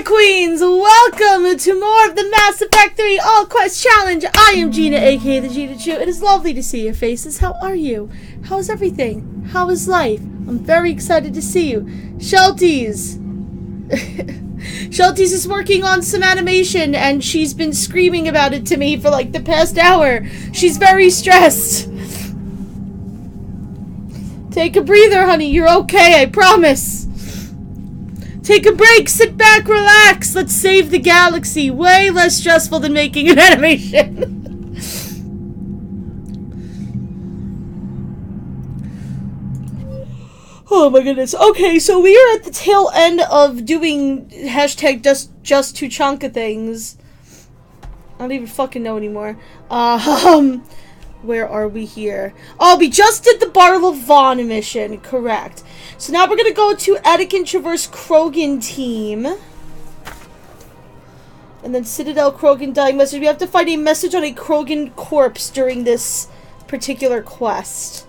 my queens! Welcome to more of the Mass Effect 3 All Quest Challenge. I am Gina, aka the Gina Chu. It is lovely to see your faces. How are you? How is everything? How is life? I'm very excited to see you. Shelties! Shelties is working on some animation, and she's been screaming about it to me for like the past hour. She's very stressed. Take a breather, honey. You're okay, I promise. Take a break, sit back, relax. Let's save the galaxy. Way less stressful than making an animation. Oh my goodness. Okay, so we are at the tail end of doing hashtag just TUCHANKA things. I don't even fucking know anymore. Where are we here? Oh, we just did the Barlow Vaughn mission, correct. So now we're gonna go to Anakin Traverse Krogan team. And then Citadel Krogan dying message. We have to find a message on a Krogan corpse during this particular quest.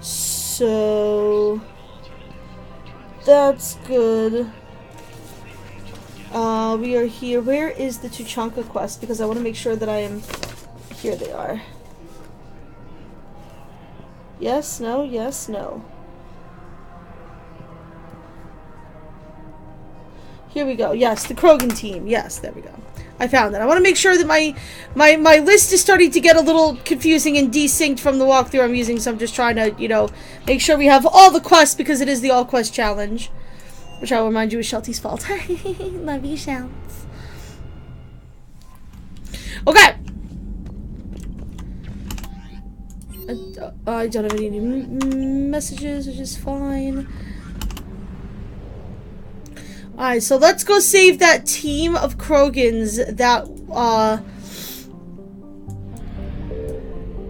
So that's good. We are here. Where is the TUCHANKA quest? Because I want to make sure that I am... Here they are. Yes, no, yes, no. Here we go. Yes, the Krogan team. Yes, there we go. I found that. I want to make sure that my list is starting to get a little confusing and desynced from the walkthrough I'm using, so I'm just trying to, you know, make sure we have all the quests because it is the All Quest Challenge. Which I will remind you is Shelty's fault. Love you, Shelts. Okay. I don't have any new messages, which is fine. Alright, so let's go save that team of Krogans that,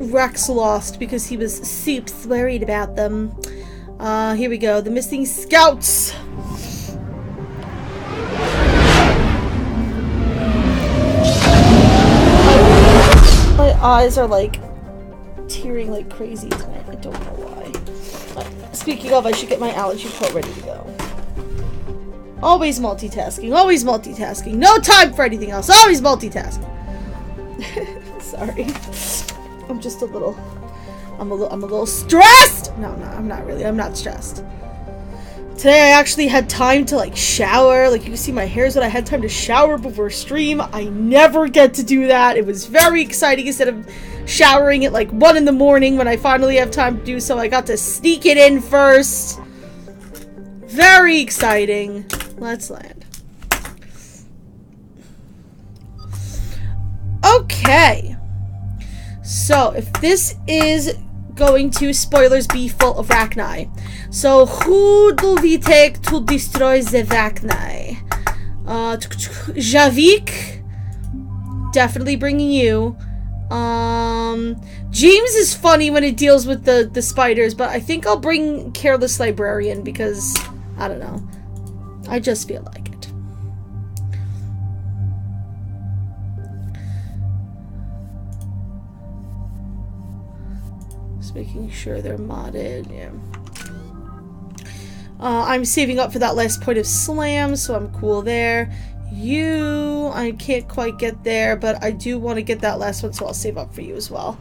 Wrex lost because he was super worried about them. Here we go. The missing scouts. My eyes are like tearing like crazy tonight. I don't know why. Speaking of, I should get my allergy pill ready to go. Always multitasking. Always multitasking. No time for anything else. Always multitasking. Sorry. I'm just a little... I'm a little stressed! No, I'm not really. I'm not stressed. Today I actually had time to like shower. Like you can see my hair's wet. I had time to shower before stream. I never get to do that. It was very exciting. Instead of showering at like 1 in the morning when I finally have time to do so, I got to sneak it in first. Very exciting. Let's land. Okay. So if this is going to, spoilers, be full of Rachni. So who do we take to destroy the Rachni? Javik, definitely bringing you. James is funny when it deals with the spiders, but I think I'll bring Careless Librarian because I don't know. I just feel like it. Making sure they're modded, yeah. I'm saving up for that last point of slam, so I'm cool there. You, I can't quite get there, but I do want to get that last one, so I'll save up for you as well.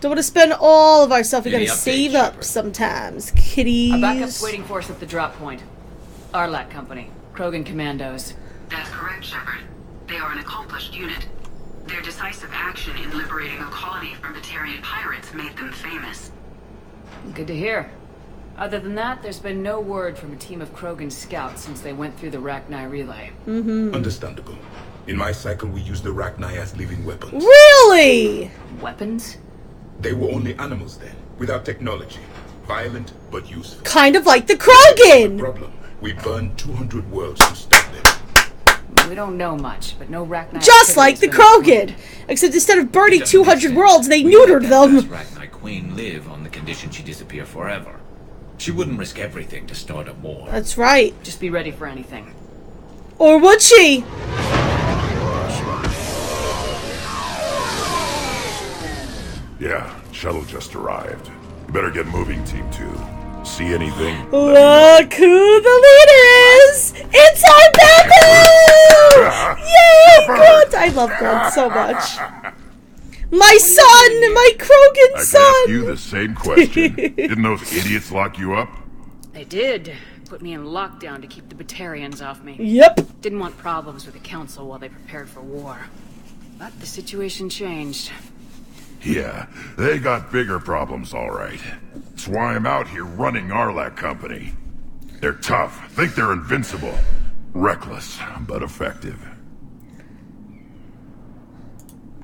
Don't want to spend all of our stuff. We gotta save up sometimes, kitties. Our backup's waiting for us at the drop point. Arlac Company, Krogan Commandos. That's correct, Shepard. They are an accomplished unit. Their decisive action in liberating a colony from Batarian pirates made them famous. Good to hear. Other than that, there's been no word from a team of Krogan scouts since they went through the Rachni relay. Understandable. In my cycle, we use the Rachni as living weapons. Really? Weapons? They were only animals then, without technology. Violent, but useful. Kind of like the Krogan! Problem. We burned 200 worlds to stop them. We don't know much, but no Rachni. Just like the Krogan! Except instead of burning 200 worlds, they neutered them! Rachni Queen live on the condition she disappear forever. She wouldn't risk everything to start a war. That's right. Just be ready for anything. Or would she? Yeah, shuttle just arrived. Better get moving, Team 2. See anything? Look who the leader is! It's our Babu! Yay, Grunt! I love Grunt so much. My son! My Krogan son! I can ask you the same question. Didn't those idiots lock you up? They did. Put me in lockdown to keep the Batarians off me. Yep. Didn't want problems with the council while they prepared for war. But the situation changed. Yeah, they got bigger problems, all right. That's why I'm out here running Arlac Company. They're tough, think they're invincible. Reckless, but effective.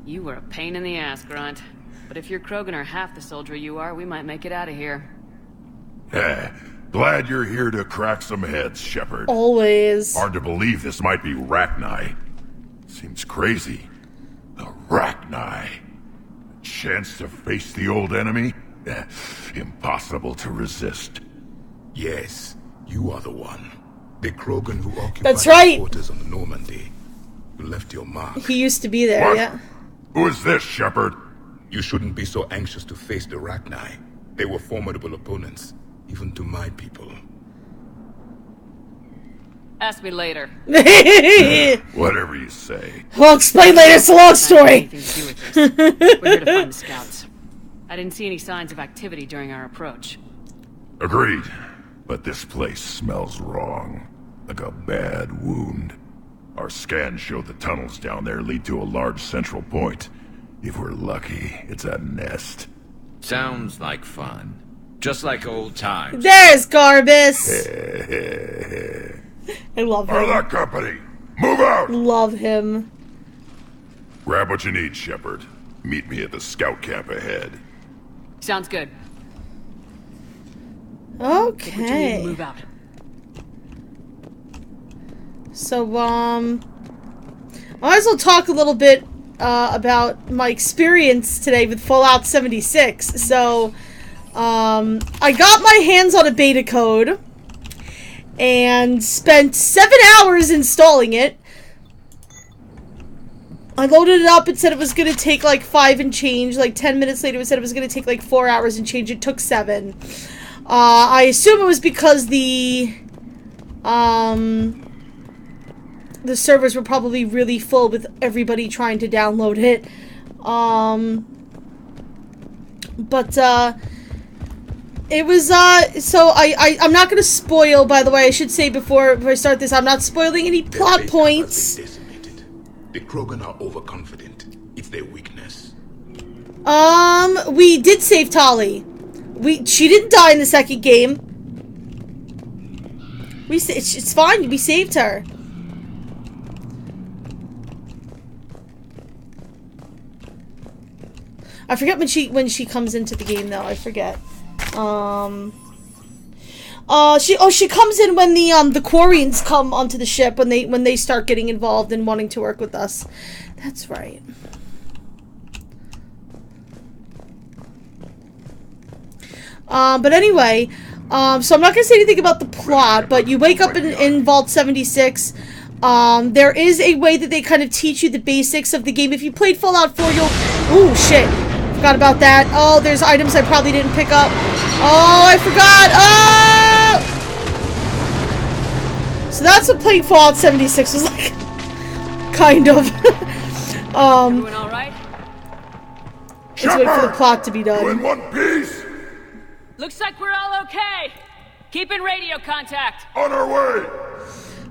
You were a pain in the ass, Grunt. But if your Krogan are half the soldier you are, we might make it out of here. Glad you're here to crack some heads, Shepard. Always. Hard to believe this might be Rachni. Seems crazy. The Rachni. Chance to face the old enemy? Impossible to resist. Yes, you are the one. The Krogan who occupied That's right. the quarters on the Normandy. You left your mark. He used to be there, What? yeah. Who is this, Shepard? You shouldn't be so anxious to face the Rachni. They were formidable opponents, even to my people. Ask me later. Whatever you say. I'll explain later, it's a long story. Nothing to do with this. We're here to find the scouts. I didn't see any signs of activity during our approach. Agreed. But this place smells wrong. Like a bad wound. Our scans show the tunnels down there lead to a large central point. If we're lucky, it's a nest. Sounds like fun. Just like old times. There's Garbus. I love him. Arlac Company, move out! Love him. Grab what you need, Shepard. Meet me at the scout camp ahead. Sounds good. Take what you need and Okay. move out. So, might as well talk a little bit about my experience today with Fallout 76. So, I got my hands on a beta code and spent 7 hours installing it. I loaded it up and said it was going to take like 5 and change. Like 10 minutes later it said it was going to take like 4 hours and change. It took 7. I assume it was because the servers were probably really full with everybody trying to download it. It was, so I'm not gonna spoil, by the way, I should say before I start this, I'm not spoiling any Their plot base points. has been decimated. The Krogan are overconfident. It's their weakness. We did save Tali. She didn't die in the second game. It's fine, we saved her. I forget when she comes into the game though. I forget. She comes in when the Quarians come onto the ship when they start getting involved and wanting to work with us. That's right. But anyway, so I'm not gonna say anything about the plot, but you wake up in Vault 76. There is a way that they kind of teach you the basics of the game. If you played Fallout 4, you'll... Ooh, shit. Forgot about that. Oh, there's items I probably didn't pick up. Oh, I forgot. Oh! So that's what playing Fallout 76 was like. Kind of. Everyone all right? Let's wait for the plot to be You done. in one piece? Looks like we're all okay. Keep in radio contact. On our way!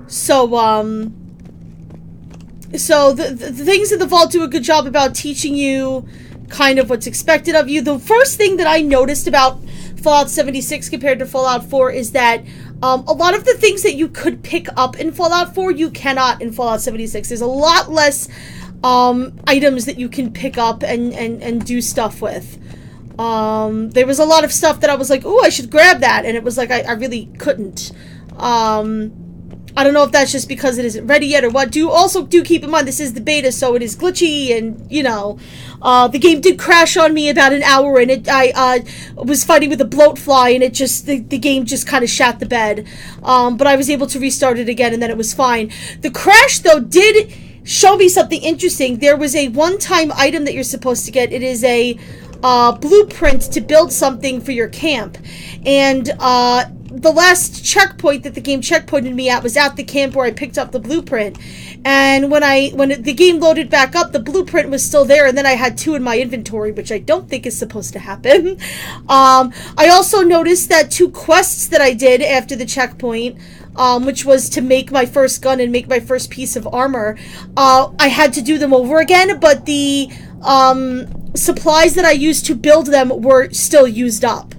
So, the things in the vault do a good job about teaching you kind of what's expected of you. The first thing that I noticed about Fallout 76 compared to Fallout 4 is that a lot of the things that you could pick up in Fallout 4, you cannot in Fallout 76. There's a lot less items that you can pick up and do stuff with. There was a lot of stuff that I was like, ooh, I should grab that, and it was like, I really couldn't. I don't know if that's just because it isn't ready yet or what. Do keep in mind this is the beta, so it is glitchy, and you know, the game did crash on me about an hour, and I was fighting with a bloat fly, and it just the game just kind of shat the bed. But I was able to restart it again, and then it was fine. The crash though did show me something interesting. There was a one-time item that you're supposed to get. It is a blueprint to build something for your camp. And the last checkpoint that the game checkpointed me at was at the camp where I picked up the blueprint. And when the game loaded back up, the blueprint was still there, and then I had 2 in my inventory, which I don't think is supposed to happen. I also noticed that 2 quests that I did after the checkpoint, which was to make my first gun and make my first piece of armor, I had to do them over again, but the supplies that I used to build them were still used up.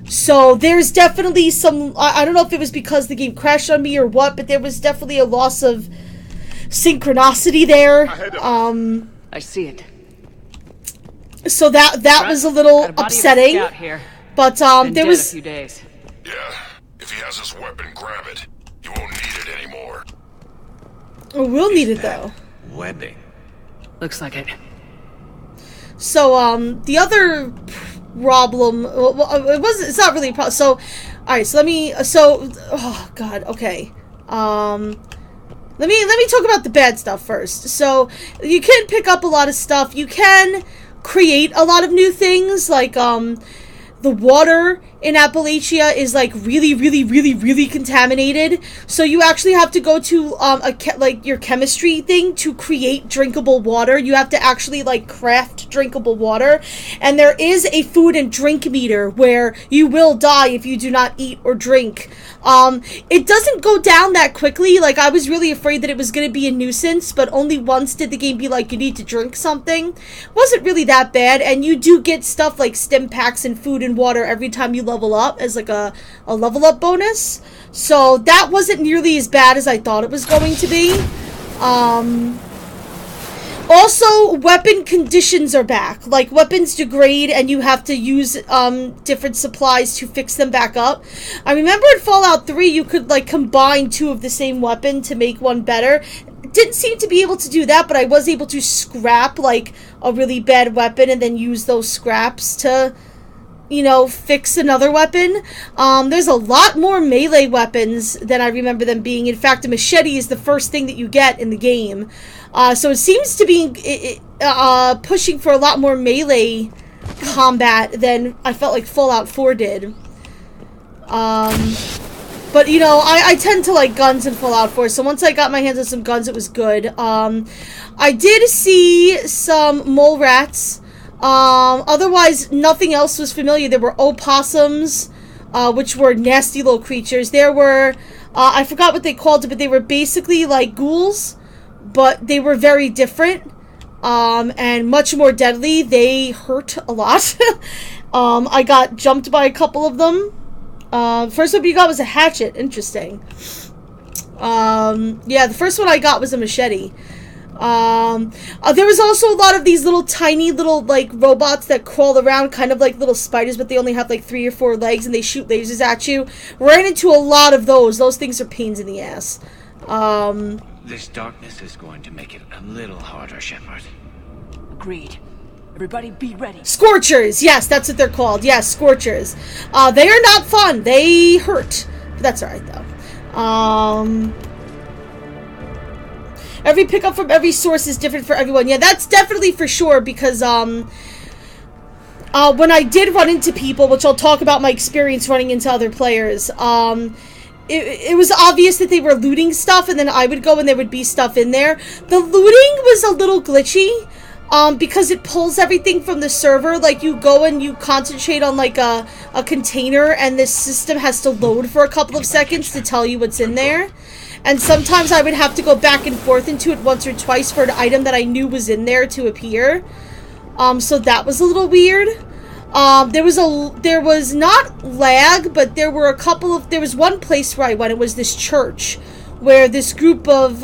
So there's definitely some, I don't know if it was because the game crashed on me or what, but there was definitely a loss of synchronicity there. I see it. So that was a little upsetting. But there was a few days. Yeah, if he has his weapon, grab it. You won't need it anymore. We'll need it though. Webbing. Looks like it. So the other problem, well, it's not really a problem. So, all right. So oh god. Okay. Let me talk about the bad stuff first. So you can pick up a lot of stuff. You can create a lot of new things, like the water in Appalachia is like really contaminated. So you actually have to go to like your chemistry thing to create drinkable water. You have to actually like craft drinkable water. And there is a food and drink meter where you will die if you do not eat or drink. It doesn't go down that quickly. Like, I was really afraid that it was going to be a nuisance, but only once did the game be like, you need to drink something. It wasn't really that bad, and you do get stuff like stim packs and food and water every time you level up as like a level up bonus. So that wasn't nearly as bad as I thought it was going to be. Also, weapon conditions are back. Like, weapons degrade and you have to use different supplies to fix them back up. I remember in Fallout 3 you could like combine 2 of the same weapon to make one better. Didn't seem to be able to do that, but I was able to scrap like a really bad weapon and then use those scraps to, you know, fix another weapon. There's a lot more melee weapons than I remember them being. In fact, a machete is the first thing that you get in the game. So it seems to be pushing for a lot more melee combat than I felt like Fallout 4 did. But, you know, I tend to like guns in Fallout 4, so once I got my hands on some guns, it was good. I did see some mole rats. Otherwise, nothing else was familiar. There were opossums, which were nasty little creatures. There were, I forgot what they called it, but they were basically like ghouls, but they were very different, and much more deadly. They hurt a lot. I got jumped by a couple of them. First one you got was a hatchet. Interesting. Yeah, the first one I got was a machete. There was also a lot of these little tiny little like robots that crawl around kind of like little spiders, but they only have like 3 or 4 legs and they shoot lasers at you. Ran into a lot of those. Those things are pains in the ass. This darkness is going to make it a little harder, Shepard. Agreed. Everybody be ready. Scorchers! Yes, that's what they're called. Yes, Scorchers. They are not fun. They hurt. But that's alright, though. Every pickup from every source is different for everyone. Yeah, that's definitely for sure, because, when I did run into people, which I'll talk about my experience running into other players, it was obvious that they were looting stuff, and then I would go and there would be stuff in there. The looting was a little glitchy, because it pulls everything from the server. Like, you go and you concentrate on, like, a container, and this system has to load for a couple of seconds to tell you what's in there. And sometimes I would have to go back and forth into it once or twice for an item that I knew was in there to appear. So that was a little weird. There was not lag, but there was one place where I went. It was this church where this group of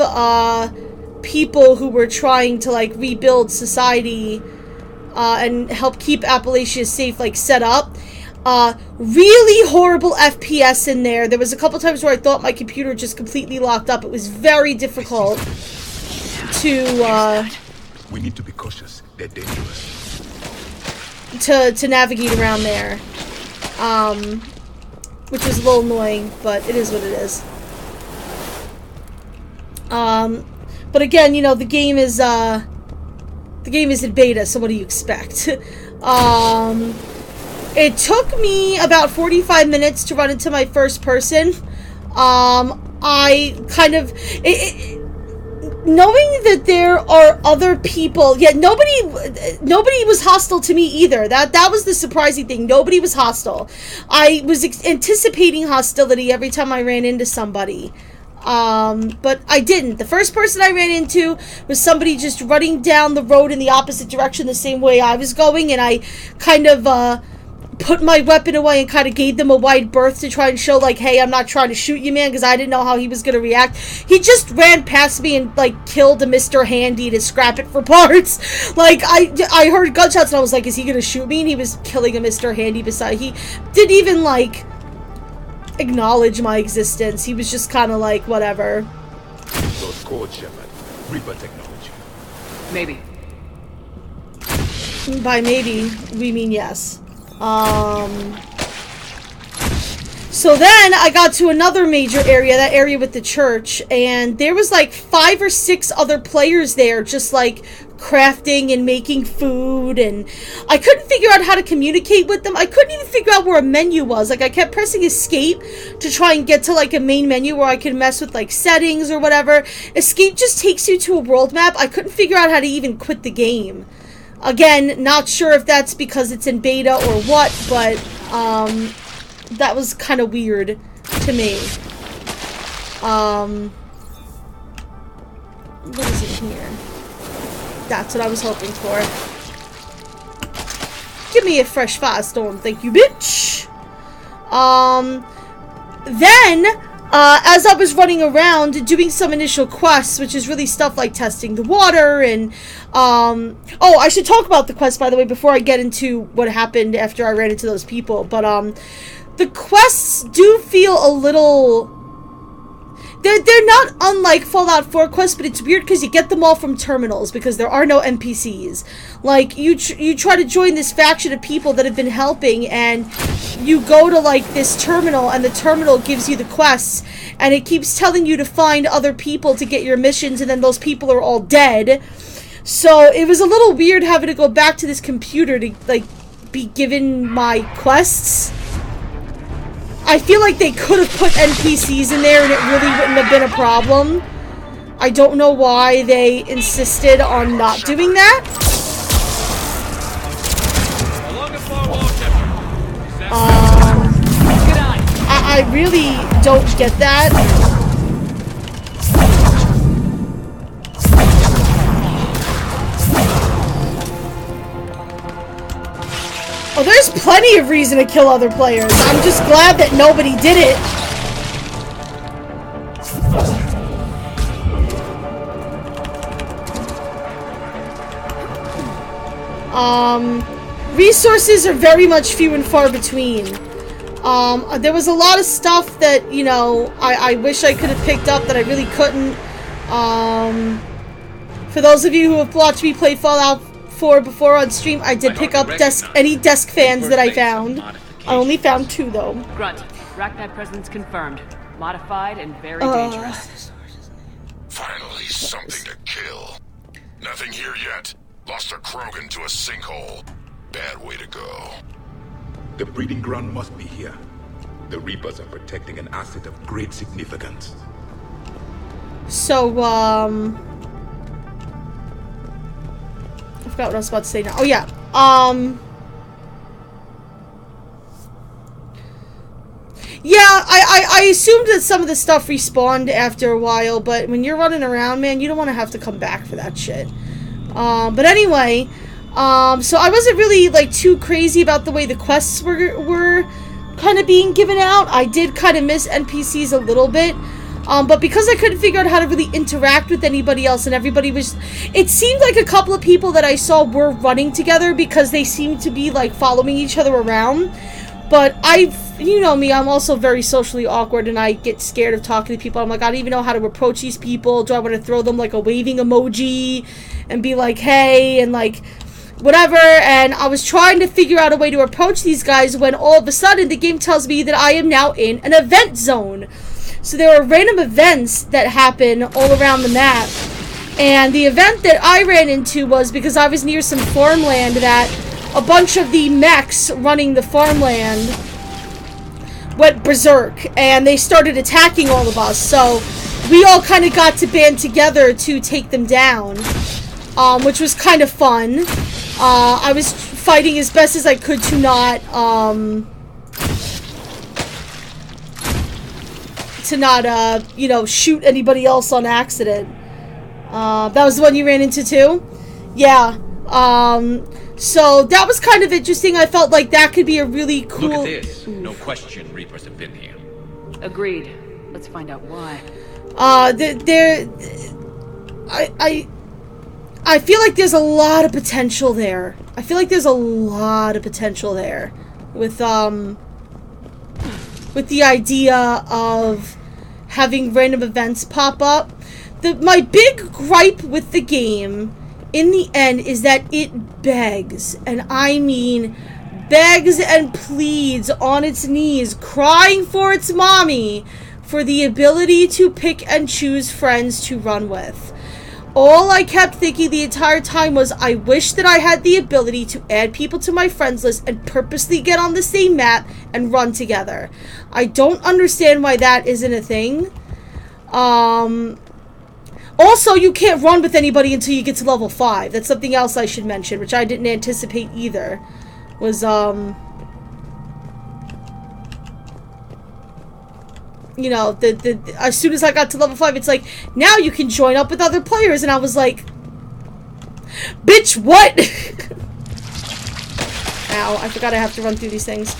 people who were trying to like rebuild society and help keep Appalachia safe, like, set up. Really horrible FPS in there. There was a couple times where I thought my computer just completely locked up. It was very difficult to We need to be cautious. They're dangerous. to navigate around there, which was a little annoying, but it is what it is. But again, you know, the game is in beta, so what do you expect? It took me about 45 minutes to run into my first person. I kind of... knowing that there are other people, yeah, nobody was hostile to me either. That was the surprising thing. Nobody was hostile. I was anticipating hostility every time I ran into somebody. But I didn't. The first person I ran into was somebody just running down the road in the opposite direction the same way I was going, and I kind of, put my weapon away and kind of gave them a wide berth to try and show, like, hey, I'm not trying to shoot you, man, because I didn't know how he was going to react. He just ran past me and, like, killed a Mr. Handy to scrap it for parts. Like, I heard gunshots and I was like, is he going to shoot me? And he was killing a Mr. Handy beside. He didn't even, like, acknowledge my existence. He was just kind of like, whatever. Those code, Shepard. Reaper technology. Maybe. By maybe, we mean yes. So then I got to another major area, that area with the church, and there was like 5 or 6 other players there, just like crafting and making food, and I couldn't figure out how to communicate with them. I couldn't even figure out where a menu was. Like, I kept pressing escape to try and get to like a main menu where I could mess with like settings or whatever. Escape just takes you to a world map. I couldn't figure out how to even quit the game. Again, not sure if that's because it's in beta or what, but that was kind of weird to me. What is it here? That's what I was hoping for. Give me a fresh firestorm, thank you, bitch. Then, as I was running around doing some initial quests, which is really stuff like testing the water and, oh, I should talk about the quest, by the way, before I get into what happened after I ran into those people, but, the quests do feel a little... They're not unlike Fallout 4 quests, but it's weird because you get them all from terminals because there are no NPCs. Like, you try to join this faction of people that have been helping, and you go to, like, this terminal, and the terminal gives you the quests, and it keeps telling you to find other people to get your missions, and then those people are all dead. So, it was a little weird having to go back to this computer to, like, be given my quests. I feel like they could have put NPCs in there and it really wouldn't have been a problem. I don't know why they insisted on not doing that. I really don't get that. Oh, there's plenty of reason to kill other players. I'm just glad that nobody did it. Resources are very much few and far between. There was a lot of stuff that, you know, I wish I could have picked up that I really couldn't. For those of you who have watched me play Fallout 4 before on stream, I did pick up any desk fans that I found. I only found 2 though. Grunt, Rachni presence confirmed. Modified and very dangerous. Finally, something to kill. Nothing here yet. Lost a Krogan to a sinkhole. Bad way to go. The breeding ground must be here. The Reapers are protecting an asset of great significance. So, I forgot what I was about to say now. Oh, yeah. Yeah, I assumed that some of the stuff respawned after a while, but when you're running around, man, you don't want to have to come back for that shit. But anyway, so I wasn't really, like, too crazy about the way the quests were kind of being given out. I did kind of miss NPCs a little bit. But because I couldn't figure out how to really interact with anybody else and everybody was... It seemed like a couple of people that I saw were running together because they seemed to be, like, following each other around. But you know me, I'm also very socially awkward and I get scared of talking to people. I'm like, I don't even know how to approach these people. Do I want to throw them, like, a waving emoji and be like, hey, and, like, whatever. And I was trying to figure out a way to approach these guys when all of a sudden the game tells me that I am now in an event zone. So there are random events that happen all around the map. And the event that I ran into was because I was near some farmland that a bunch of the mechs running the farmland went berserk, and they started attacking all of us, so we all kind of got to band together to take them down, which was kind of fun. I was fighting as best as I could to not, you know, shoot anybody else on accident. That was the one you ran into too? Yeah. So that was kind of interesting. I felt like that could be a really cool... Look at this. No question Reapers have been here. Agreed. Let's find out why. I feel like there's a lot of potential there. With the idea of having random events pop up. My big gripe with the game, in the end, is that it begs, and I mean begs and pleads on its knees, crying for its mommy, for the ability to pick and choose friends to run with. All I kept thinking the entire time was, I wish that I had the ability to add people to my friends list and purposely get on the same map and run together. I don't understand why that isn't a thing. Also, you can't run with anybody until you get to level 5. That's something else I should mention, which I didn't anticipate either. Was, you know, as soon as I got to level 5, it's like, now you can join up with other players, and I was like, bitch, what? Ow, I forgot I have to run through these things.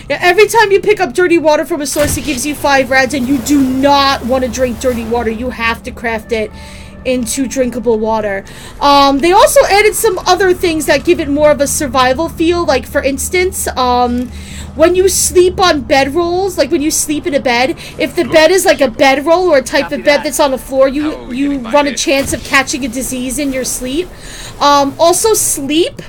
Yeah, every time you pick up dirty water from a source, it gives you 5 rads, and you do not want to drink dirty water. You have to craft it into drinkable water. They also added some other things that give it more of a survival feel. Like, for instance, when you sleep on bedrolls, like when you sleep in a bed, if the bed is like a bedroll or a type of bed that's on the floor, you run a chance of catching a disease in your sleep. Also, sleep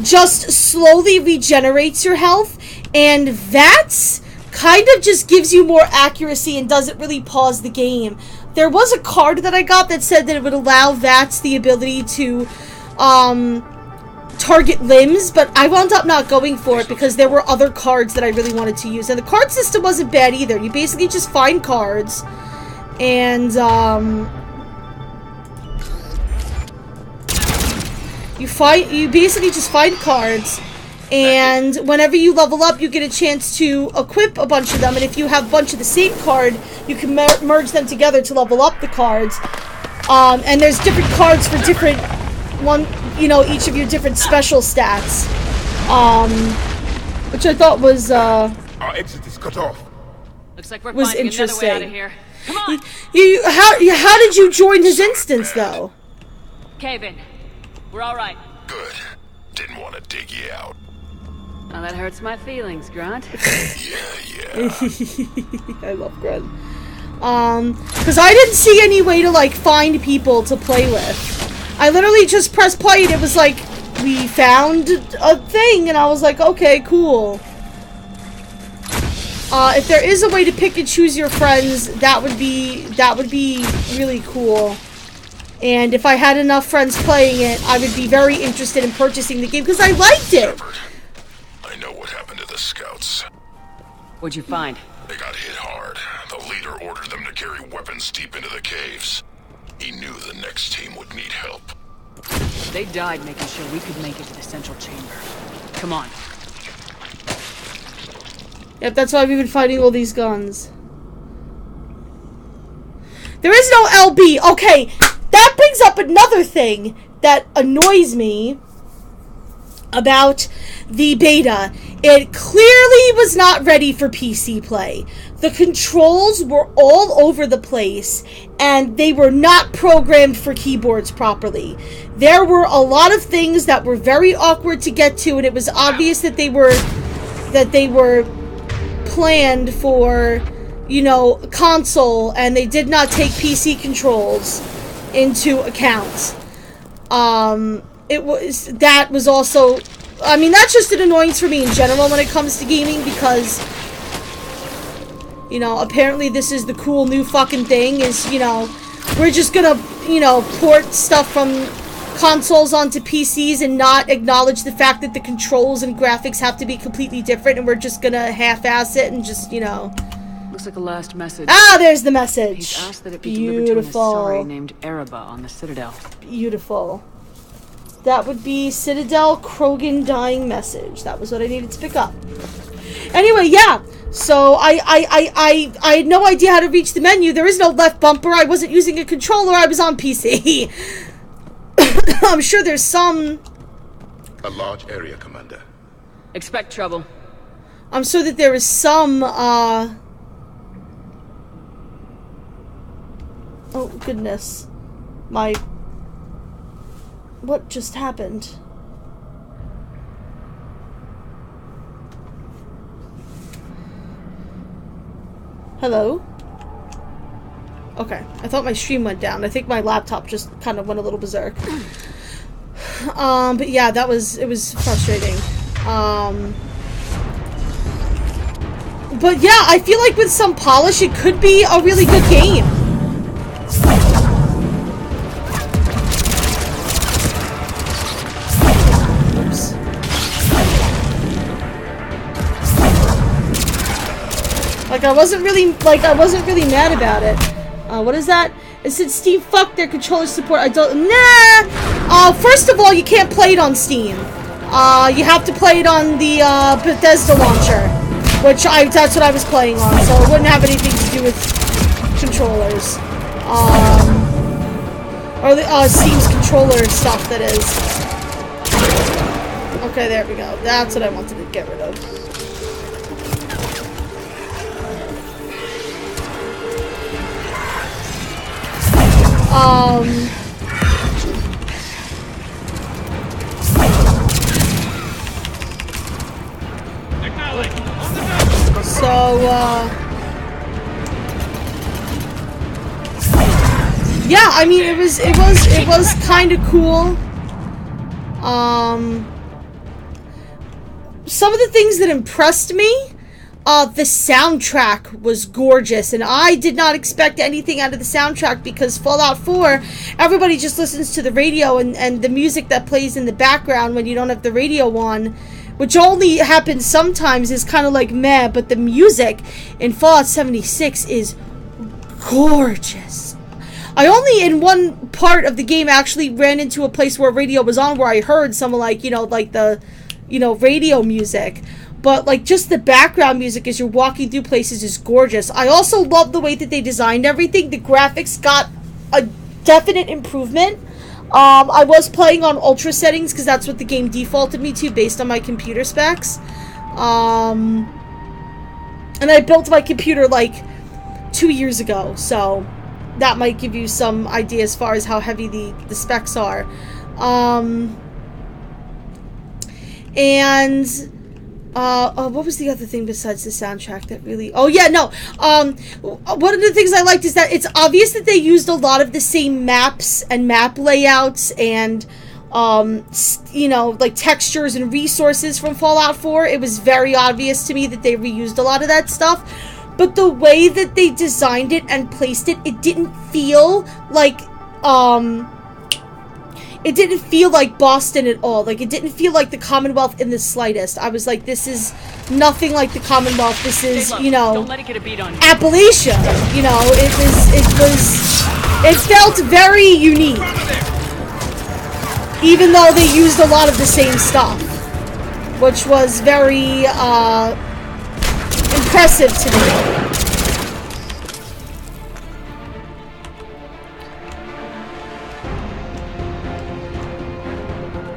just slowly regenerates your health, and that's kind of just gives you more accuracy and doesn't really pause the game. There was a card that I got that said that it would allow VATS the ability to target limbs, but I wound up not going for it because there were other cards that I really wanted to use. And the card system wasn't bad either. You basically just find cards, and you basically just find cards, and whenever you level up, you get a chance to equip a bunch of them, and if you have a bunch of the same card, you can merge them together to level up the cards. And there's different cards for different each of your different special stats, which I thought was Our exit is cut off. Looks like we're was finding another way out of interesting. here. Come on. How did you join his instance though? Cave in. We're all right. Good. Didn't want to dig you out. Well, that hurts my feelings, Grunt. Yeah. I love Grunt. Because I didn't see any way to, like, find people to play with. I literally just pressed play and it was like, we found a thing, and I was like, okay, cool. If there is a way to pick and choose your friends, that would be really cool. And if I had enough friends playing it, I would be very interested in purchasing the game because I liked it. Shepard, I know what happened to the scouts. What'd you find? They got hit hard. The leader ordered them to carry weapons deep into the caves. He knew the next team would need help. They died making sure we could make it to the central chamber. Come on. Yep, that's why we've been fighting all these guns. There is no LB. Okay, that brings up another thing that annoys me about the beta. It clearly was not ready for PC play. The controls were all over the place, and they were not programmed for keyboards properly. There were a lot of things that were very awkward to get to, and it was obvious that they were planned for, console, and they did not take PC controls into account. That was also, that's just an annoyance for me in general when it comes to gaming, because, You know, apparently this is the cool new fucking thing, is, you know, we're just gonna, you know, port stuff from consoles onto PCs and not acknowledge the fact that the controls and graphics have to be completely different, and we're just gonna half-ass it and just, you know... Looks like a last message. Ah, there's the message! He's asked that it be delivered to an Asari named Ereba on the Citadel. Beautiful. That would be Citadel Krogan dying message. That was what I needed to pick up. Anyway, yeah. So I had no idea how to reach the menu. There is no left bumper. I wasn't using a controller. I was on PC. I'm sure there's some... A large area, Commander. Expect trouble. I'm sure that there is some, Oh, goodness. What just happened? Hello? Okay, I thought my stream went down. I think my laptop just kind of went a little berserk. But yeah, it was frustrating. But yeah, I feel like with some polish, it could be a really good game. Oops. I wasn't really mad about it. What is that? It said Steam fuck their controller support. I don't... Nah! First of all, you can't play it on Steam. You have to play it on the, Bethesda launcher. That's what I was playing on, so it wouldn't have anything to do with controllers. Or the, Steam's controller stuff, that is. Okay, there we go. That's what I wanted to get rid of. Yeah, I mean, it was kind of cool. Some of the things that impressed me, the soundtrack was gorgeous, and I did not expect anything out of the soundtrack, because Fallout 4, everybody just listens to the radio, and the music that plays in the background when you don't have the radio on, which only happens sometimes, is kind of like meh, but the music in Fallout 76 is gorgeous. I only in one part of the game actually ran into a place where radio was on, where I heard some like, the radio music. But like just the background music as you're walking through places is gorgeous. I also love the way that they designed everything. The graphics got a definite improvement. I was playing on ultra settings because that's what the game defaulted me to based on my computer specs. And I built my computer like 2 years ago, so that might give you some idea as far as how heavy the specs are. What was the other thing besides the soundtrack that really... Oh, yeah, no. One of the things I liked is that it's obvious that they used a lot of the same maps and map layouts and, like textures and resources from Fallout 4. It was very obvious to me that they reused a lot of that stuff. But the way that they designed it and placed it, it didn't feel like, it didn't feel like Boston at all. Like, it didn't feel like the Commonwealth in the slightest. I was like, this is nothing like the Commonwealth. This is, Don't let it get a beat on you. Appalachia. It felt very unique. Even though they used a lot of the same stuff. Which was very, impressive to me.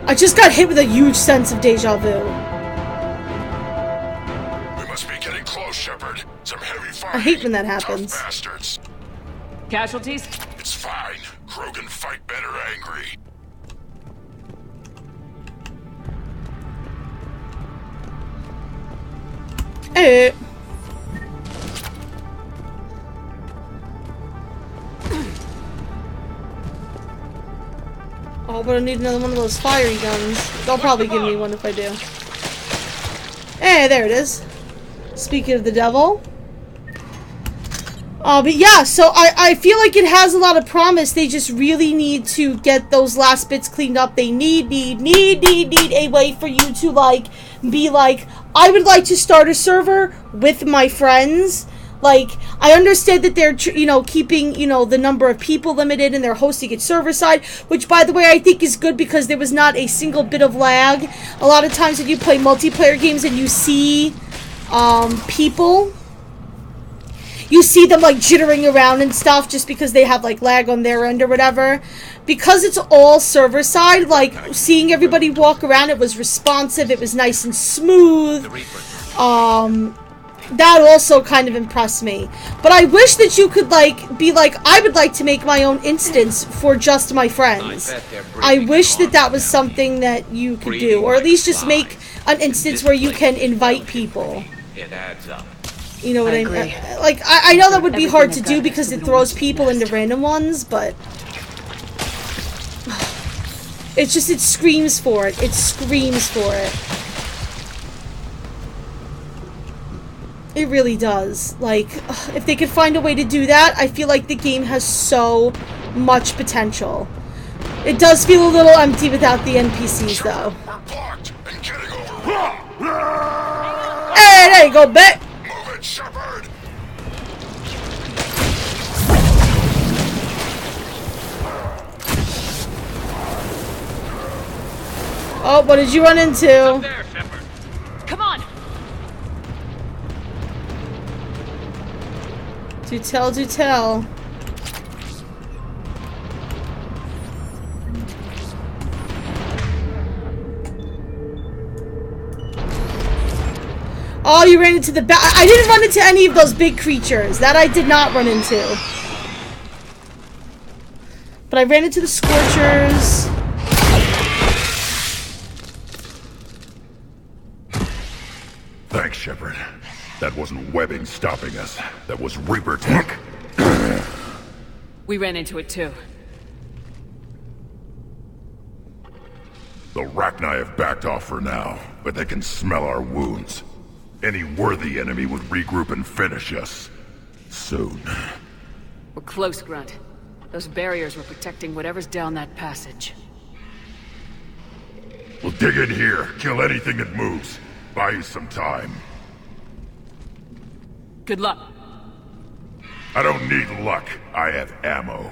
I just got hit with a huge sense of deja vu. We must be getting close, Shepard. Some heavy fire. I hate when that happens. Tough bastards. Casualties? It's fine. Krogan fight better angry. Hey. Oh, but I need another one of those fiery guns. They'll probably give me one if I do. Hey, there it is. Speaking of the devil. But yeah, so I feel like it has a lot of promise. They just really need to get those last bits cleaned up. They need a way for you to, like, be like, I would like to start a server with my friends. Like, I understand that they're, you know, keeping, you know, the number of people limited and they're hosting it server side, which, by the way, I think is good because there was not a single bit of lag. A lot of times when you play multiplayer games and you see, people, you see them, like, jittering around and stuff just because they have, like, lag on their end or whatever. Because it's all server side, like, seeing everybody walk around, it was responsive, it was nice and smooth. That also kind of impressed me. But I wish that you could, like, be like, I would like to make my own instance for just my friends. I wish that that was something that you could do. Or at least just make an instance where you can invite people. It adds up. You know what I mean? Like, I know that would be hard to do because it throws people into random ones, but... It's just, it screams for it. It screams for it. It really does. Like, if they could find a way to do that, I feel like the game has so much potential. It does feel a little empty without the NPCs, though. Hey, there you go, bet! Move it, Shepard! Oh, what did you run into? There, Shepard. Come on. Do tell, do tell. Oh, you ran into the I didn't run into any of those big creatures. That I did not run into. But I ran into the Scorchers. Thanks, Shepard. That wasn't webbing stopping us. That was Reaper tech. We ran into it too. The Rachni have backed off for now, but they can smell our wounds. Any worthy enemy would regroup and finish us. Soon. We're close, Grunt. Those barriers were protecting whatever's down that passage. We'll dig in here, kill anything that moves. Buy you some time. Good luck. I don't need luck. I have ammo.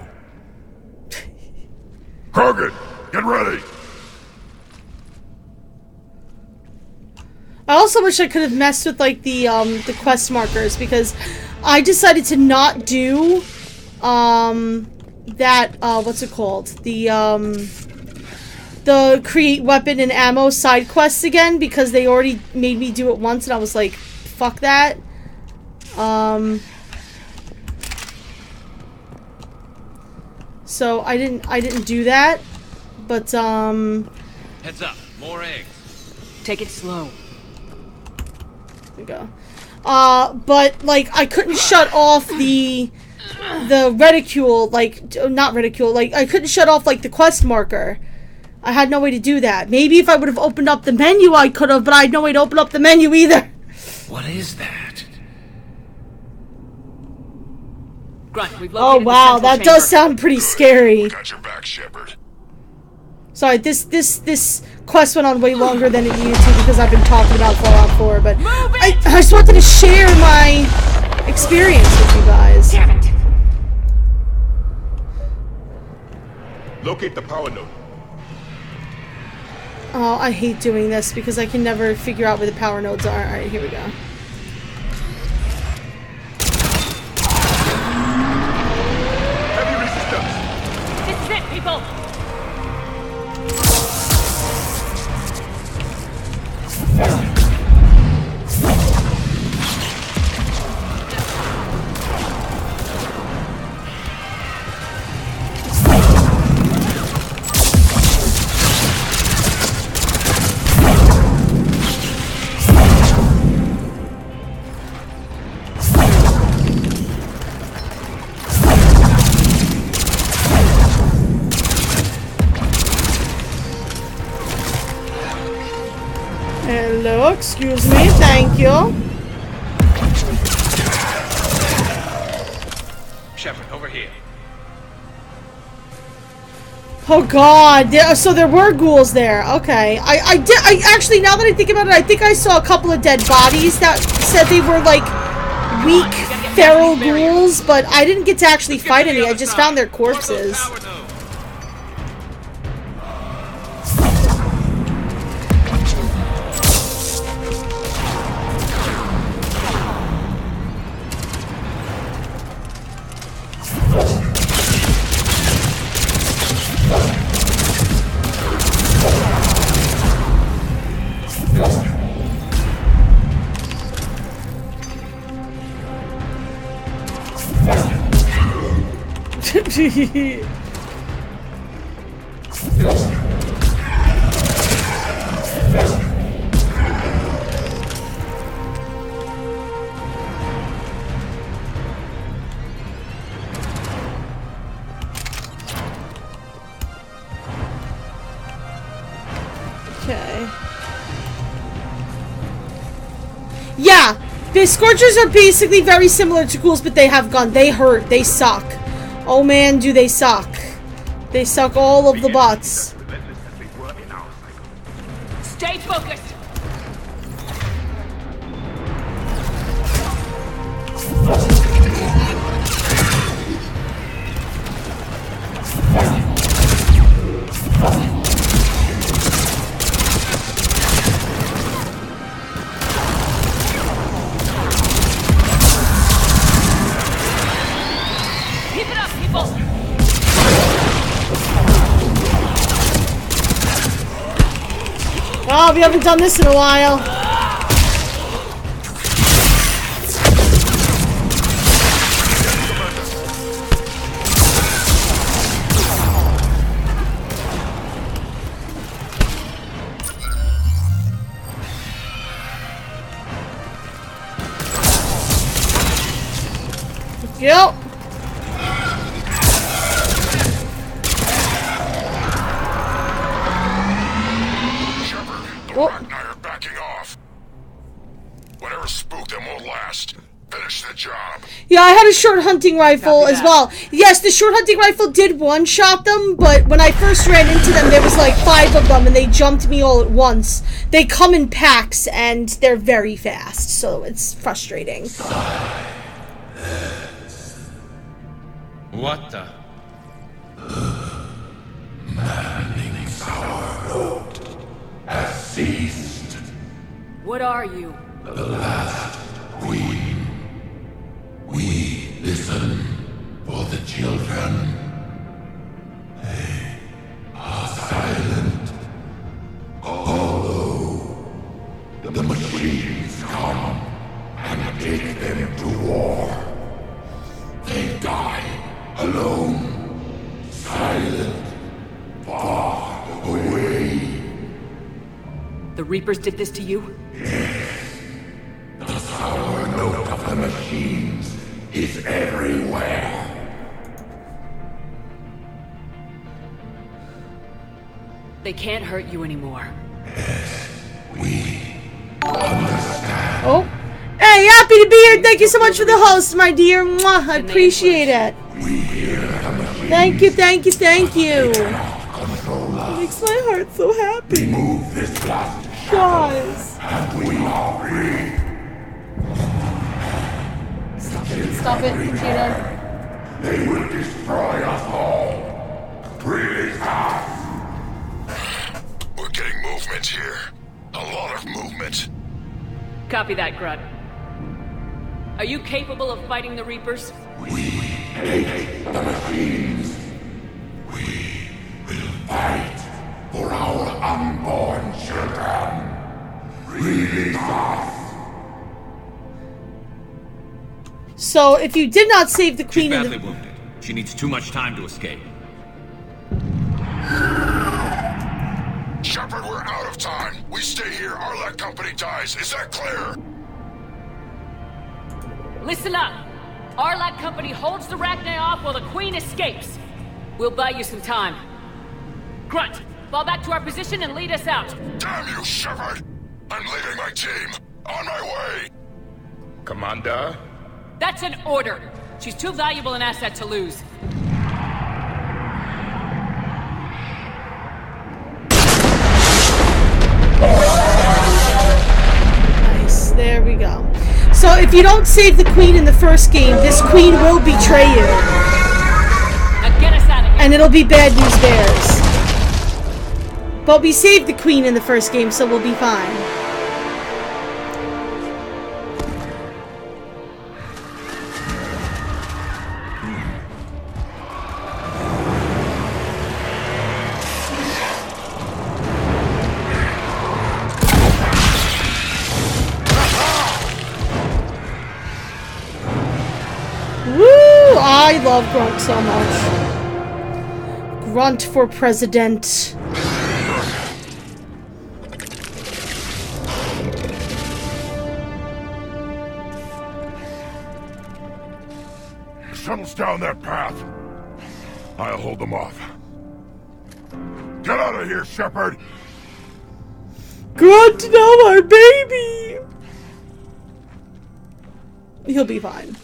Krogan, get ready! I also wish I could have messed with, like, the quest markers, because I decided to not do, what's it called? The create weapon and ammo side quests again, because they already made me do it once, and I was like, fuck that. So I didn't do that, but, Heads up, more eggs. Take it slow. There we go. But, like, I couldn't shut off the reticule, like, not reticule, like, I couldn't shut off, like, the quest marker. I had no way to do that. Maybe if I would have opened up the menu, I could have, but I had no way to open up the menu either. What is that? Grunt, we've Oh, located the wow, central that chamber. does sound pretty scary. Got your back, Shepard. Sorry, this quest went on way longer than it needed to because I've been talking about Fallout 4, but I just wanted to share my experience with you guys. Damn it. Locate the power node. Oh, I hate doing this because I can never figure out where the power nodes are. Alright, here we go. Heavy resistance. This is it, people. Hello, excuse me, thank you. Shepard, over here. Oh god, so there were ghouls there. Okay. I actually, now that I think about it, I think I saw a couple of dead bodies that said they were like weak feral ghouls, but I didn't get to actually fight any. I just found their corpses. Okay. Yeah, the Scorchers are basically very similar to ghouls, but they have gun. They hurt. They suck. Oh man, do they suck. They suck all of the butts. Stay focused. Keep it up, people. Oh, we haven't done this in a while. Yep. Ragnar are backing off. Whatever spooked them won't last. Finish the job. Yeah, I had a short hunting rifle as well. Yes, the short hunting rifle did one-shot them, but when I first ran into them, there was like 5 of them, and they jumped me all at once. They come in packs, and they're very fast, so it's frustrating. What the? Manning's our road has ceased. What are you? The last queen. We listen for the children. They are silent. Although the machines come and take them to war, they die alone, silent, far away. The Reapers did this to you? The sour note of the machines is everywhere. They can't hurt you anymore. We understand. Oh. Hey, happy to be here. Thank you so much for the host, my dear. Mwah, I appreciate it. We hear the machines. Thank you, thank you, thank you. Control us. It makes my heart so happy. Remove this blast. Guys. And we are free. Stop it, computer. They will destroy us all. Really fast. We're getting movement here. A lot of movement. Copy that, Grunt. Are you capable of fighting the Reapers? We hate the machines. We will fight for our unborn children. Release us. So, if you did not save the She's queen in badly the... wounded. She needs too much time to escape. Shepard, we're out of time. We stay here, our lead company dies. Is that clear? Listen up! Arlat Company holds the Rachni off while the Queen escapes. We'll buy you some time. Grunt, fall back to our position and lead us out. Damn you, Shepard! I'm leaving my team. On my way. Commander? That's an order. She's too valuable an asset to lose. Nice. There we go. So if you don't save the queen in the first game, this queen will betray you. Now get us out of here. And it'll be bad news bears. But we saved the queen in the first game, so we'll be fine. Woo! I love Grunt so much. Grunt for president. Shuttles down that path. I'll hold them off. Get out of here, Shepard! Grunt, now our baby! He'll be fine.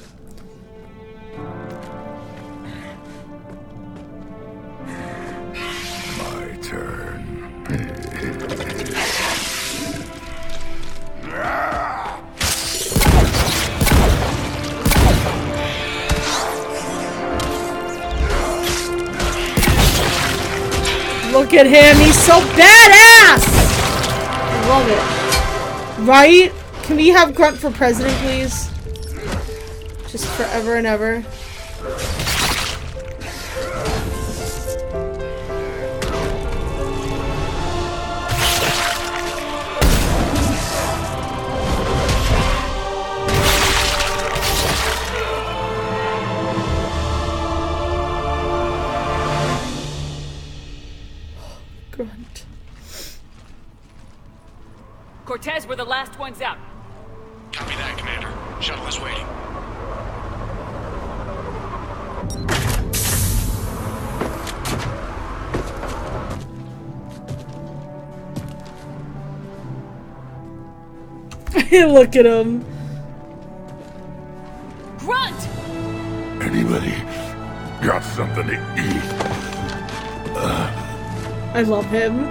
My turn. Look at him, he's so badass! I love it. Right? Can we have Grunt for president, please? Just forever and ever. Grunt. Cortez, we're the last ones out. Copy that, Commander. Shuttle is waiting. Look at him. Grunt! Anybody got something to eat? I love him.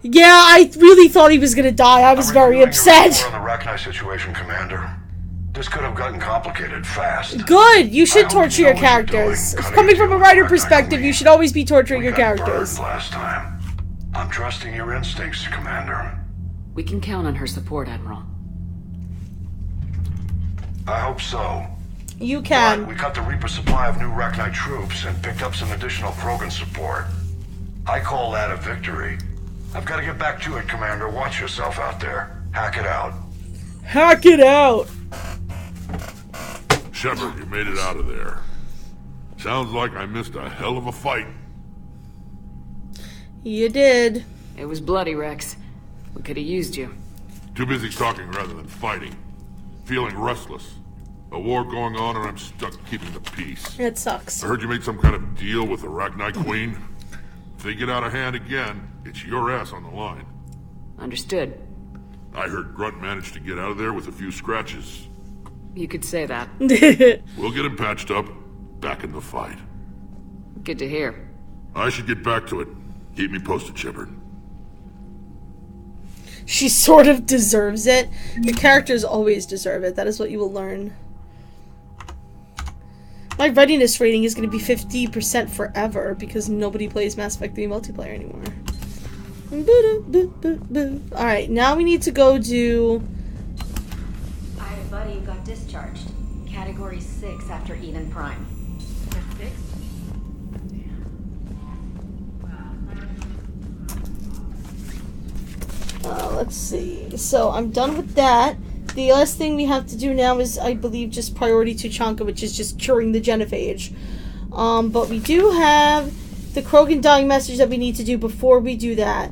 Yeah, I really thought he was gonna die. I was very upset. On the Rachni situation, Commander. This could have gotten complicated fast. Good! You should torture your characters. Coming from a writer perspective, you should always be torturing your characters. Last time. I'm trusting your instincts, Commander. We can count on her support, Admiral. I hope so. You can. But we cut the Reaper supply of new Rachni troops and picked up some additional Krogan support. I call that a victory. I've got to get back to it, Commander. Watch yourself out there. Hack it out. Hack it out! Shepard, you made it out of there. Sounds like I missed a hell of a fight. You did. It was bloody, Wrex. We could have used you. Too busy talking rather than fighting. Feeling restless. A war going on and I'm stuck keeping the peace. It sucks. I heard you made some kind of deal with the Rachni Queen. If they get out of hand again, it's your ass on the line. Understood. I heard Grunt managed to get out of there with a few scratches. You could say that. We'll get him patched up, back in the fight. Good to hear. I should get back to it. Keep me posted, Shepard. She sort of deserves it. Your characters always deserve it. That is what you will learn. My readiness rating is going to be 50% forever because nobody plays Mass Effect 3 multiplayer anymore. Alright, now we need to go do... I had a buddy who got discharged. Category 6 after Eden Prime. 6? let's see. So I'm done with that. The last thing we have to do now is, I believe, just priority TUCHANKA, which is just curing the genophage. But we do have the Krogan dying message that we need to do before we do that,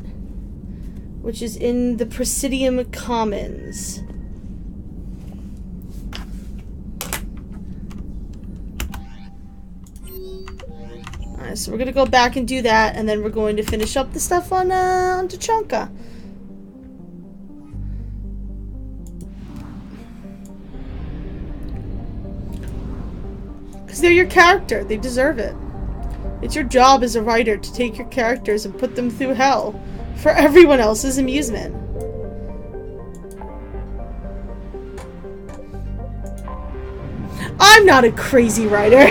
which is in the Presidium Commons. Alright, so we're gonna go back and do that, and then we're going to finish up the stuff on TUCHANKA. Because they're your character. They deserve it. It's your job as a writer to take your characters and put them through hell for everyone else's amusement. I'm not a crazy writer.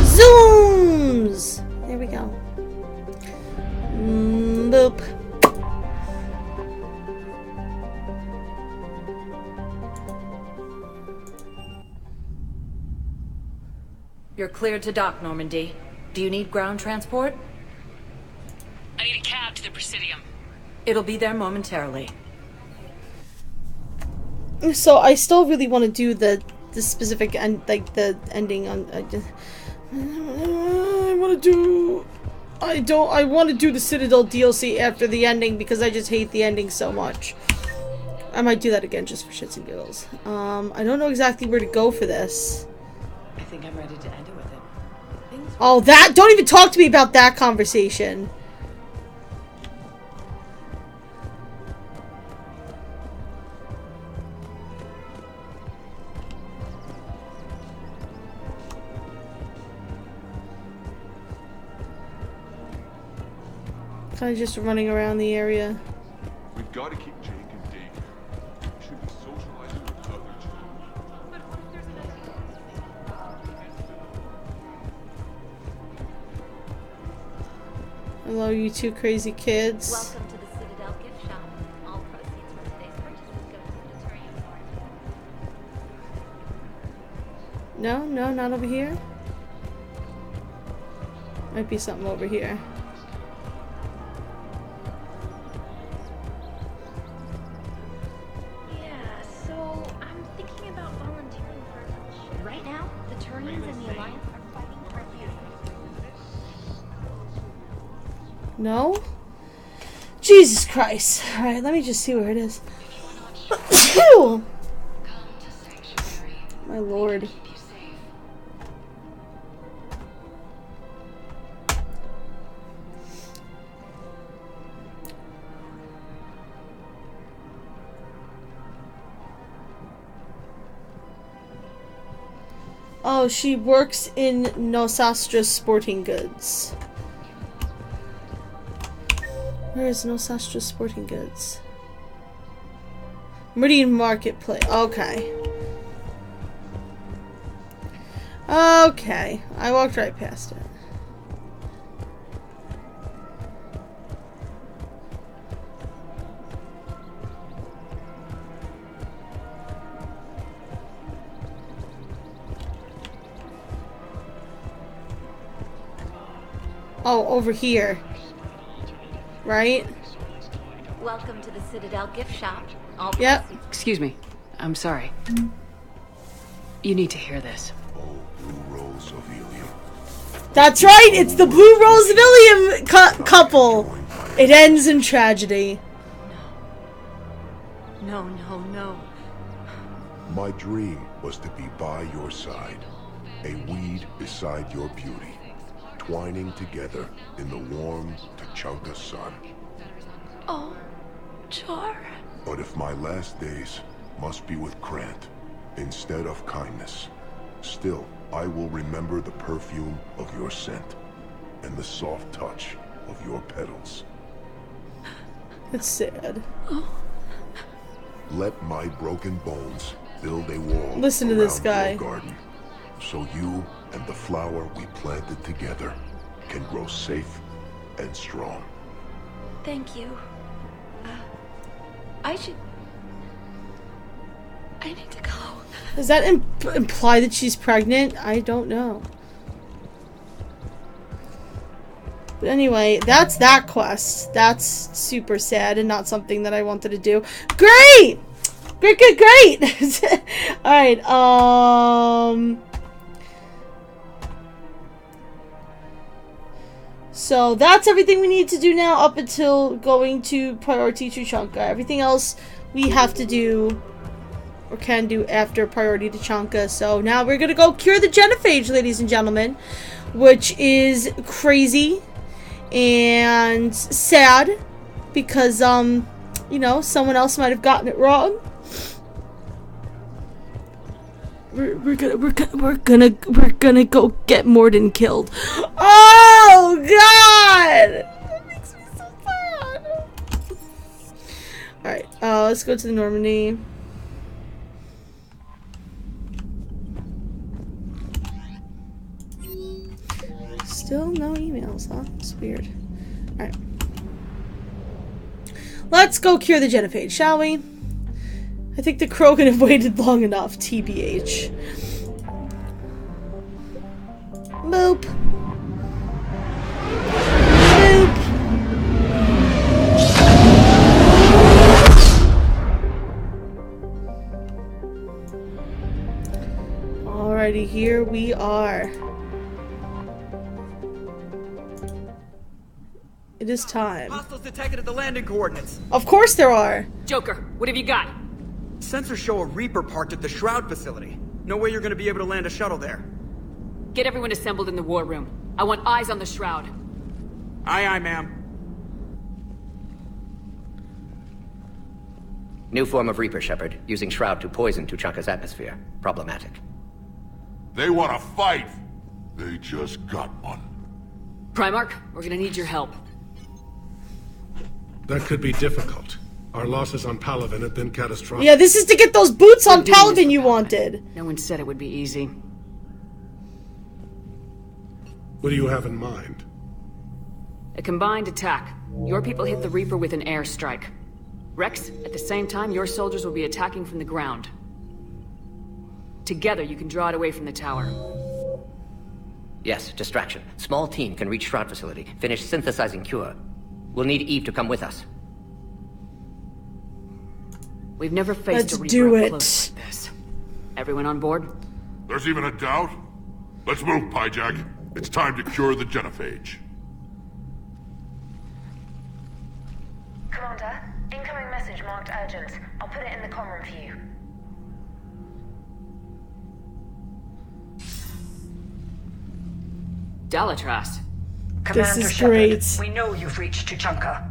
Zooms! There we go. Boop. You're cleared to dock, Normandy. Do you need ground transport? I need a cab to the Presidium. It'll be there momentarily. So I still really want to do the specific and like the ending on. I want to do the Citadel DLC after the ending because I just hate the ending so much. I might do that again just for shits and giggles. I don't know exactly where to go for this. I think I'm ready to end it with it. Oh, that! Don't even talk to me about that conversation. Kind of just running around the area. We've got to keep Jake and Dave. We should be socializing with other children. But what if there's another... Hello, you two crazy kids. Welcome to the Citadel gift shop. All proceeds from today's purchases go to the Turian Party. No, no, not over here. Might be something over here. Yeah, so I'm thinking about volunteering for a ship. Right now, the Turians and the Alliance are fighting for you. No? Jesus Christ. Alright, let me just see where it is. My lord. Oh, she works in Nosastra Sporting Goods. Where is Nosastra Sporting Goods? Meridian Marketplace. Okay. Okay. I walked right past it. Oh, over here. Right? Welcome to the Citadel gift shop. All Yep. Excuse me. I'm sorry. You need to hear this. Oh, Blue Rose of Ilium. That's right! It's the Blue Rose of Ilium couple! It ends in tragedy. No, no, no. My dream was to be by your side, a weed beside your beauty, twining together in the warm TUCHANKA sun. Oh, Char. But if my last days must be with Krant instead of kindness, still I will remember the perfume of your scent and the soft touch of your petals. It's sad. Let my broken bones build a wall Listen to this around guy. your garden, so you and the flower we planted together can grow safe and strong. Thank you. I need to go. Does that imply that she's pregnant? I don't know. But anyway, that's that quest. That's super sad and not something that I wanted to do. Great! Great, great, great! Alright, so that's everything we need to do now up until going to Priority TUCHANKA. Everything else we have to do or can do after priority Tuchanka. So now we're gonna go cure the genophage, ladies and gentlemen, which is crazy and sad because you know, someone else might have gotten it wrong. We're gonna go get Morden killed. Oh God! That makes me so sad. All right, let's go to the Normandy. Still no emails, huh? It's weird. All right, let's go cure the genophage, shall we? I think the Krogan have waited long enough, TBH. Boop. Boop. Alrighty, here we are. It is time. Hostiles detected at the landing coordinates. Of course there are. Joker, what have you got? Sensors show a Reaper parked at the Shroud facility. No way you're gonna be able to land a shuttle there. Get everyone assembled in the war room. I want eyes on the Shroud. Aye, aye, ma'am. New form of Reaper, Shepard. Using Shroud to poison Tuchanka's atmosphere. Problematic. They want to fight! They just got one. Primarch, we're gonna need your help. That could be difficult. Our losses on Palaven have been catastrophic. Yeah, this is to get those boots on Palaven you wanted. No one said it would be easy. What do you have in mind? A combined attack. Your people hit the Reaper with an airstrike. Wrex, at the same time, your soldiers will be attacking from the ground. Together, you can draw it away from the tower. Yes, distraction. Small team can reach Shroud facility. Finish synthesizing cure. We'll need Eve to come with us. We've never faced a Reaper do up it. close like this. Everyone on board? There's even a doubt? Let's move, Pyjak. It's time to cure the genophage. Commander, incoming message marked urgent. I'll put it in the comm room for you. Dalatras. Commander is Shepard, great. we know you've reached Tuchanka.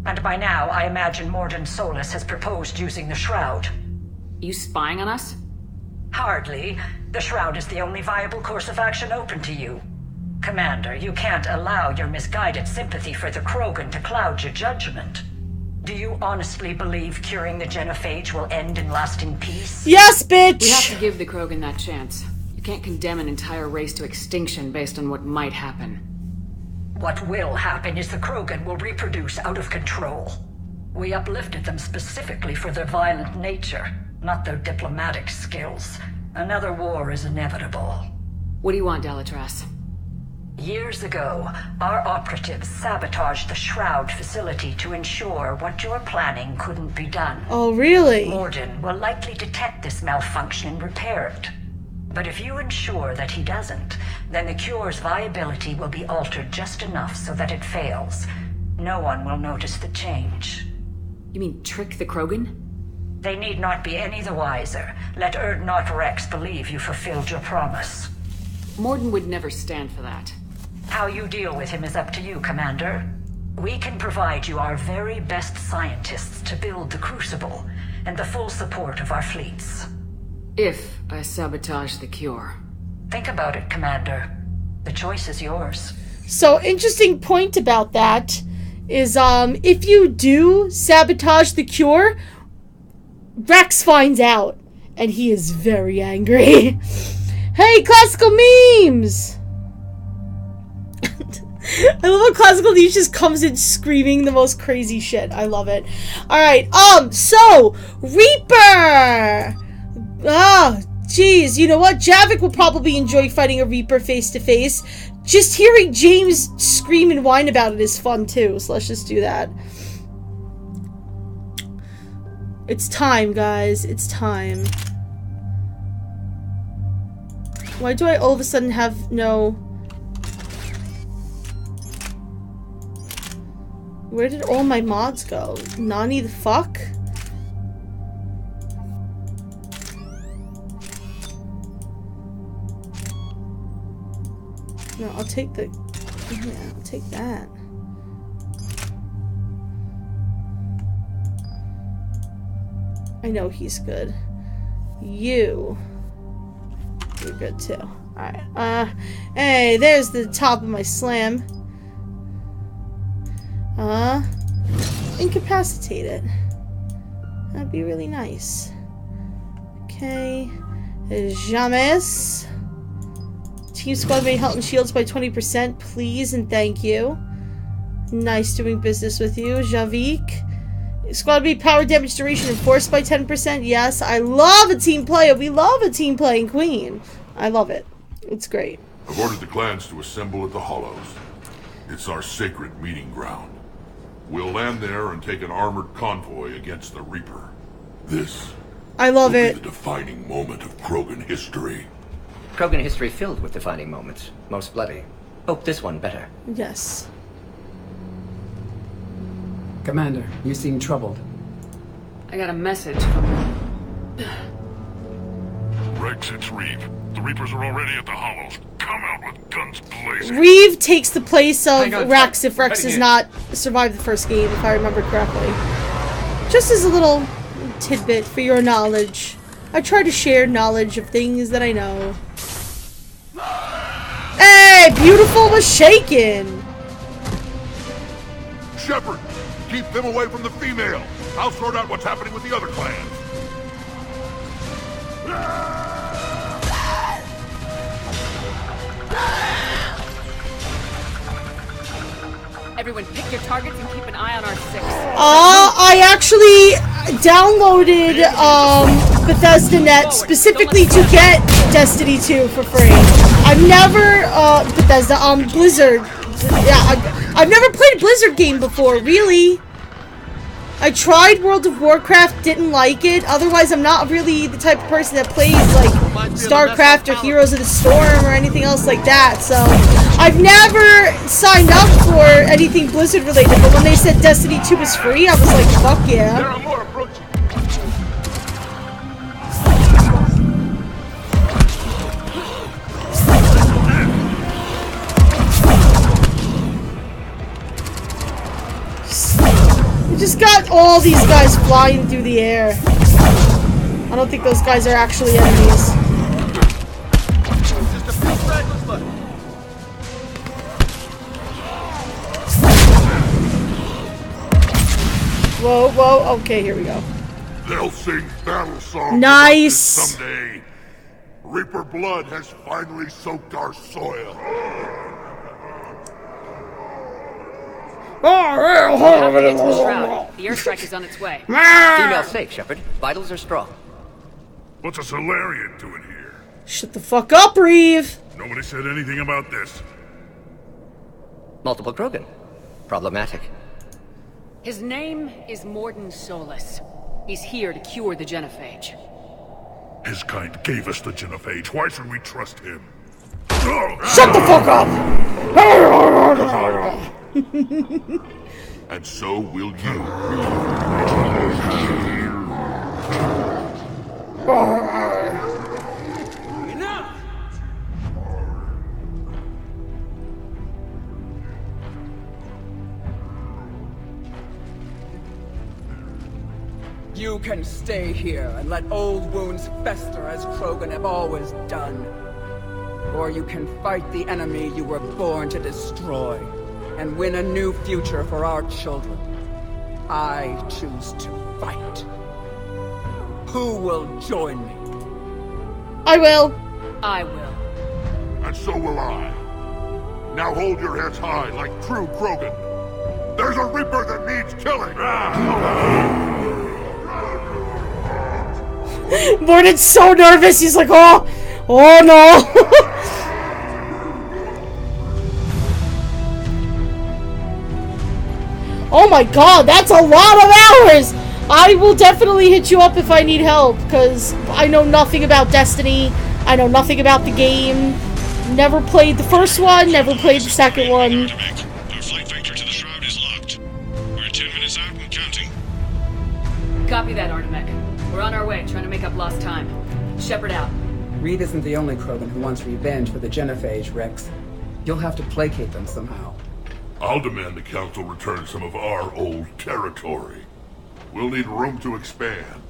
And by now, I imagine Morden Solus has proposed using the Shroud. You spying on us? Hardly. The Shroud is the only viable course of action open to you. Commander, you can't allow your misguided sympathy for the Krogan to cloud your judgment. Do you honestly believe curing the genophage will end in lasting peace? Yes, bitch! We have to give the Krogan that chance. You can't condemn an entire race to extinction based on what might happen. What will happen is the Krogan will reproduce out of control. We uplifted them specifically for their violent nature, not their diplomatic skills. Another war is inevitable. What do you want, Dalatras? Years ago, our operatives sabotaged the Shroud facility to ensure what you're planning couldn't be done. Oh, really? Morden will likely detect this malfunction and repair it. But if you ensure that he doesn't, then the cure's viability will be altered just enough so that it fails. No one will notice the change. You mean trick the Krogan? They need not be any the wiser. Let Urdnot Wrex believe you fulfilled your promise. Morden would never stand for that. How you deal with him is up to you, Commander. We can provide you our very best scientists to build the Crucible, and the full support of our fleets. If I sabotage the cure. Think about it, Commander. The choice is yours. So, interesting point about that is, if you do sabotage the cure, Wrex finds out, and he is very angry. Hey, classical memes! I love how classical niche just comes in screaming the most crazy shit. I love it. Alright, so, Reaper! Ah, jeez, you know what? Javik will probably enjoy fighting a Reaper face to face. Just hearing James scream and whine about it is fun too, so let's just do that. It's time, guys. It's time. Why do I all of a sudden have no... Where did all my mods go? Nani the fuck? No, I'll take the... Yeah, I'll take that. I know he's good. You're good too. Alright, hey, there's the top of my slam. Incapacitate it. That'd be really nice. Okay. James. Team squad may health and shields by 20%, please and thank you. Nice doing business with you, Javik. Squad B power damage duration enforced by 10%. Yes, I love a team play. We love a team play in Queen. I love it. It's great. I've ordered the clans to assemble at the Hollows. It's our sacred meeting ground. We'll land there and take an armored convoy against the Reaper. This I love will it. be the defining moment of Krogan history. Krogan history filled with defining moments. Most bloody. Hope this one better. Yes. Commander, you seem troubled. I got a message from... Wrex, it's Reeve. The Reapers are already at the Hollows. Come out with guns blazing. Reeve takes the place of Wrex if Wrex does not survive the first game, if I remember correctly. Just as a little tidbit for your knowledge. I try to share knowledge of things that I know. Hey, beautiful was shaken. Shepard, keep them away from the female. I'll sort out what's happening with the other clans. Everyone pick your targets and keep an eye on our 6. I actually downloaded Bethesda Net specifically to get Destiny 2 for free. I've never Bethesda Blizzard. Yeah, I've never played a Blizzard game before, really. I tried World of Warcraft, didn't like it. Otherwise, I'm not really the type of person that plays like StarCraft or Heroes of the Storm or anything else like that. So I've never signed up for anything Blizzard related. But when they said Destiny 2 was free, I was like, fuck yeah. There are more approaching. We just got all these guys flying through the air. I don't think those guys are actually enemies. Just a few fragments left. Whoa, whoa, okay, here we go. They'll sing battle songs. Nice. Someday. Reaper blood has finally soaked our soil. The airstrike is on its way. Female safe, Shepard. Vitals are strong. What's a Solarian doing here? Shut the fuck up, Reeve! Nobody said anything about this. Multiple Krogan. Problematic. His name is Morden Solus. He's here to cure the genophage. His kind gave us the genophage. Why should we trust him? Shut the fuck up! And so will you. Enough! You can stay here and let old wounds fester as Krogan have always done. Or you can fight the enemy you were born to destroy and win a new future for our children. I choose to fight. Who will join me? I will. I will. And so will I. Now hold your heads high like true Krogan. There's a Reaper that needs killing. Morden's so nervous, he's like, oh no. Oh my god, that's a lot of hours! I will definitely hit you up if I need help, because I know nothing about Destiny. I know nothing about the game. Never played the first one, never played the second one. Our flight vector to the shroud is locked. We're 10 minutes out and counting. Copy that, Artemek. We're on our way, trying to make up lost time. Shepard out. Reed isn't the only Krogan who wants revenge for the genophage, Wrex. You'll have to placate them somehow. I'll demand the Council return some of our old territory. We'll need room to expand.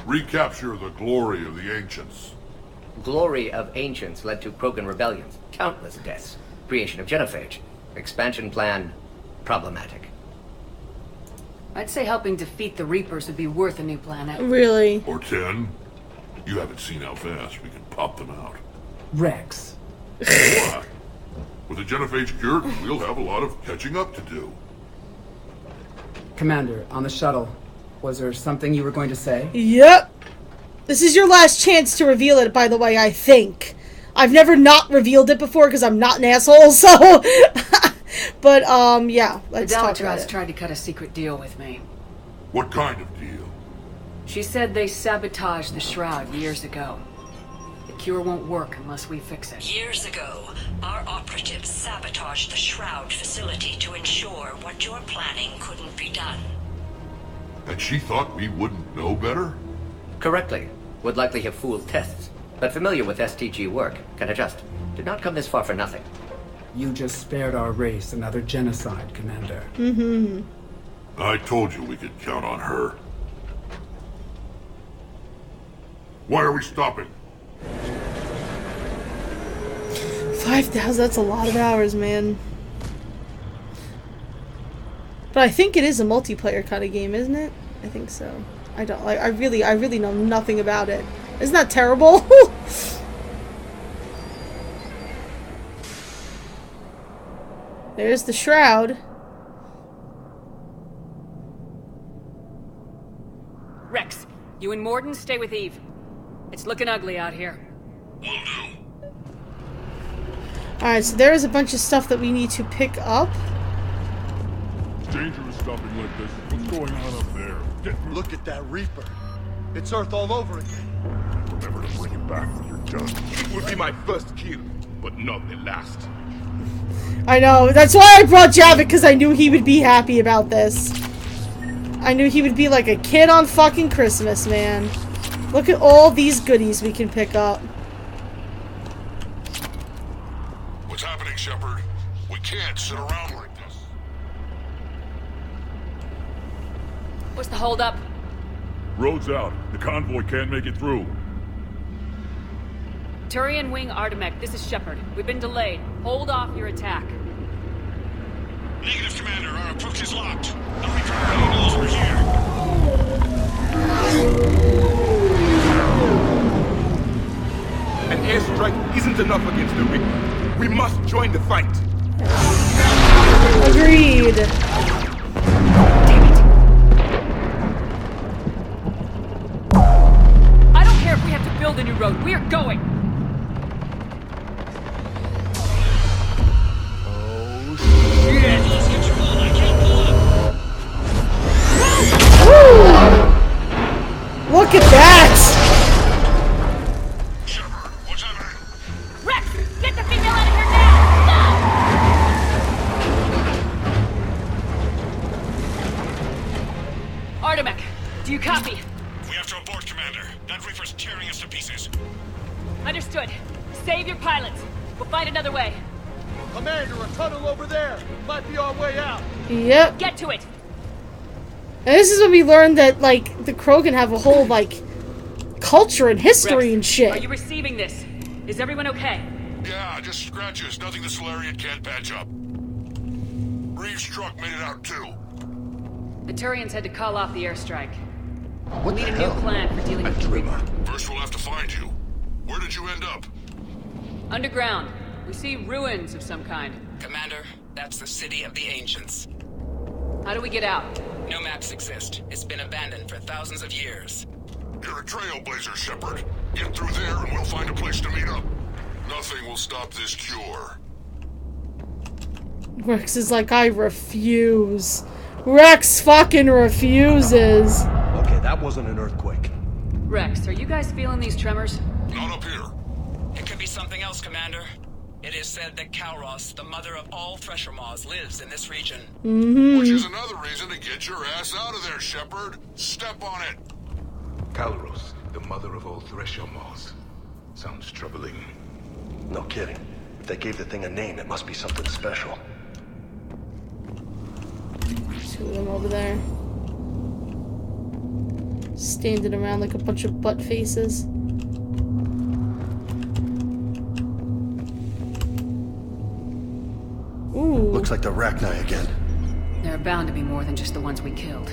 Recapture the glory of the Ancients. Glory of Ancients led to Krogan rebellions, countless deaths, creation of genophage. Expansion plan, problematic. I'd say helping defeat the Reapers would be worth a new planet. Really? Or 10. You haven't seen how fast we can pop them out. Wrex. What? With the genophage cured, we'll have a lot of catching up to do. Commander, on the shuttle, was there something you were going to say? Yep. This is your last chance to reveal it, by the way, I think. I've never not revealed it before because I'm not an asshole, so... But, yeah, let's talk about it. Tried to cut a secret deal with me. What kind of deal? She said they sabotaged the Shroud years ago. The cure won't work unless we fix it. Years ago, our operatives sabotaged the Shroud facility to ensure what you're planning couldn't be done. And she thought we wouldn't know better? Correctly. Would likely have fooled tests, but familiar with STG work, can adjust. Did not come this far for nothing. You just spared our race another genocide, Commander. Mm-hmm. I told you we could count on her. Why are we stopping? 5,000, that's a lot of hours, man. But I think it is a multiplayer kind of game, isn't it? I think so. I don't like. I really know nothing about it. Isn't that terrible? There's the Shroud. Wrex, you and Morden stay with Eve. It's looking ugly out here. Will do. Alright, so there is a bunch of stuff that we need to pick up. It's dangerous stopping like this. What's going on up there? Look at that Reaper. It's Earth all over again. Remember to bring it back when you're done. It would be my first kill, but not the last. I know, that's why I brought Javik, because I knew he would be happy about this. I knew he would be like a kid on fucking Christmas, man. Look at all these goodies we can pick up. What's happening, Shepard? We can't sit around like this. What's the holdup? Road's out. The convoy can't make it through. Turian Wing Artemek, this is Shepard. We've been delayed. Hold off your attack. Negative, Commander. Our approach is locked. The Reaper already knows we're here. An airstrike isn't enough against the Reaper. We must join the fight. Agreed. I don't care if we have to build a new road. We are going. Look at that! Shepard, what's happening? Wrex, get the female out of here now! No! Artemek, do you copy? We have to abort, Commander. That Reaper's tearing us to pieces. Understood. Save your pilots. We'll find another way. Commander, a tunnel over there. Might be our way out. Yep. Get to it. And this is when we learned that, like, the Krogan have a whole, like, culture and history Wrex, and shit. Are you receiving this? Is everyone okay? Yeah, just scratches. Nothing the Solarian can't patch up. Reeves' truck made it out too. The Turians had to call off the airstrike. What We need the a hell? new plan for dealing with the Reaper. First we'll have to find you. Where did you end up? Underground. We see ruins of some kind. Commander, that's the city of the Ancients. How do we get out? No maps exist. It's been abandoned for thousands of years. You're a trailblazer, Shepard. Get through there and we'll find a place to meet up. Nothing will stop this cure. Wrex is like, I refuse. Wrex fucking refuses. Okay, that wasn't an earthquake. Wrex, are you guys feeling these tremors? Not up here. It could be something else, Commander. It is said that Kalros, the mother of all Thresher Maws, lives in this region. Which is another reason to get your ass out of there, Shepard. Step on it. Kalros, the mother of all Thresher Maws. Sounds troubling. No kidding. If they gave the thing a name, it must be something special. Two of them over there. Standing around like a bunch of butt faces. Ooh. Looks like the Rachni again. There are bound to be more than just the ones we killed.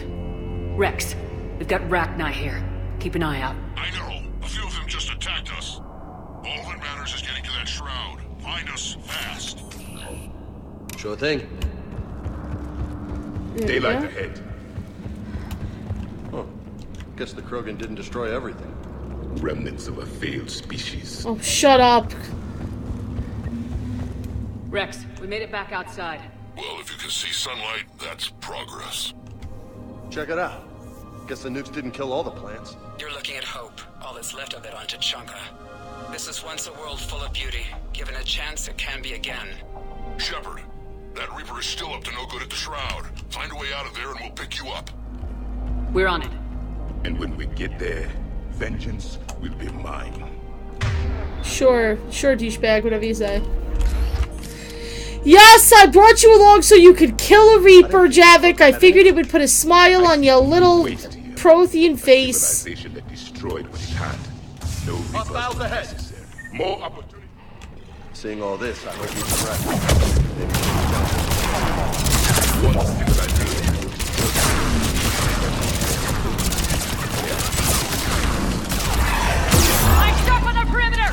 Wrex, we've got Rachni here. Keep an eye out. I know. A few of them just attacked us. All that matters is getting to that shroud. Find us fast. Sure thing. Daylight ahead. Huh. Guess the Krogan didn't destroy everything. Remnants of a failed species. Oh, shut up. Wrex, we made it back outside. Well, if you can see sunlight, that's progress. Check it out. Guess the nukes didn't kill all the plants. You're looking at hope, all that's left of it on TUCHANKA. This is once a world full of beauty. Given a chance, it can be again. Shepard, that Reaper is still up to no good at the Shroud. Find a way out of there and we'll pick you up. We're on it. And when we get there, vengeance will be mine. Sure, douchebag, whatever you say. Yes, I brought you along so you could kill a Reaper, Javik. I figured it would put a smile on your little Prothean face. That destroyed what it had. No Hostiles ahead. More opportunity. Seeing all this, I hope you Line up on the perimeter!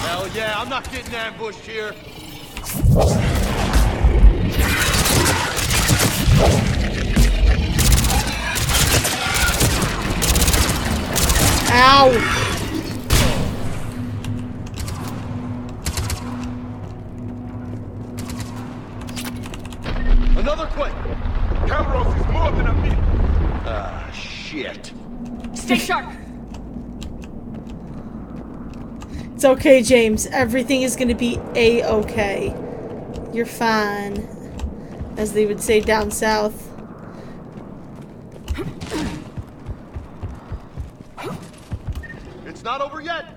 Hell yeah, I'm not getting ambushed here. Ow! Another quit. Calros is more than a minute. Ah, shit. Stay sharp! It's okay, James. Everything is gonna be A-okay. You're fine. As they would say down south. It's not over yet.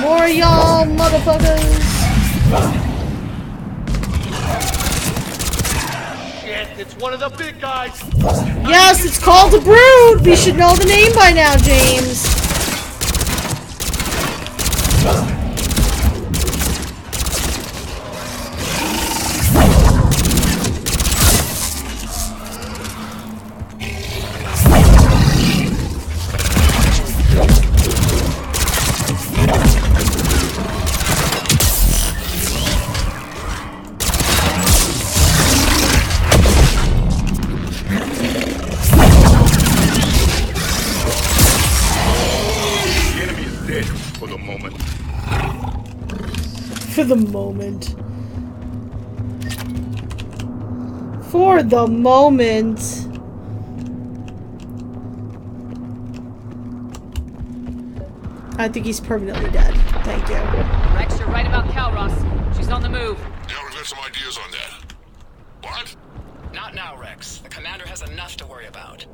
More y'all motherfuckers! Shit, it's one of the big guys. Yes, it's called a brood! We should know the name by now, James. For the moment. For the moment. I think he's permanently dead. Thank you. Wrex, you're right about Calros. She's on the move. Yeah, we've got some ideas on that. What? Not now, Wrex. The commander has enough to worry about.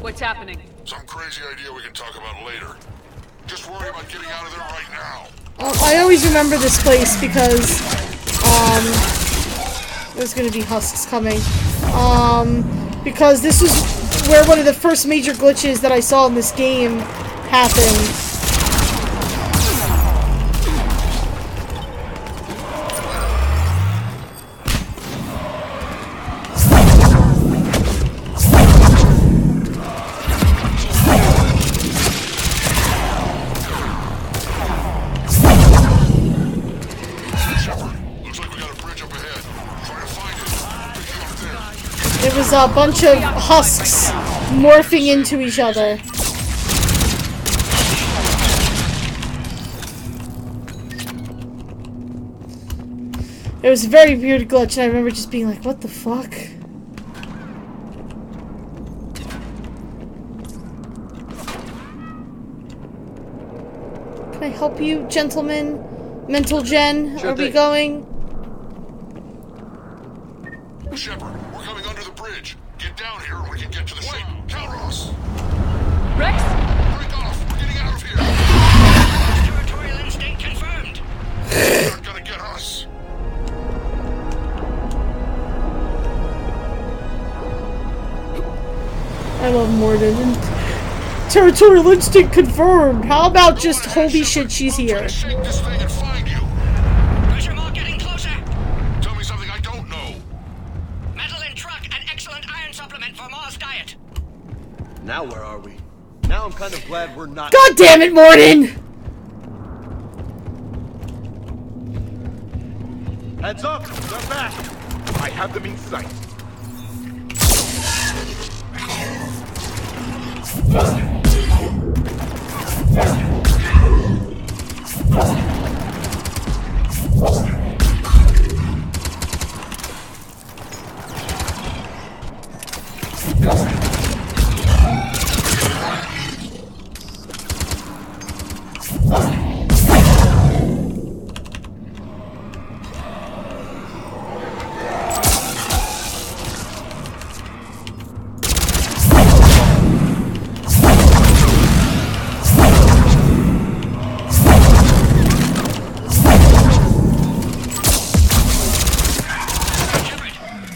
What's happening? Some crazy idea we can talk about later. Just worry about getting out of there right now. I always remember this place because, there's gonna be husks coming. Because this was where one of the first major glitches that I saw in this game happened. It was a bunch of husks morphing into each other. It was a very weird glitch, and I remember just being like, what the fuck? Can I help you, gentlemen? Mental Gen, Sure are we thing. going? Shepard, we're coming under the bridge. Get down here and we can get to the ship. Calros! Wrex? Break off! We're getting out of here! Territorial instinct confirmed. They're not gonna get us! I love Mordin. Territorial instinct confirmed. How about just holy shit, she's here? Shake this thing and find you! Pressure mark getting closer. Tell me something I don't know. Metal in truck, an excellent iron supplement for Mars diet. Now where are we? Now I'm kind of glad we're not. God damn it, Mordin! Heads up! They're back! I have them in sight.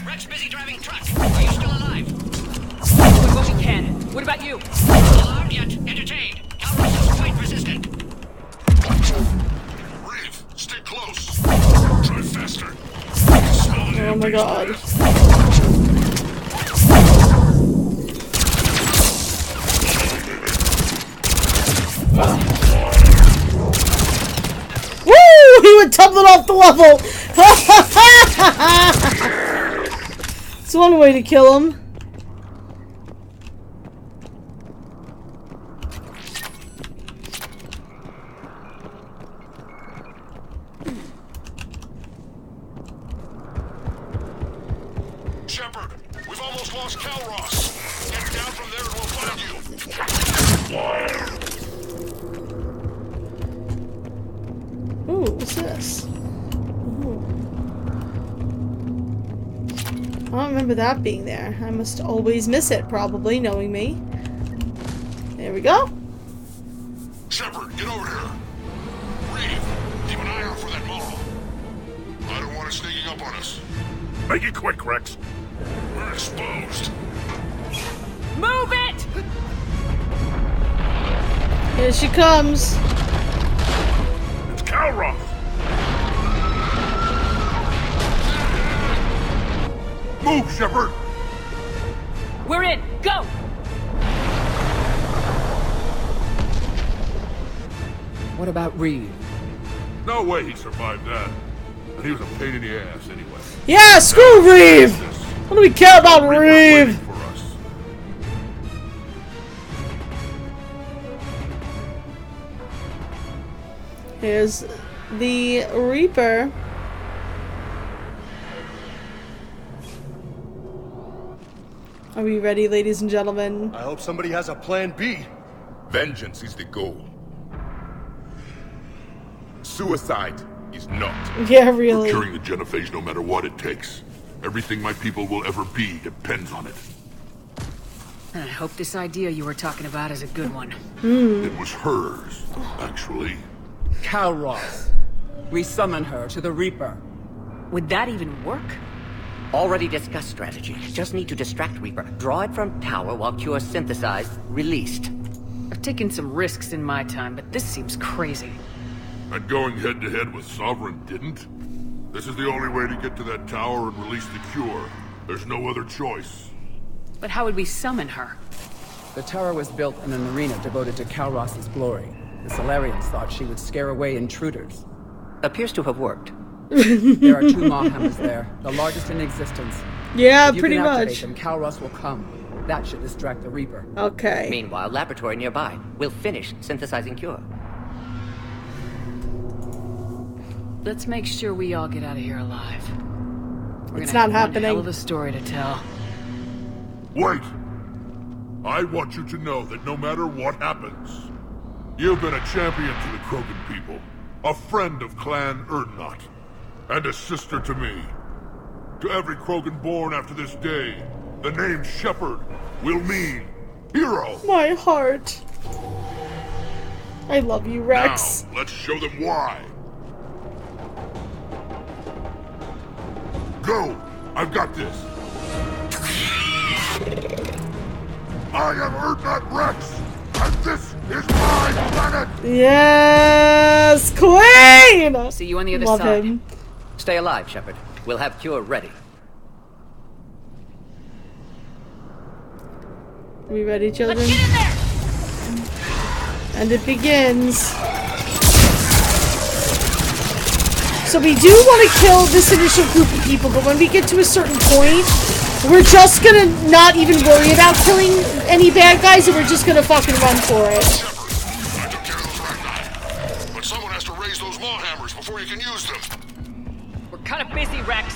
Wrex busy driving truck. Are you still alive? Doing what we can. What about you? Not alarmed yet. Entertained. Calros is quite resistant. Reeve, stay close. Try faster. Oh my god. Woo! He went tumbling off the level! It's one way to kill him. Shepard, we've almost lost Calros. Get down from there and we'll find you. Ooh, what's this? Ooh. I don't remember that being there. I must always miss it, probably, knowing me. There we go. Shepard, get over here. Reeve, keep an eye out for that model. I don't want it sneaking up on us. Make it quick, Wrex. We're exposed. Move it! Here she comes. It's Calros. Move, Shepard! We're in! Go! What about Reeve? No way he survived that. And he was a pain in the ass anyway. Yeah, screw Reeve! What do we care about Reeve? For us. Here's the Reaper. Are we ready, ladies and gentlemen? I hope somebody has a plan B. Vengeance is the goal. Suicide is not. Yeah, really. We're curing the genophage no matter what it takes. Everything my people will ever be depends on it. I hope this idea you were talking about is a good one. It was hers, actually. Calros. We summon her to the Reaper. Would that even work? Already discussed strategy. Just need to distract Reaper. Draw it from tower while Cure synthesized, released. I've taken some risks in my time, but this seems crazy. And going head-to-head with Sovereign didn't? This is the only way to get to that tower and release the Cure. There's no other choice. But how would we summon her? The tower was built in an arena devoted to Calros' glory. The Solarians thought she would scare away intruders. Appears to have worked. There are 2 Mawhammers there, the largest in existence. Yeah, if you pretty can activate much. them, Calros will come. That should distract the Reaper. Okay. Meanwhile, laboratory nearby. We'll finish synthesizing Cure. Let's make sure we all get out of here alive. We're It's gonna not have one happening. hell of a story to tell. Wait! I want you to know that no matter what happens, you've been a champion to the Krogan people, a friend of Clan Erdnot, and a sister to me. To every Krogan born after this day, the name Shepard will mean hero. My heart. I love you, Wrex. Now, let's show them why. Go! I've got this. I am Erdnot Wrex, and this is my planet! Yes, Queen! See you on the other Love side. him. Stay alive, Shepard. We'll have cure ready. We ready, children? And it begins. So we do want to kill this initial group of people, but when we get to a certain point, we're just gonna not even worry about killing any bad guys, and we're just gonna fucking run for it. But someone has to raise those maw hammers before you can use them. We're kind of busy, Wrex.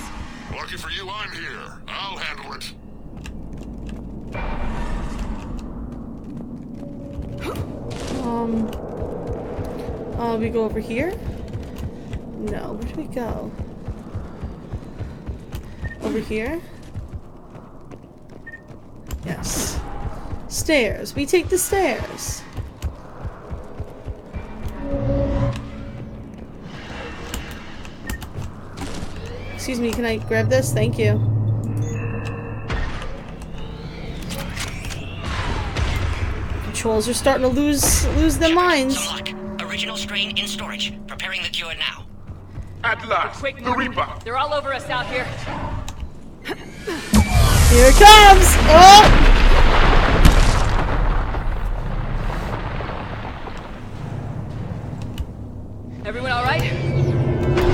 Lucky for you, I'm here. I'll handle it. We go over here? No, where do we go? Over here? Yes. Stairs. We take the stairs. Excuse me, can I grab this? Thank you. Controls are starting to lose their minds. Original strain in storage. Preparing the cure now. At last, Quick, the Reaper. They're all over us out here. Here it comes! Oh! Everyone all right?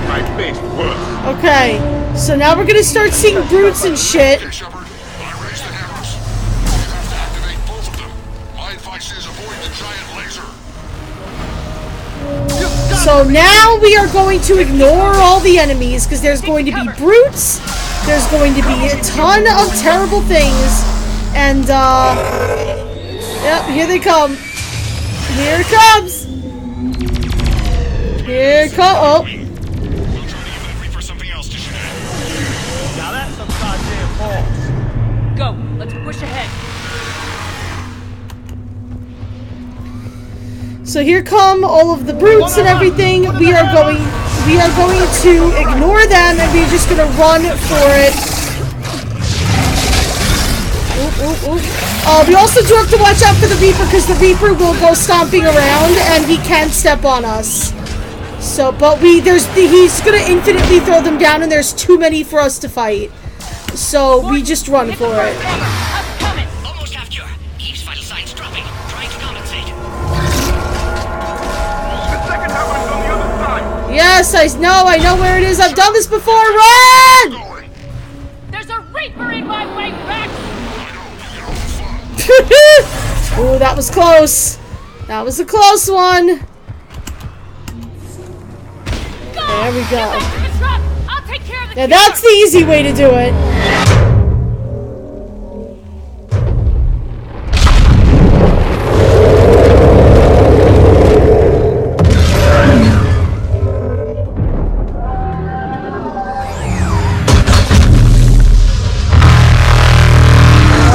My face works. Okay, so now we're gonna start seeing brutes and shit. Okay, Shepard, when I raise the hammers, you have to activate both of them. My advice is avoid the giant laser. So now we are going to ignore all the enemies, because there's going to be brutes, there's going to be a ton of terrible things, and, yep, here they come. Here it comes! Here it comes! Oh! Now that's some goddamn balls. Go, let's push ahead. So here come all of the brutes and everything. We are going to ignore them, and we're just gonna run for it. Ooh, ooh, ooh. We also do have to watch out for the Reaper, because the Reaper will go stomping around and he can step on us. So, but he's gonna infinitely throw them down, and there's too many for us to fight. So we just run for it. Almost have cure. Eve's vital signs dropping. Trying to compensate. Yes, I know where it is. I've done this before. Run! There's a Reaper in my way, Wrex! Ooh, that was close. That was a close one. There we go. I'll take care of the Now that's the easy way to do it.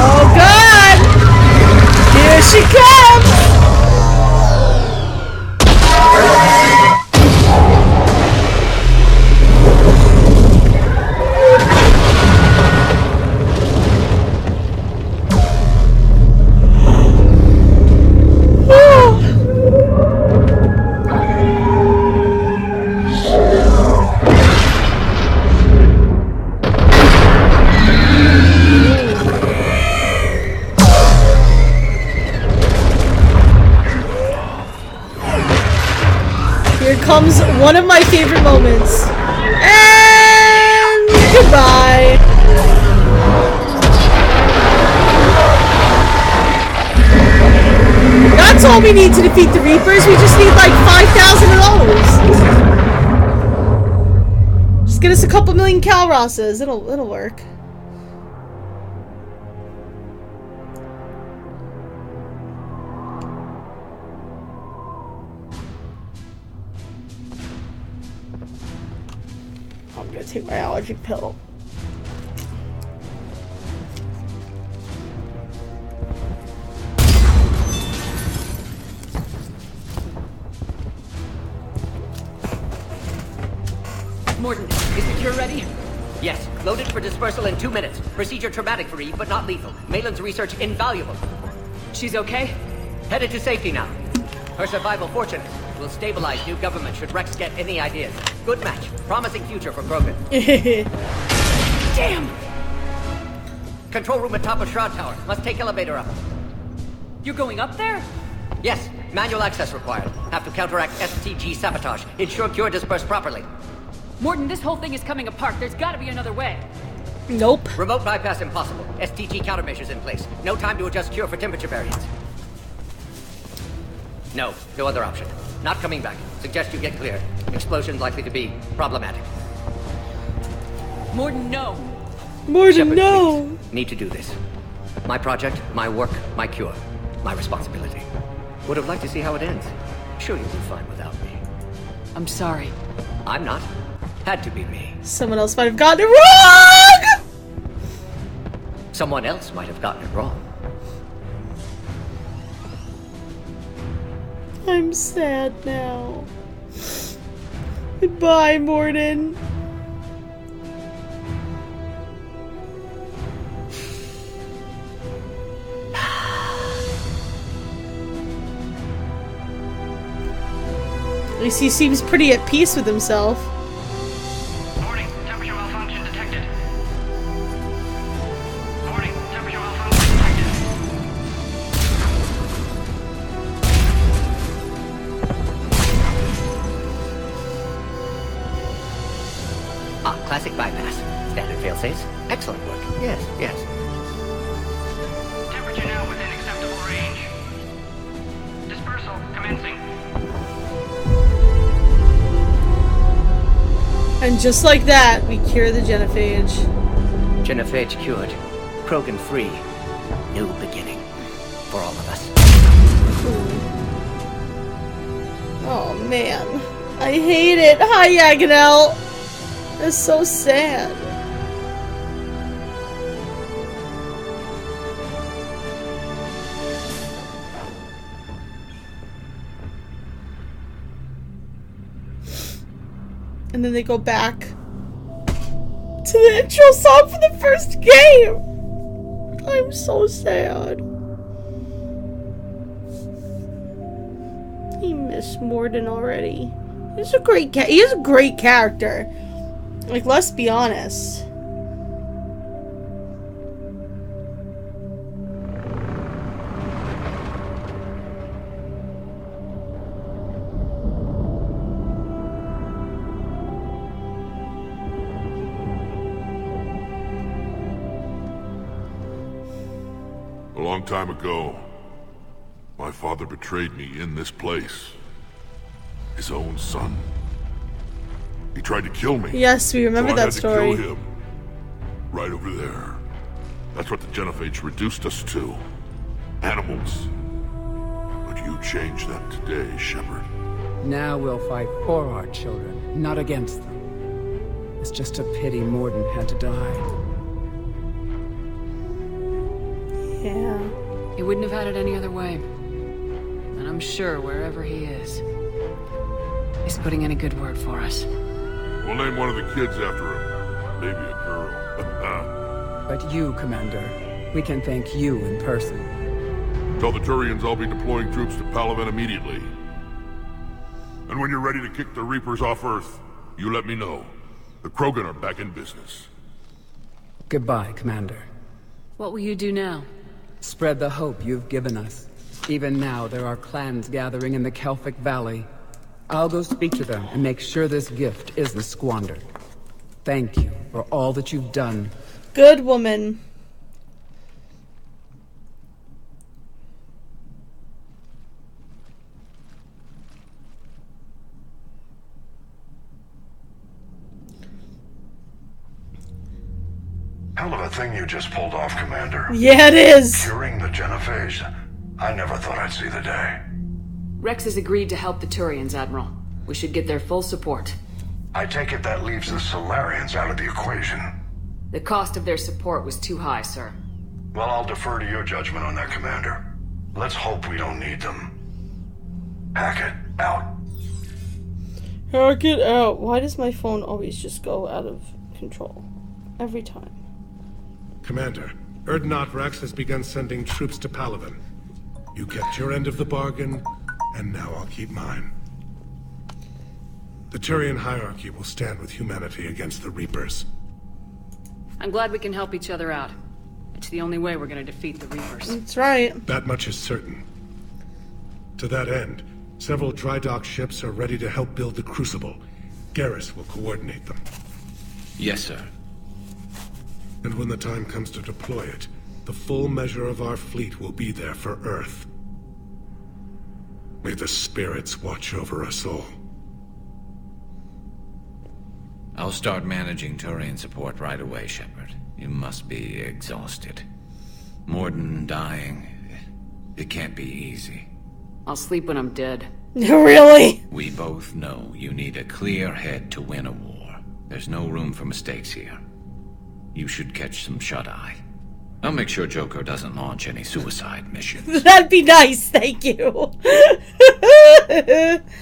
Oh God! Here she comes! Comes one of my favorite moments. And goodbye. That's all we need to defeat the Reapers. We just need like 5,000 of those. than Calross's. It'll work. I'm gonna take my allergy pill. Morton, is the cure ready? Yes. Loaded for dispersal in 2 minutes. Procedure traumatic for Eve, but not lethal. Malin's research invaluable. She's okay? Headed to safety now. Her survival fortunate. Will stabilize new government should Wrex get any ideas. Good match. Promising future for Krogan. Damn! Control room at top of Shroud Tower. Must take elevator up. You're going up there? Yes. Manual access required. Have to counteract STG sabotage. Ensure cure dispersed properly. Morton, this whole thing is coming apart. There's gotta be another way. Nope. Remote bypass impossible. STG countermeasures in place. No time to adjust cure for temperature variance. No other option. Not coming back. Suggest you get clear. Explosion's likely to be problematic. Morton, no. Morton, Shepard, no. Please. Need to do this. My project, my work, my cure. My responsibility. Would have liked to see how it ends. Sure you'll be fine without me. I'm sorry. I'm not. Had to be me. Someone else might have gotten it wrong! Someone else might have gotten it wrong. I'm sad now. Goodbye, Morton. At least he seems pretty at peace with himself. Warning, temperature malfunction detected. Warning, temperature malfunction detected. Classic bypass. Standard failsafes. Excellent work. Yes. Temperature now within acceptable range. Dispersal commencing. And just like that, we cure the genophage. Genophage cured. Krogan free. New beginning. For all of us. Oh man. I hate it. Hi, Yaganel. That's so sad. And then they go back to the intro song for the first game. I'm so sad. He missed Morden already. He's a great character. Like, let's be honest. A long time ago, my father betrayed me in this place. His own son. He tried to kill me. Yes, we remember that story. I had to kill him. Right over there. That's what the genophage reduced us to. Animals. But you changed that today, Shepard. Now we'll fight for our children, not against them. It's just a pity Morden had to die. Yeah. He wouldn't have had it any other way. And I'm sure wherever he is, he's putting in a good word for us. We'll name one of the kids after him. Maybe a girl. But you, Commander, we can thank you in person. Tell the Turians I'll be deploying troops to Palaven immediately. And when you're ready to kick the Reapers off Earth, you let me know. The Krogan are back in business. Goodbye, Commander. What will you do now? Spread the hope you've given us. Even now, there are clans gathering in the Kelphic Valley. I'll go speak to them and make sure this gift isn't squandered. Thank you for all that you've done. Good woman. Hell of a thing you just pulled off, Commander. Yeah, it is. Curing the genophage. I never thought I'd see the day. Wrex has agreed to help the Turians, Admiral. We should get their full support. I take it that leaves the Solarians out of the equation. The cost of their support was too high, sir. Well, I'll defer to your judgment on that, Commander. Let's hope we don't need them. Hackett, out. Hackett, out. Why does my phone always just go out of control? Every time. Commander, Urdnot Wrex has begun sending troops to Palaven. You kept your end of the bargain, and now I'll keep mine. The Turian hierarchy will stand with humanity against the Reapers. I'm glad we can help each other out. It's the only way we're gonna defeat the Reapers. That's right. That much is certain. To that end, several dry dock ships are ready to help build the Crucible. Garrus will coordinate them. Yes, sir. And when the time comes to deploy it, the full measure of our fleet will be there for Earth. May the spirits watch over us all. I'll start managing Turian support right away, Shepard. You must be exhausted. Morden dying. It can't be easy. I'll sleep when I'm dead. Really? We both know you need a clear head to win a war. There's no room for mistakes here. You should catch some shut-eye. I'll make sure Joker doesn't launch any suicide missions. That'd be nice, thank you.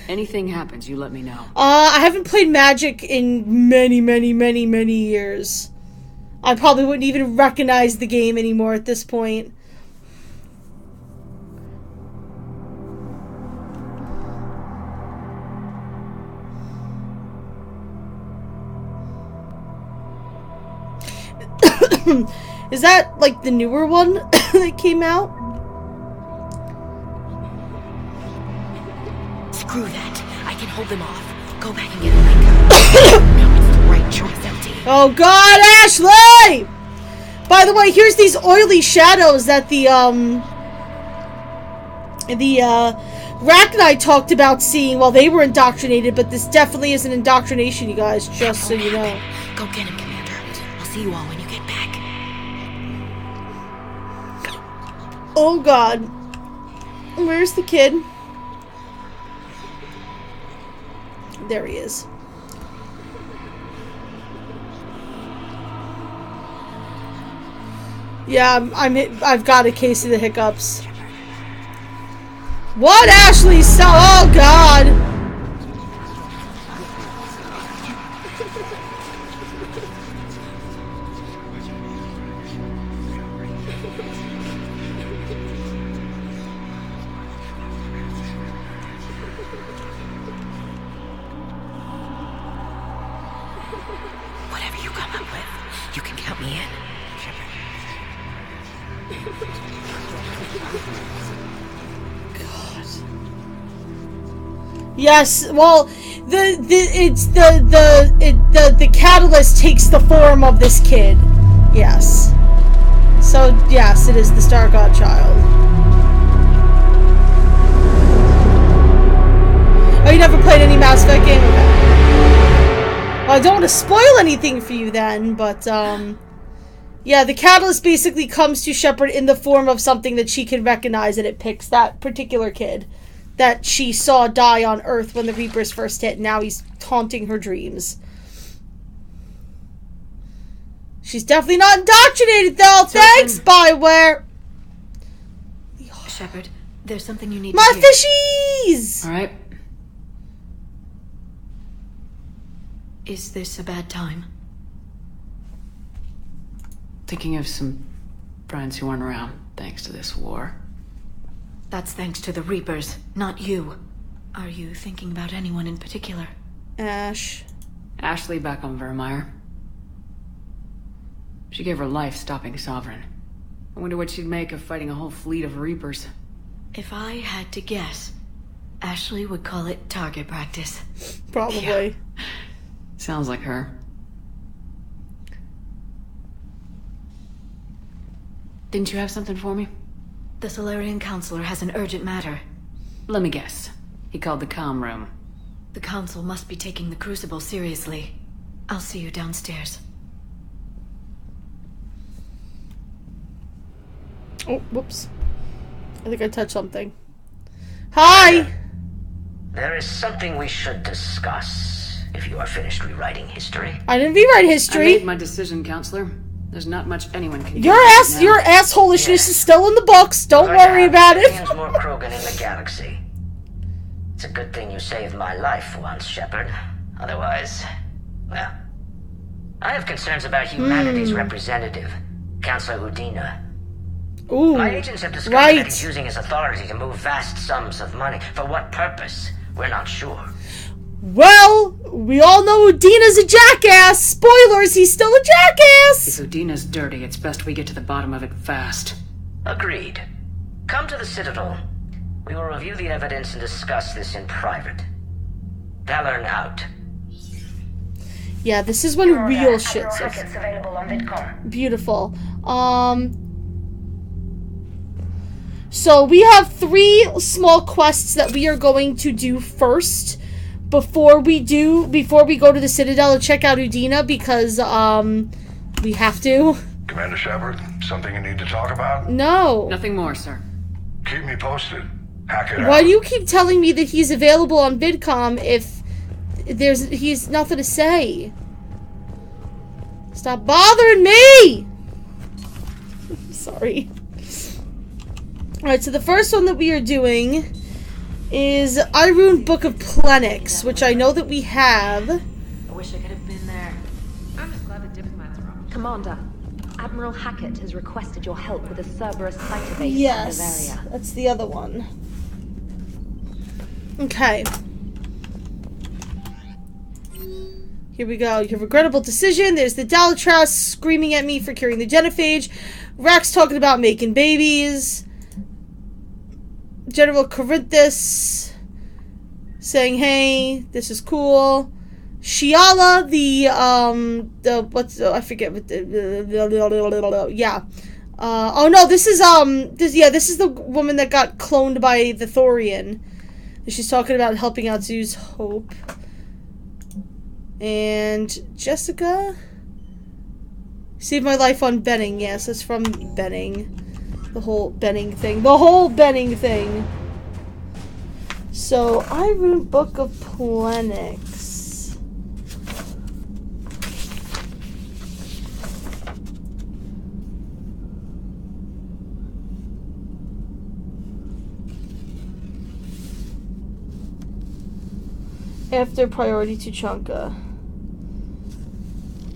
Anything happens, you let me know. I haven't played Magic in many years. I probably wouldn't even recognize the game anymore at this point. Is that, like, the newer one that came out? Screw that. I can hold them off. Go back and get a link. No, it's the right choice, empty. Oh god, Ashley! By the way, here's these oily shadows that the Rachni talked about seeing while they were indoctrinated, but this definitely is an indoctrination, you guys, just so you know. Go get him, Commander. I'll see you all when you get back. Oh god. Where's the kid? There he is. Yeah, I've got a case of the hiccups. What, Ashley? So, oh god. Whatever you come up with, you can count me in. Yes, well, the catalyst takes the form of this kid. Yes. So yes, it is the Star God child. Oh, you never played any Mass Effect game? Okay. Well, I don't want to spoil anything for you then, but yeah, the catalyst basically comes to Shepard in the form of something that she can recognize, and it picks that particular kid that she saw die on Earth when the Reapers first hit. Now he's haunting her dreams. She's definitely not indoctrinated, though. Thanks, Bioware. Shepard, there's something you need My to hear. fishies! Alright. Is this a bad time? Thinking of some friends who aren't around thanks to this war. That's thanks to the Reapers, not you. Are you thinking about anyone in particular? Ash. Ashley back on Vermeer. She gave her life stopping Sovereign. I wonder what she'd make of fighting a whole fleet of Reapers. If I had to guess, Ashley would call it target practice. Probably. Yeah. Sounds like her. Didn't you have something for me? The Solarian Counselor has an urgent matter. Let me guess. He called the comm room. The Council must be taking the Crucible seriously. I'll see you downstairs. Oh, whoops. I think I touched something. Hi! There is something we should discuss if you are finished rewriting history. I didn't rewrite history. I made my decision, Counselor. There's not much anyone can do. Your assholishness is still in the books. Don't worry about it. Millions more Krogan in the galaxy. It's a good thing you saved my life once, Shepard. Otherwise, well, I have concerns about humanity's representative, Counselor Udina. Ooh, my agents have discovered that he's using his authority to move vast sums of money. For what purpose? We're not sure. Well, we all know Udina's a jackass. Spoilers, he's still a jackass. If Udina's dirty, it's best we get to the bottom of it fast. Agreed. Come to the Citadel. We will review the evidence and discuss this in private. Valorn out. Yeah, this is when real shit's Hackett's available on VidCom. beautiful. So we have 3 small quests that we are going to do first before we go to the Citadel and check out Udina, because we have to. Commander Shepard, something you need to talk about? No. Nothing more, sir. Keep me posted. Hackett Why out. do you keep telling me that he's available on VidCom if he's nothing to say? Stop bothering me! Sorry. Alright, so the first one that we are doing is Irune Book of Plenix, which I know that we have. I wish I could have been there. I'm just glad the diplomats are off. Commander, Admiral Hackett has requested your help with a Cerberus fighter base in Yes, Bavaria. that's the other one. Okay. Here we go. Your regrettable decision. There's the Dalatrass screaming at me for curing the genophage. Wrex talking about making babies. General Corinthus saying, "Hey, this is cool." Shiala, I forget what yeah. Oh no, this is the woman that got cloned by the Thorian. She's talking about helping out Zoo's Hope. And Jessica, saved my life on Benning. Yes, that's from Benning. The whole Benning thing. So, Irune Book of Plenix. After priority Tuchanka.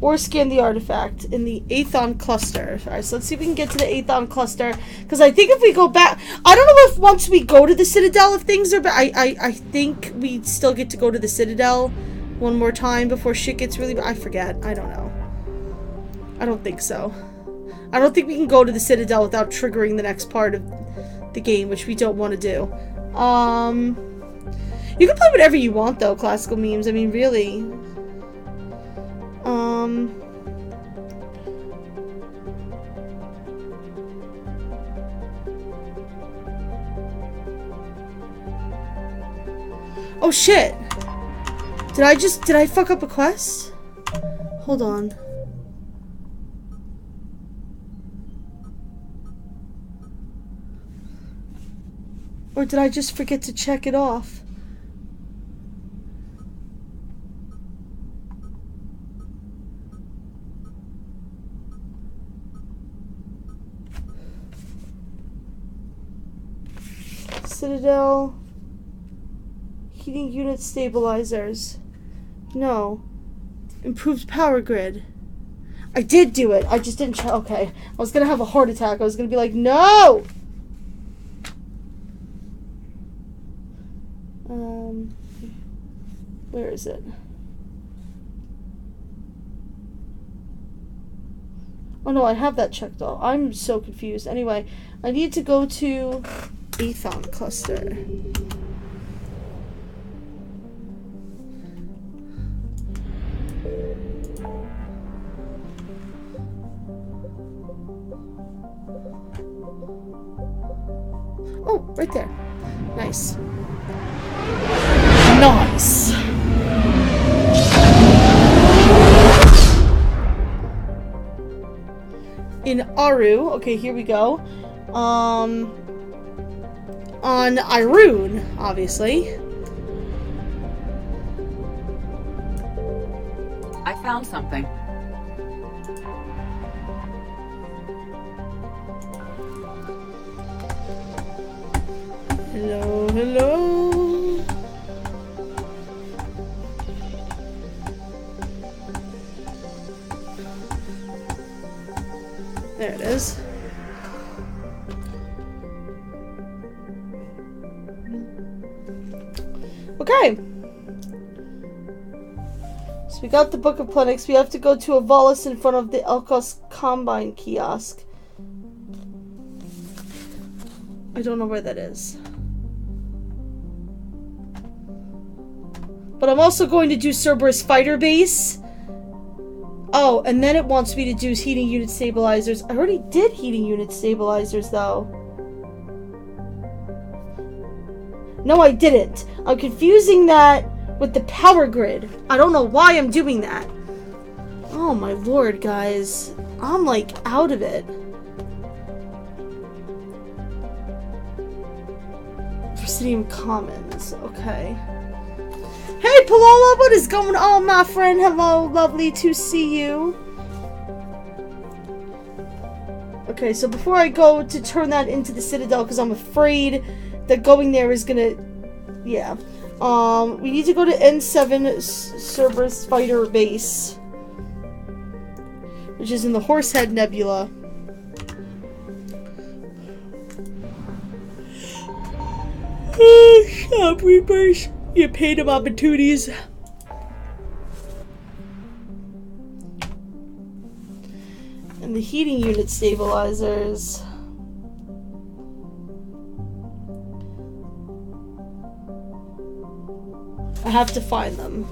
Or scan the artifact in the Aethon cluster. Alright, so let's see if we can get to the Aethon cluster. Because I think if we go back... I don't know if once we go to the Citadel if things are... But I think we still get to go to the Citadel one more time before shit gets really... I forget. I don't know. I don't think so. I don't think we can go to the Citadel without triggering the next part of the game, which we don't want to do. You can play whatever you want, though, classical memes. I mean, really... Oh shit! Did I fuck up a quest? Hold on. Or did I just forget to check it off? Citadel. Heating unit stabilizers. No. Improved power grid. I did do it. I just didn't check. Okay. I was gonna have a heart attack. I was gonna be like, no! Where is it? Oh no, I have that checked off. I'm so confused. Anyway, I need to go to Aethon cluster. Oh, right there. Nice. Nice. In Aru, okay, here we go. on Irune, obviously. I found something. Hello, hello. There it is. Okay. So we got the Book of Plenix. We have to go to Avalis in front of the Elkos Combine kiosk. I don't know where that is. But I'm also going to do Cerberus Fighter Base. Oh, and then it wants me to do heating unit stabilizers. I already did heating unit stabilizers, though. No, I didn't. I'm confusing that with the power grid. I don't know why I'm doing that. Oh my lord, guys. I'm like out of it. Presidium Commons. Okay. Hey, Paloma, what is going on, my friend? Hello, lovely to see you. Okay, so before I go to turn that into the Citadel, because I'm afraid that going there is gonna... Yeah. We need to go to N7 Cerberus Fighter Base, which is in the Horsehead Nebula. Shut up, Reapers. You paid them opportunities. And the heating unit stabilizers. I have to find them.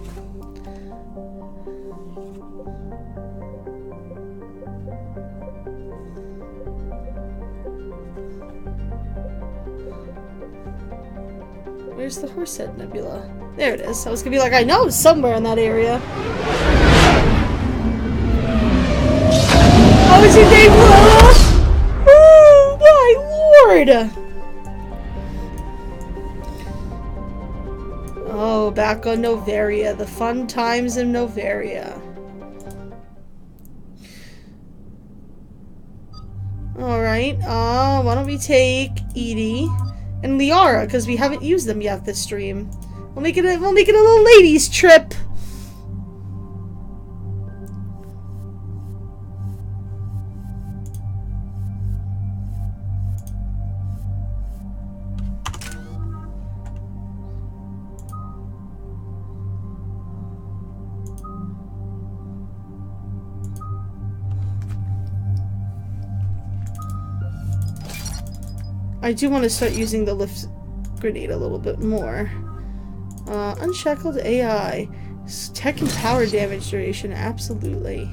Where's the Horsehead Nebula? There it is. I was gonna be like, I know it's somewhere in that area. How is your name, Lola? Oh my lord! Oh, back on Novaria. The fun times in Novaria. Alright, why don't we take Edie and Liara, because we haven't used them yet this stream. We'll make it a little ladies' trip. I do want to start using the lift grenade a little bit more. Unshackled AI. Tech and power damage duration, absolutely.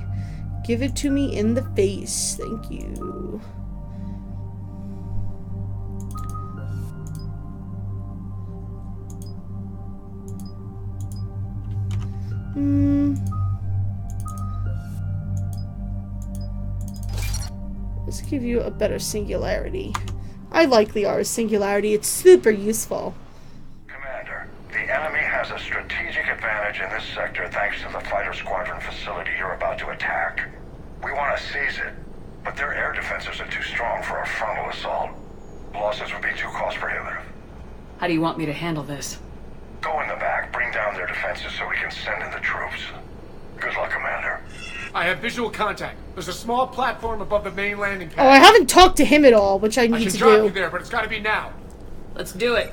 Give it to me in the face, thank you. Let's give you a better singularity. I like Liara's singularity, it's super useful. Commander, the enemy has a strategic advantage in this sector thanks to the fighter squadron facility you're about to attack. We want to seize it, but their air defenses are too strong for a frontal assault. Losses would be too cost prohibitive. How do you want me to handle this? Go in the back, bring down their defenses so we can send in the troops. Good luck, Commander. I have visual contact. There's a small platform above the main landing pad. Oh, I haven't talked to him at all, which I need to do. I can drop you there, but it's gotta be now. Let's do it.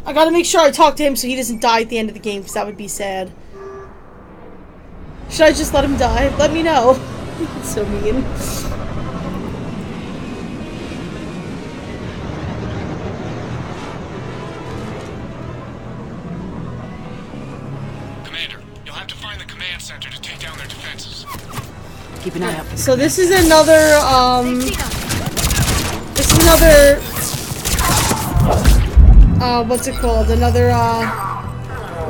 I gotta make sure I talk to him so he doesn't die at the end of the game, because that would be sad. Should I just let him die? Let me know. It's so mean. Commander, you'll have to find the command center to take down their defenses. Keep an eye out for the So this is another, this is another, what's it called? Another,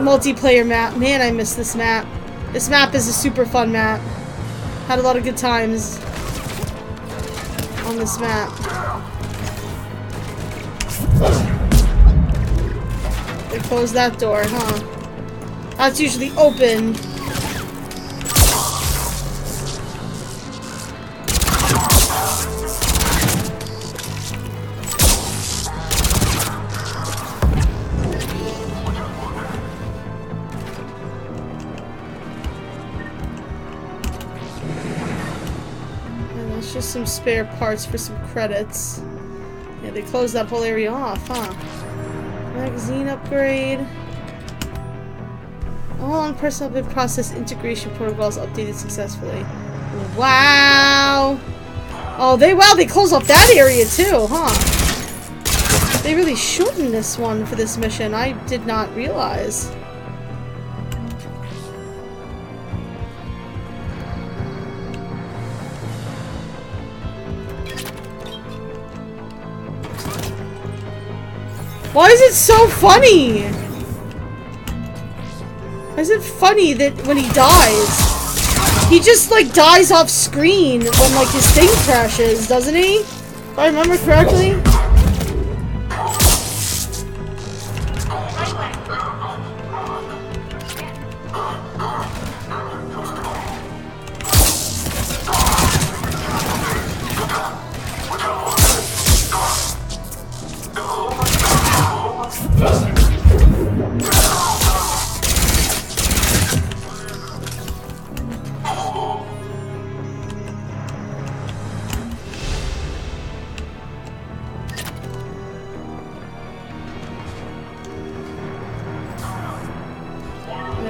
multiplayer map. Man, I miss this map. This map is a super fun map. Had a lot of good times. on this map. They closed that door, huh? That's usually open. Just some spare parts for some credits. Yeah, they closed that whole area off, huh? Magazine upgrade. All on personnel been processed. Integration protocols updated successfully. Wow! Oh, they closed off that area too, huh? They really shortened this one for this mission. I did not realize. Why is it so funny? Why is it funny that when he dies, he just like dies off screen when like his thing crashes, doesn't he? If I remember correctly.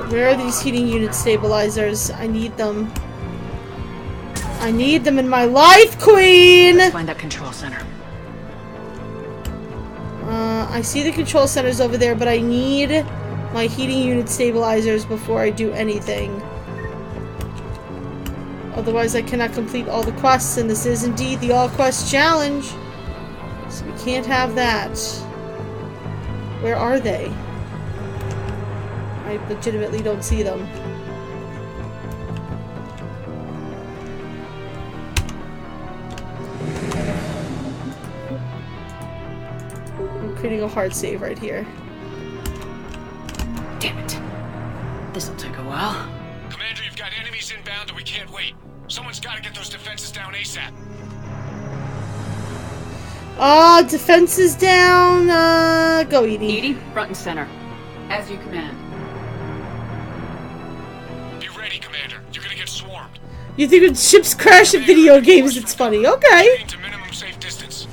Where are these heating unit stabilizers? I need them. I need them in my life, Queen! Let's find that control center. I see the control centers over there, but I need my heating unit stabilizers before I do anything. Otherwise, I cannot complete all the quests, and this is indeed the All Quest Challenge. So we can't have that. Where are they? I legitimately don't see them. I'm creating a hard save right here. Damn it. This'll take a while. Commander, you've got enemies inbound and we can't wait. Someone's gotta get those defenses down ASAP. Defenses down. Go, Edie. Edie, front and center. As you command. Be ready, Commander. You're gonna get swarmed. You think when ships crash in video games, it's funny. Okay. To minimum safe distance.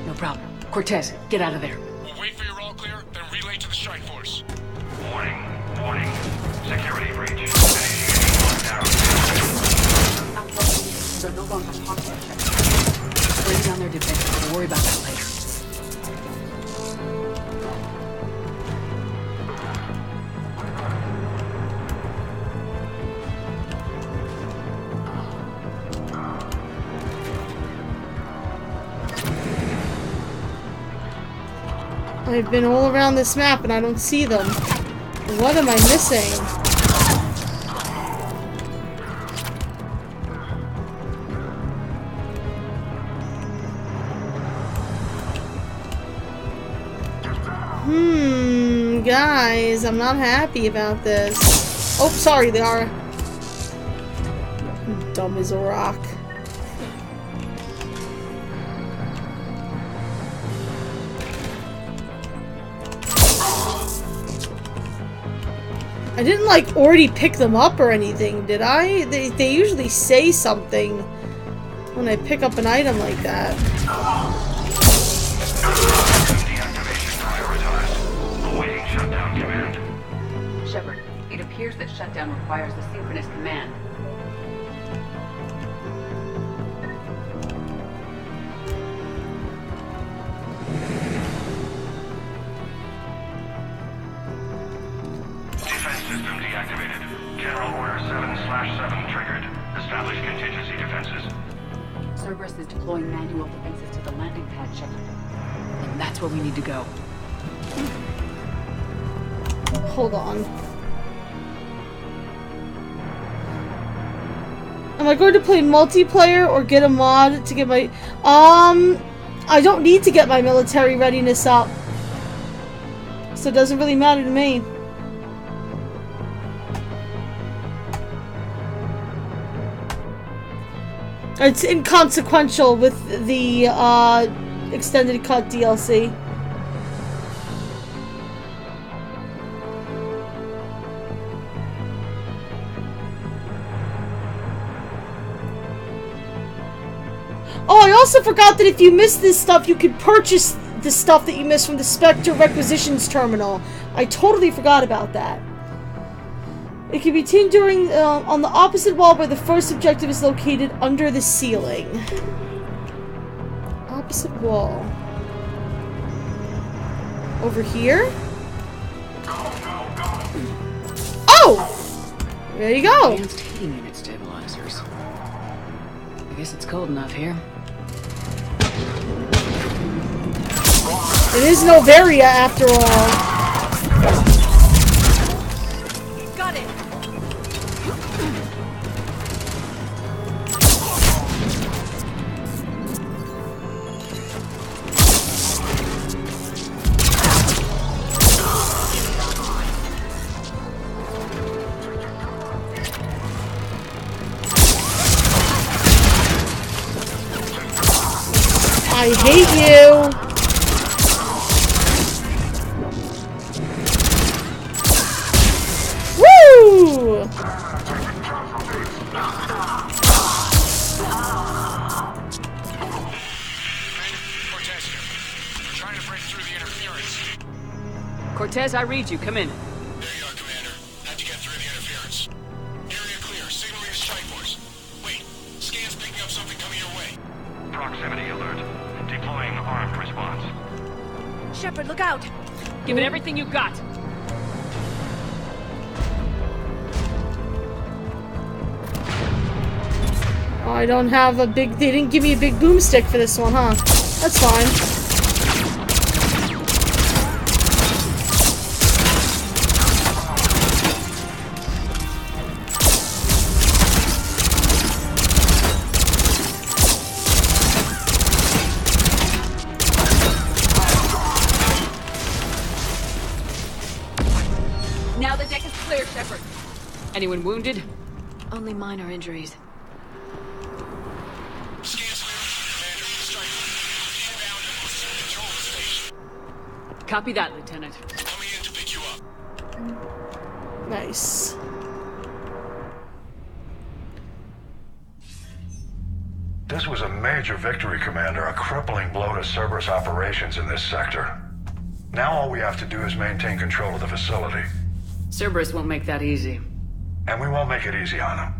No problem. Cortez, get out of there. We'll wait for your all clear, then relay to the strike force. Warning. Warning. Security breach. They're no longer hostile. Bring down their defenses. We'll worry about that later. I've been all around this map and I don't see them. What am I missing? Guys, I'm not happy about this. Oh, sorry, they are. Dumb as a rock. I didn't like already pick them up or anything, did I? They usually say something when I pick up an item like that. Shutdown command. Shepard, it appears that shutdown requires the synchronous command. Defense system deactivated. General Order 7/7 triggered. Establish contingency defenses. Cerberus is deploying manual defenses to the landing pad, Shepard. And that's where we need to go. Hold on. Am I going to play multiplayer or get a mod to get my... I don't need to get my military readiness up. So it doesn't really matter to me. It's inconsequential with the extended cut DLC. Oh, I also forgot that if you missed this stuff, you could purchase the stuff that you missed from the Spectre Requisitions Terminal. I totally forgot about that. It can be tuned during on the opposite wall where the first objective is located under the ceiling. Opposite wall. Over here? Oh! There you go. Advanced heating unit stabilizers. I guess it's cold enough here. It is Novaria after all. Got it. I hate you. Woo! Cortez here. We're trying to break through the interference. Cortez, I read you. Come in. There you are, Commander. Had to get through the interference. Area clear. Signaling to strike force. Wait. Scan's picking up something coming your way. Proximity alert. Deploying armed response. Shepard, look out! Give it everything you got. Oh, I don't have a big... They didn't give me a big boomstick for this one, huh? That's fine. Now the deck is clear, Shepard. Anyone wounded? Only minor injuries. Copy that, Lieutenant. Coming in to pick you up. Nice. This was a major victory, Commander. A crippling blow to Cerberus operations in this sector. Now all we have to do is maintain control of the facility. Cerberus won't make that easy. And we won't make it easy on them.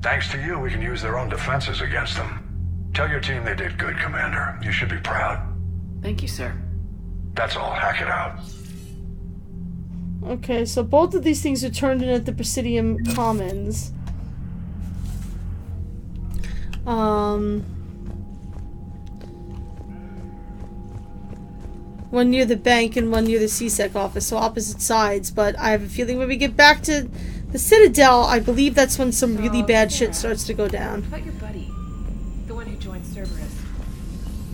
Thanks to you, we can use their own defenses against them. Tell your team they did good, Commander. You should be proud. Thank you, sir. That's all. Hack it out. Okay, so both of these things are turned in at the Presidium Commons. One near the bank and one near the CSEC office, so opposite sides, but I have a feeling when we get back to the Citadel, I believe that's when some really bad shit starts to go down. What about your buddy? The one who joined Cerberus.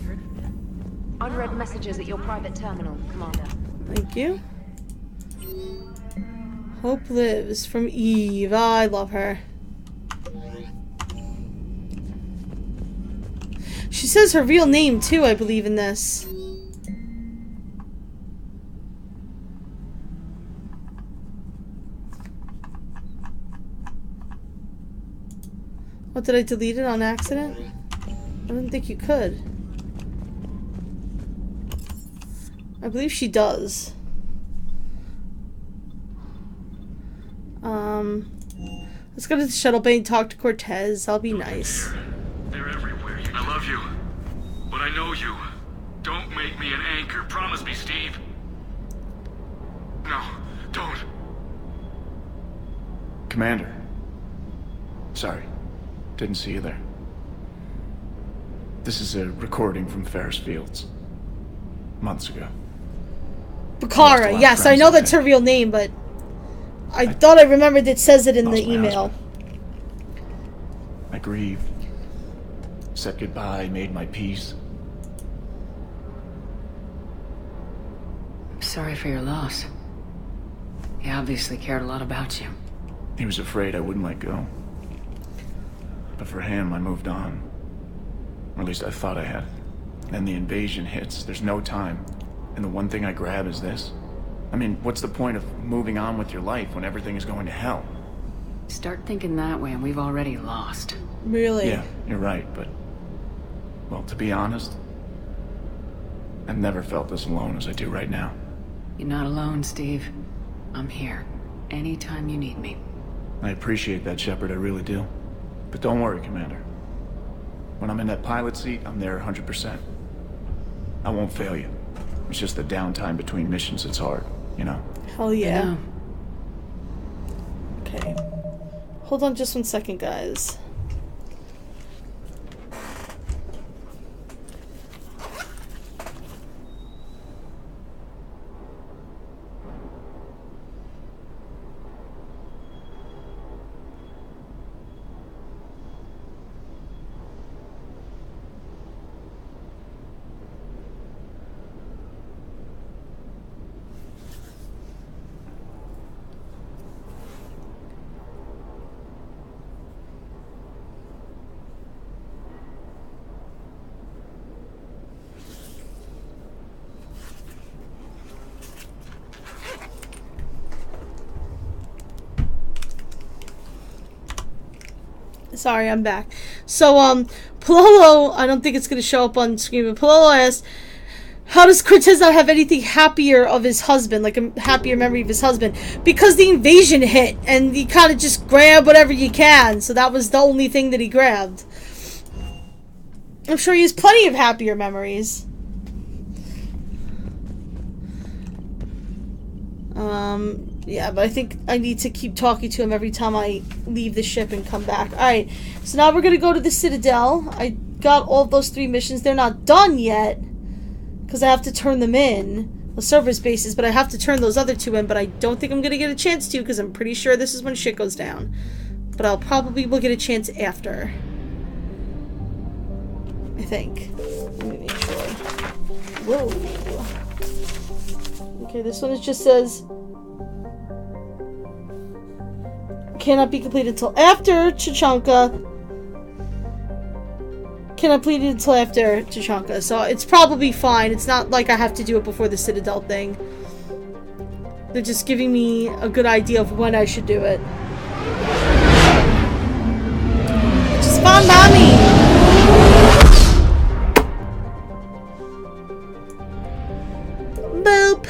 You heard from him? Unread messages at your private terminal, Commander. Thank you. Hope lives from Eve. Ah, I love her. She says her real name too, I believe, in this. What, did I delete it on accident? I didn't think you could. I believe she does. Let's go to the shuttle bay and talk to Cortez. I'll be nice. They're everywhere. I love you. But I know you. Don't make me an anchor. Promise me, Steve. No, don't. Commander. Sorry. Didn't see you there. This is a recording from Ferris Fields. Months ago. Bakara, yes, I know that's her real name, but I thought I remembered it says it in the email. I grieved. Said goodbye, made my peace. Sorry for your loss. He obviously cared a lot about you. He was afraid I wouldn't let go. But for him, I moved on. Or at least I thought I had. Then the invasion hits, there's no time. And the one thing I grab is this. I mean, what's the point of moving on with your life when everything is going to hell? Start thinking that way and we've already lost. Really? Yeah, you're right, but... well, to be honest, I've never felt as alone as I do right now. You're not alone, Steve. I'm here. Anytime you need me. I appreciate that, Shepard, I really do. But don't worry, Commander. When I'm in that pilot seat, I'm there 100%. I won't fail you. It's just the downtime between missions that's hard, you know? Hell yeah. Okay. Hold on just 1 second, guys. Sorry, I'm back. So, Pololo, I don't think it's going to show up on screen, but Pololo asked, how does Cortez not have anything happier of his husband, like a happier memory of his husband? Because the invasion hit, and he kind of just grabbed whatever you can, so that was the only thing that he grabbed. I'm sure he has plenty of happier memories. Yeah, but I think I need to keep talking to him every time I leave the ship and come back. Alright, so now we're gonna go to the Citadel. I got all those 3 missions. They're not done yet, because I have to turn them in. The service bases, but I have to turn those other 2 in, but I don't think I'm gonna get a chance to, because I'm pretty sure this is when shit goes down. But I'll probably will get a chance after. I think. Let me make sure. Whoa. Okay, this one just says... cannot be completed until after Tuchanka. Cannot complete it until after Tuchanka. So it's probably fine. It's not like I have to do it before the Citadel thing. They're just giving me a good idea of when I should do it. Which is fine by me. Boop.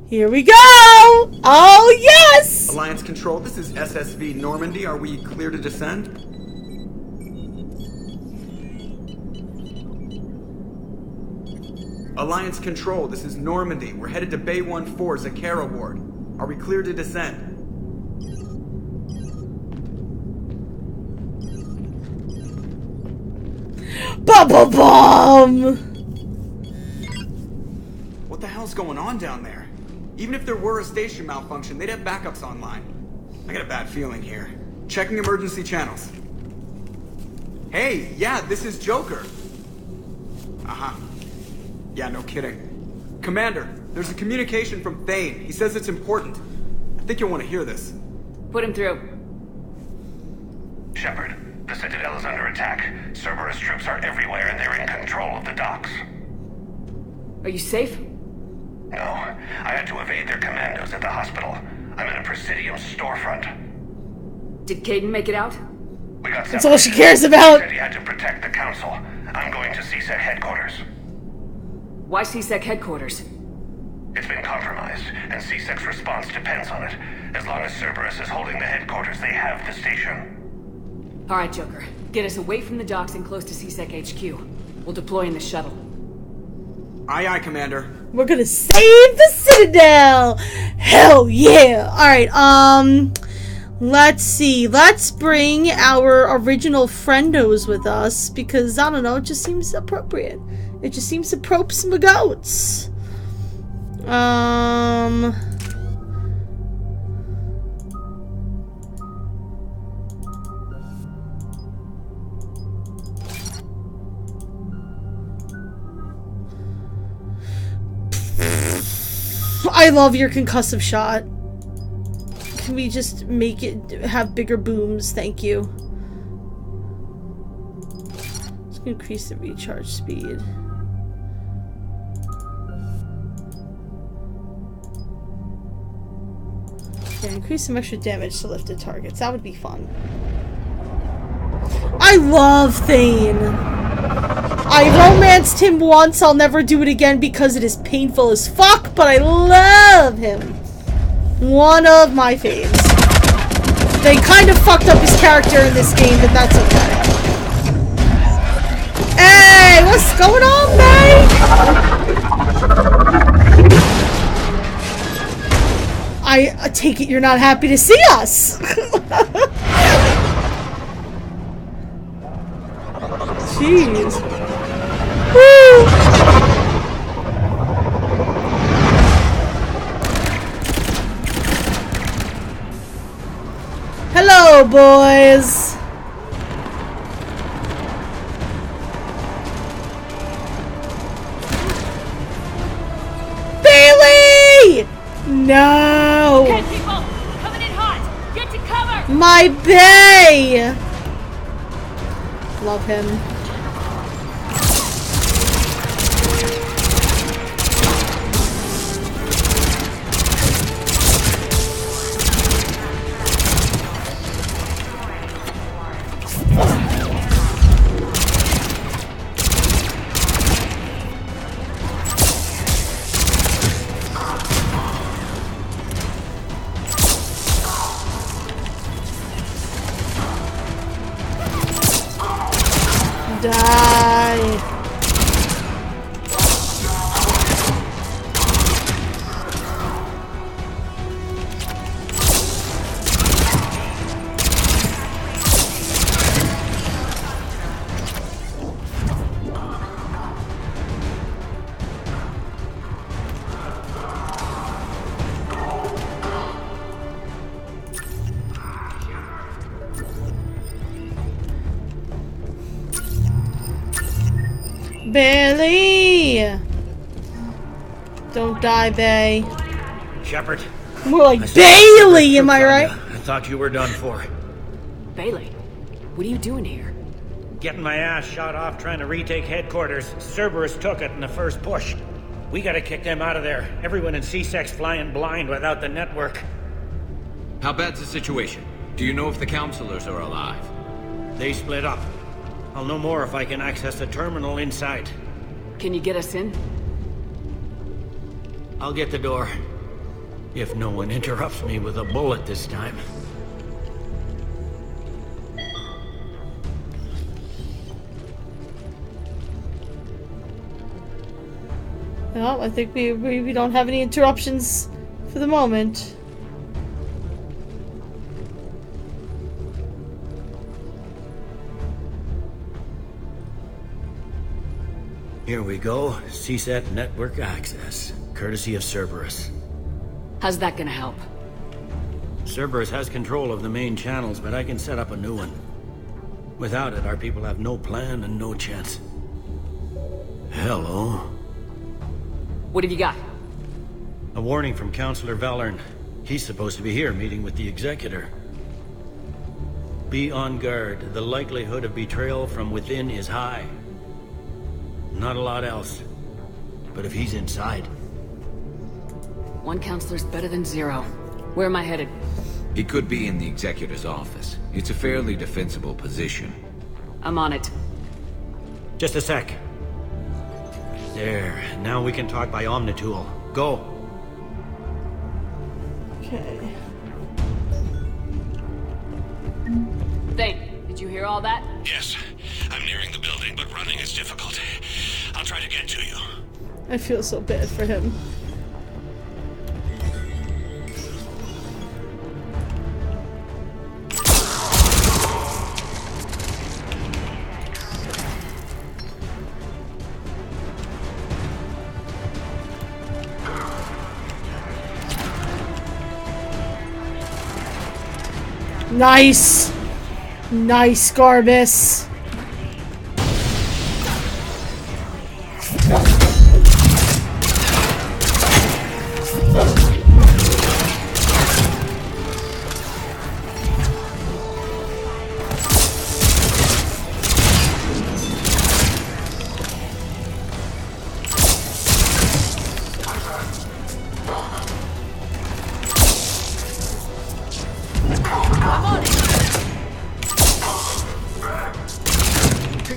Here we go! Oh, yes! Alliance Control, this is SSV Normandy. Are we clear to descend? Alliance Control, this is Normandy. We're headed to Bay 1-4, Zakara Ward. Are we clear to descend? Ba-ba-bum! What the hell's going on down there? Even if there were a station malfunction, they'd have backups online. I got a bad feeling here. Checking emergency channels. Hey, yeah, this is Joker. Uh-huh. Yeah, no kidding. Commander, there's a communication from Thane. He says it's important. I think you'll want to hear this. Put him through. Shepard, the Citadel is under attack. Cerberus troops are everywhere and they're in control of the docks. Are you safe? No, I had to evade their commandos at the hospital. I'm in a Presidium storefront. Did Caden make it out? We got That's all she cares about. He said he had to protect the Council. I'm going to CSEC headquarters. Why CSEC headquarters? It's been compromised, and CSEC's response depends on it. As long as Cerberus is holding the headquarters, they have the station. Alright, Joker. Get us away from the docks and close to CSEC HQ. We'll deploy in the shuttle. Aye, aye, Commander. We're gonna save the Citadel! Hell yeah! Alright, let's see. Let's bring our original friendos with us, because, I don't know, it just seems appropriate. It just seems to probe some goats. I love your concussive shot. Can we just make it have bigger booms? Thank you. Let's increase the recharge speed. Yeah, increase some extra damage to lifted targets. That would be fun. I love Thane. I romanced him once. I'll never do it again because it is painful as fuck, but I love him. One of my faves. They kind of fucked up his character in this game, but that's okay. Hey, what's going on, mate? I take it you're not happy to see us. Jeez. Woo! Hello, boys. Bailey! No. Okay, people, coming in hot. Get to cover. My bae. Love him. Bailey! Don't die, Bay. Shepard. More like Bailey, am I right? I thought you were done for. Bailey, what are you doing here? Getting my ass shot off trying to retake headquarters. Cerberus took it in the first push. We gotta kick them out of there. Everyone in C-Sec's flying blind without the network. How bad's the situation? Do you know if the counselors are alive? They split up. I'll know more if I can access the terminal inside. Can you get us in? I'll get the door. If no one interrupts me with a bullet this time. Well, I think we don't have any interruptions for the moment. Here we go. CSET network access, courtesy of Cerberus. How's that gonna help? Cerberus has control of the main channels, but I can set up a new one. Without it, our people have no plan and no chance. Hello. What have you got? A warning from Counselor Valern. He's supposed to be here meeting with the Executor. Be on guard. The likelihood of betrayal from within is high. Not a lot else. But if he's inside... One counselor's better than zero. Where am I headed? He could be in the Executor's office. It's a fairly defensible position. I'm on it. Just a sec. There. Now we can talk by Omnitool. Go. Okay. Thane, did you hear all that? Yes. I'm nearing the building, but running is difficult. I'll try to get to you. I feel so bad for him. Nice. Nice, Garbus.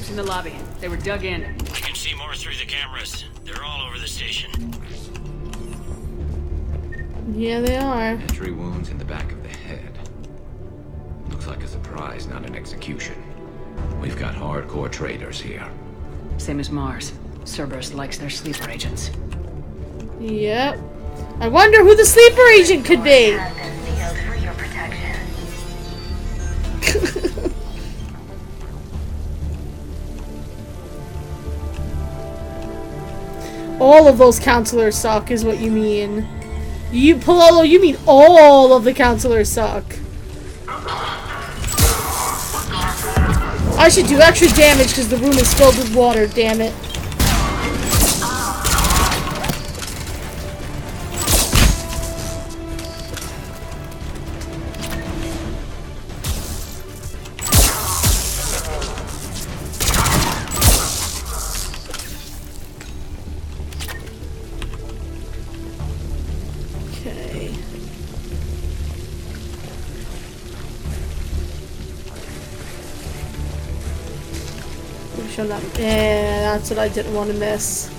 In the lobby. They were dug in. I can see more through the cameras. They're all over the station. Yeah, they are. Entry wounds in the back of the head. Looks like a surprise, not an execution. We've got hardcore traitors here. Same as Mars. Cerberus likes their sleeper agents. Yep. I wonder who the sleeper agent could be. All of those counselors suck, is what you mean. You, Pololo, you mean all of the counselors suck. I should do extra damage because the room is filled with water, damn it. Yeah, that's what I didn't want to miss.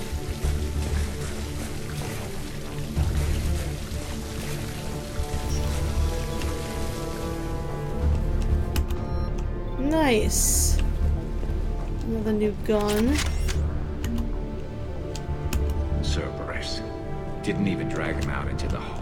Nice. Another new gun. Cerberus. Didn't even drag him out into the hall.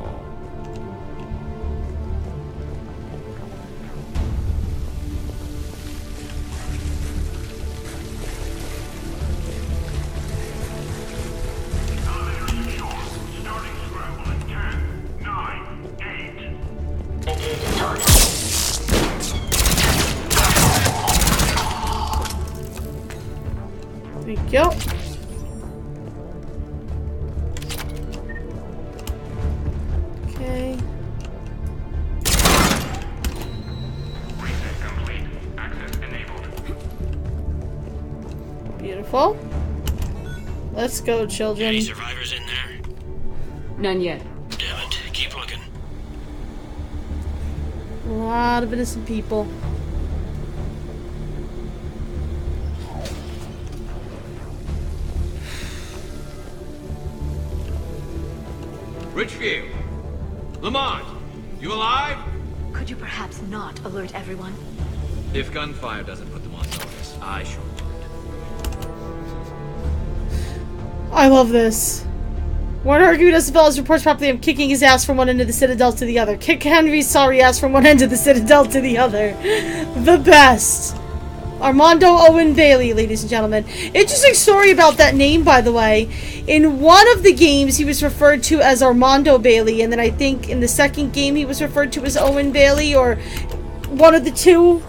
Thank you. Okay. Reset complete. Access enabled. Beautiful. Let's go, children. Any survivors in there? None yet. Damn it. Keep looking. A lot of innocent people. Richfield! Lamont! You alive? Could you perhaps not alert everyone? If gunfire doesn't put them on notice, I sure will. I love this. One argument as well as reports properly, I'm kicking his ass from one end of the Citadel to the other. Kick Henry's sorry ass from one end of the Citadel to the other. The best. Armando Owen Bailey, ladies and gentlemen. Interesting story about that name, by the way. In one of the games, he was referred to as Armando Bailey, and then I think in the second game, he was referred to as Owen Bailey, or one of the two.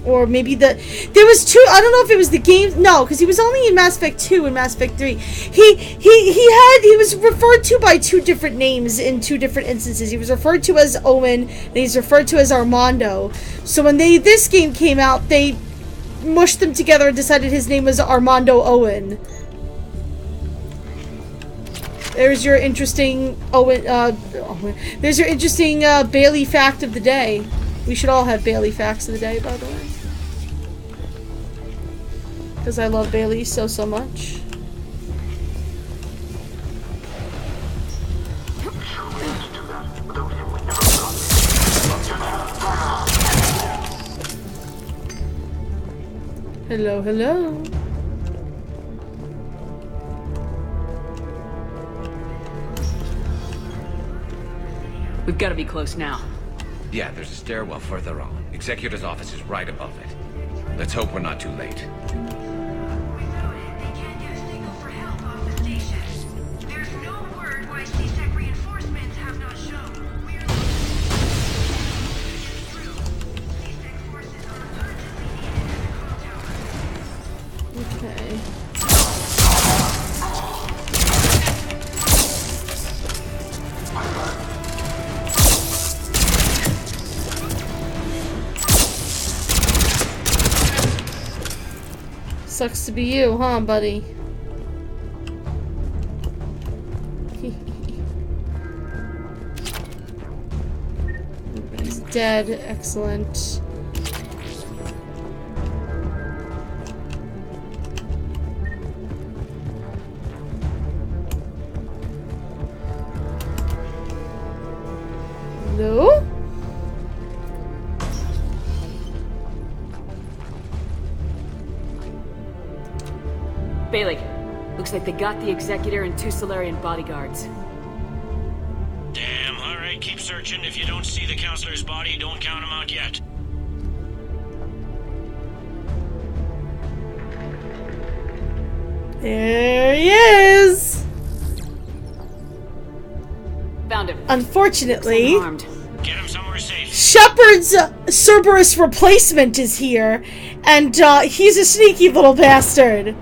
Or maybe there was two, I don't know if it was the game, no, because he was only in Mass Effect 2 and Mass Effect 3. He was referred to by two different names in two different instances. He was referred to as Owen, and he's referred to as Armando. So when this game came out, they mushed them together and decided his name was Armando Owen. There's your interesting there's your interesting Bailey fact of the day. We should all have Bailey facts of the day, by the way. Because I love Bailey so much. Hello, hello. We've got to be close now. Yeah, there's a stairwell further on. Executor's office is right above it. Let's hope we're not too late. Okay. Sucks to be you, huh, buddy? He's dead. Excellent. No? Bailey, looks like they got the Executor and 2 Solarian bodyguards. Damn, alright, keep searching. If you don't see the counselor's body, don't count him out yet. There he is! Found him. Unfortunately, Get him somewhere safe. Shepard's Cerberus replacement is here, and he's a sneaky little bastard.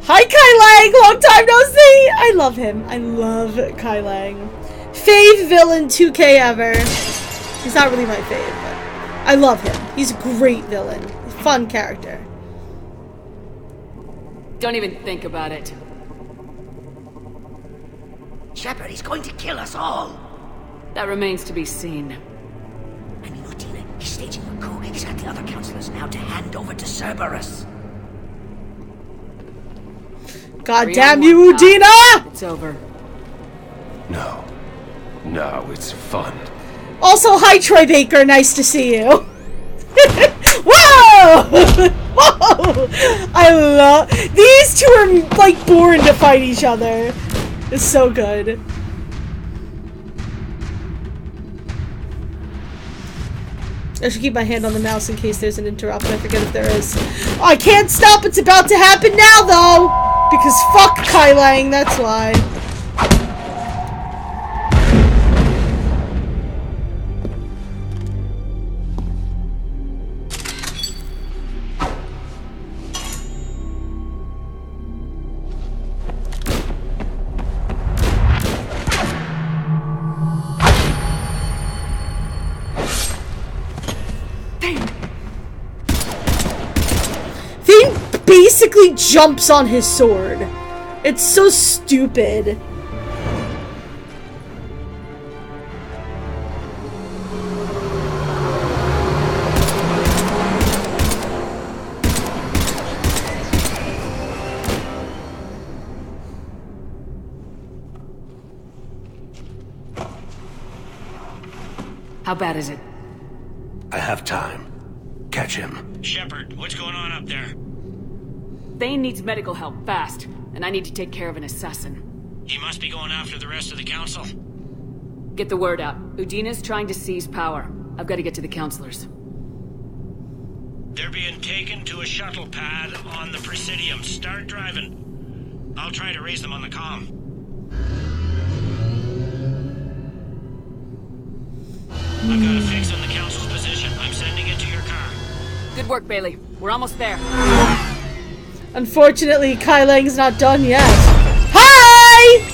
Hi, Kai Lang! Long time no see! I love him. I love Kai Lang. Fave villain 2K ever. He's not really my fave, but I love him. He's a great villain. Fun character. Don't even think about it. Shepard, he's going to kill us all. That remains to be seen. I mean, Udina, he's staging a coup. He's got the other counselors now to hand over to Cerberus. God damn you, Udina! It's over. No. No, it's fun. Also, hi, Troy Baker. Nice to see you. Whoa! Whoa! I love... These two are, like, born to fight each other. It's so good. I should keep my hand on the mouse in case there's an interrupt. I forget if there is. Oh, I can't stop. It's about to happen now, though. Because fuck Kai Lang. That's why. Basically jumps on his sword. It's so stupid. How bad is it? I have time. Catch him. Shepard, what's going on up there? Thane needs medical help, fast. And I need to take care of an assassin. He must be going after the rest of the council. Get the word out. Udina's trying to seize power. I've got to get to the counselors. They're being taken to a shuttle pad on the Presidium. Start driving. I'll try to raise them on the comm. I've got a fix on the council's position. I'm sending it to your car. Good work, Bailey. We're almost there. Unfortunately, Kai Lang's not done yet. Hi!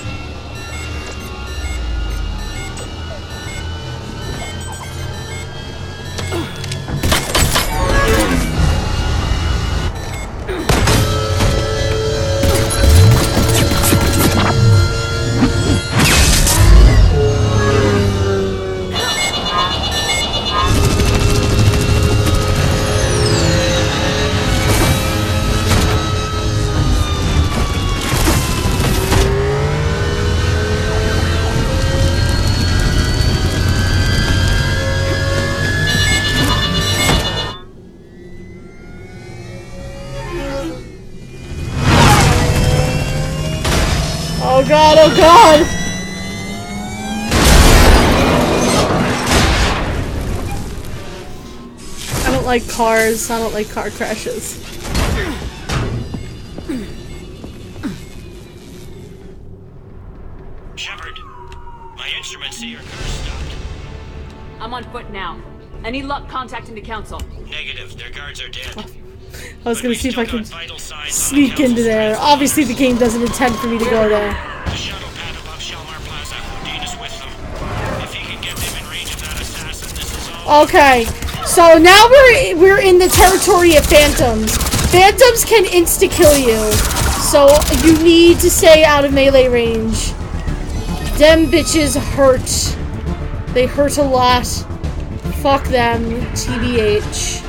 Oh god, oh god! I don't like cars. I don't like car crashes. Shepard, my instruments say your car stopped. I'm on foot now. Any luck contacting the council? Negative. Their guards are dead. I was gonna see if I could sneak into there. Obviously, the game doesn't intend for me to go there. Okay, so now we're in the territory of phantoms. Phantoms can insta-kill you, so you need to stay out of melee range. Them bitches hurt. They hurt a lot. Fuck them, TBH.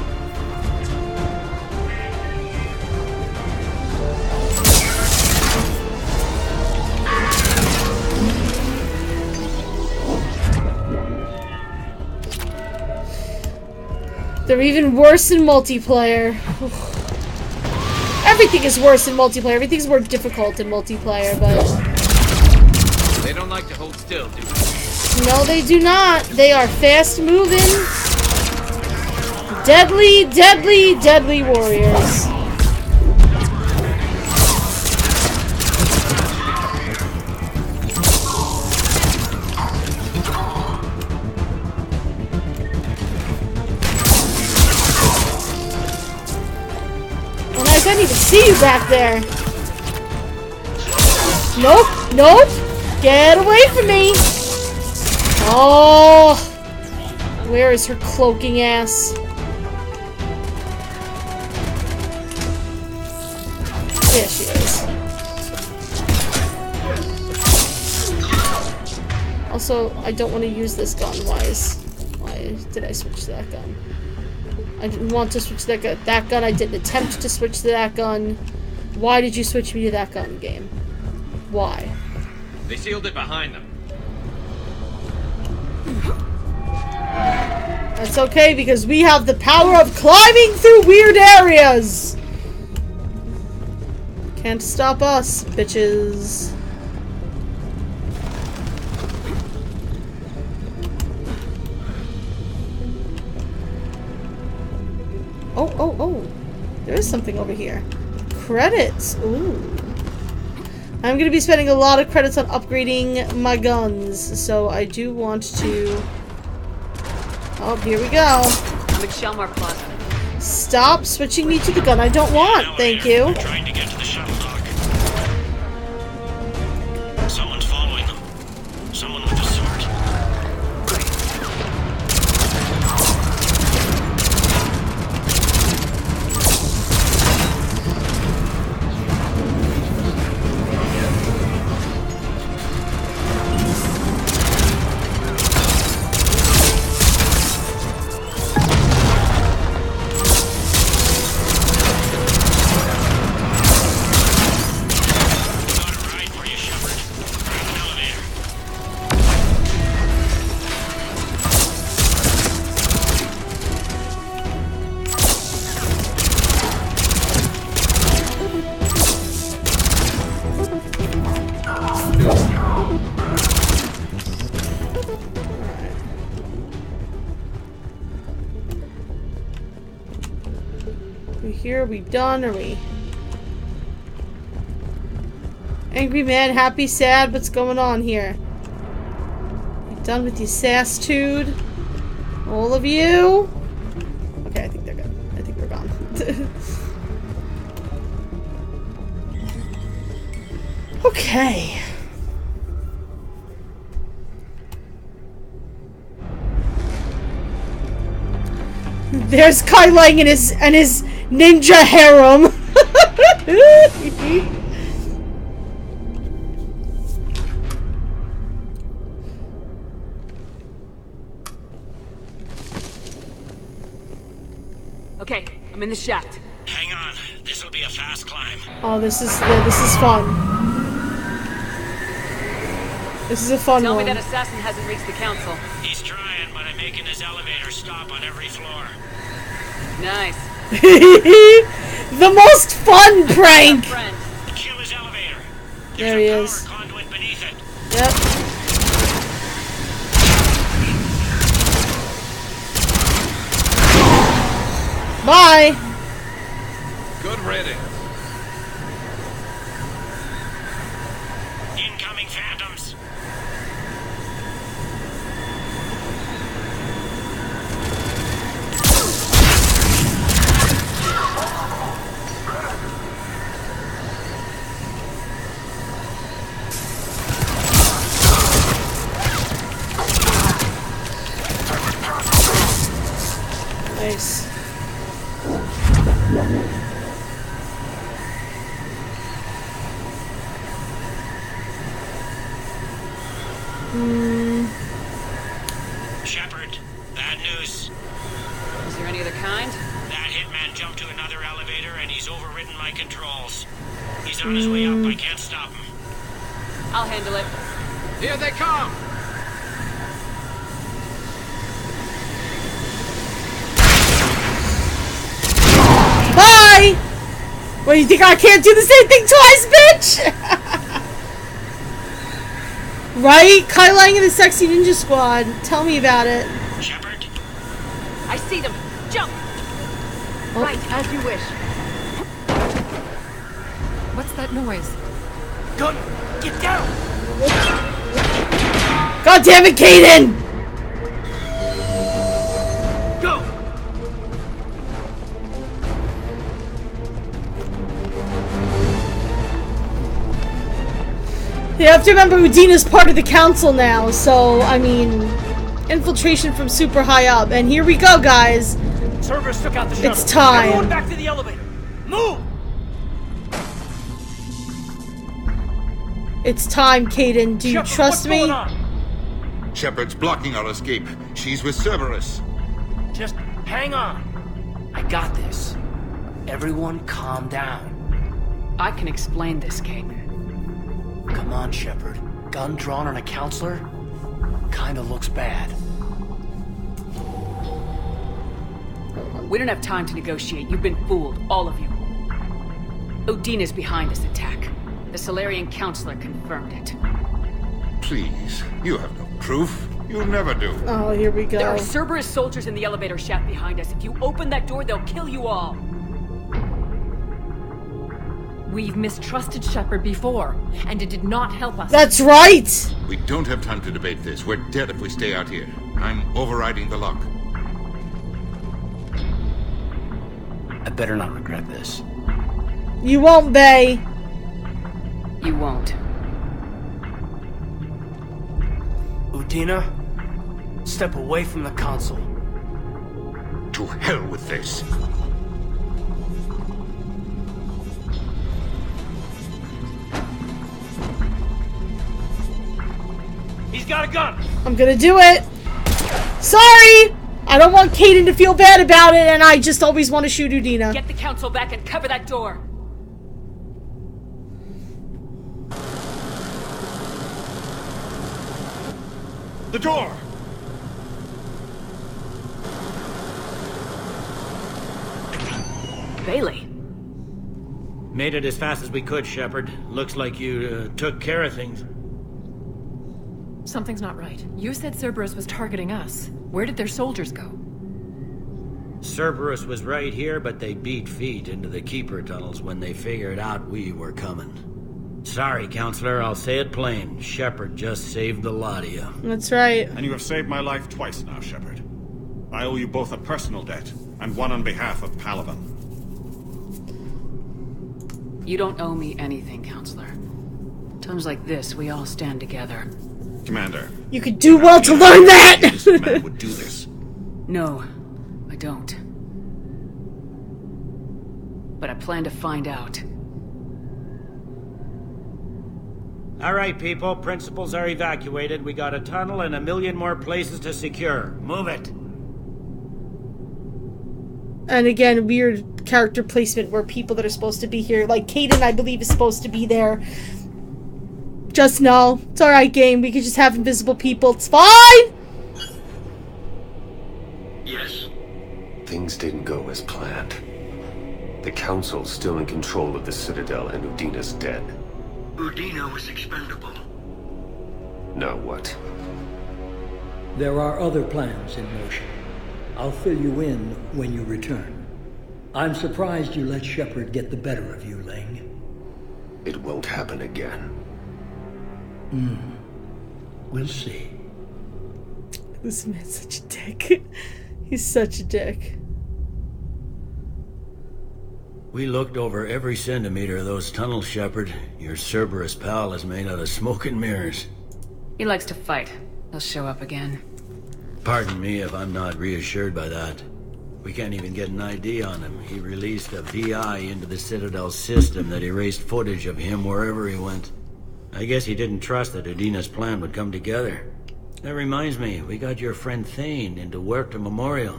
They're even worse in multiplayer. Everything is worse in multiplayer. Everything's more difficult in multiplayer, but... They don't like to hold still, do they? No, they do not. They are fast-moving, deadly, deadly, deadly warriors. I didn't even see you back there. Nope, nope. Get away from me. Oh, where is her cloaking ass? There she is. Also, I don't want to use this gun. Why did I switch to that gun? I didn't want to switch to that gun. I didn't attempt to switch to that gun. Why did you switch me to that gun, game? Why? They sealed it behind them. That's okay, because we have the power of climbing through weird areas! Can't stop us, bitches. Oh. There is something over here. Credits. Ooh. I'm gonna be spending a lot of credits on upgrading my guns, so I do want to... Oh, here we go. I'm at Shelmar Plaza. Stop switching me to the gun I don't want, thank you. Trying to get to the shuttle dock. Someone's following them. Someone with a sword. Are we done? Are we? Angry, mad, happy, sad? What's going on here? You done with your sass-tude? All of you? Okay, I think they're good. I think we're gone. Okay. There's Kai Lang and his ninja harem. Okay, I'm in the shaft. Hang on, this will be a fast climb. Oh, this is fun. This is a fun Tell one. me that assassin hasn't reached the council. He's trying, but I'm making his elevator stop on every floor. Nice. The most fun prank! Kill his elevator. There he is. Conduit beneath it. Yep. Bye! Good riddance. Incoming phantoms. Shepard, bad news. Is there any other kind? That hitman jumped to another elevator and he's overridden my controls. He's on his way up. I can't stop him. I'll handle it. Here they come! Bye! What, you think I can't do the same thing twice, bitch? Right? Kai Lang and the Sexy Ninja Squad. Tell me about it. Shepard? I see them. Jump! Oh. Right, as you wish. What's that noise? Good. Get down! God damn it, Kaden! Go! You have to remember Udina's part of the council now, so, I mean, infiltration from super high up. And here we go, guys. Servers took out the shuttle. It's time. Everyone back to the elevator. Move! It's time, Kaden. Do you Shepard, trust what's me? going on? Shepard's blocking our escape. She's with Cerberus. Just hang on. I got this. Everyone calm down. I can explain this, Kate. Come on, Shepard. Gun drawn on a counselor? Kinda looks bad. We don't have time to negotiate. You've been fooled, all of you. Udina's behind this attack. The Solarian counselor confirmed it. Please, you have no proof. You never do. Oh, here we go. There are Cerberus soldiers in the elevator shaft behind us. If you open that door, they'll kill you all. We've mistrusted Shepard before, and it did not help us. That's right! We don't have time to debate this. We're dead if we stay out here. I'm overriding the lock. I better not regret this. You won't, Bay. You won't. Udina, step away from the console. To hell with this. He's got a gun! I'm gonna do it. Sorry! I don't want Kaden to feel bad about it, and I just always want to shoot Udina. Get the council back and cover that door. The door! Bailey. Made it as fast as we could, Shepard. Looks like you took care of things. Something's not right. You said Cerberus was targeting us. Where did their soldiers go? Cerberus was right here, but they beat feet into the Keeper tunnels when they figured out we were coming. Sorry, Counselor, I'll say it plain. Shepard just saved the lot of you. That's right. And you have saved my life twice now, Shepard. I owe you both a personal debt, and one on behalf of Palaven. You don't owe me anything, Counselor. Times like this, we all stand together. Commander. You could do well to learn that! This man would do this. No, I don't. But I plan to find out. All right, people. Principals are evacuated. We got a tunnel and 1 million more places to secure. Move it. And again, weird character placement where people that are supposed to be here, like Kaden, I believe, is supposed to be there. Just no. It's alright, game. We could just have invisible people. It's fine! Yes. Things didn't go as planned. The Council's still in control of the Citadel and Udina's dead. Udina was expendable. Now what? There are other plans in motion. I'll fill you in when you return. I'm surprised you let Shepard get the better of you, Ling. It won't happen again. We'll see. This man's such a dick. He's such a dick. We looked over every centimeter of those tunnels, Shepard. Your Cerberus pal is made out of smoke and mirrors. He likes to fight. He'll show up again. Pardon me if I'm not reassured by that. We can't even get an ID on him. He released a VI into the Citadel system that erased footage of him wherever he went. I guess he didn't trust that Udina's plan would come together. That reminds me, we got your friend Thane into Huerta Memorial.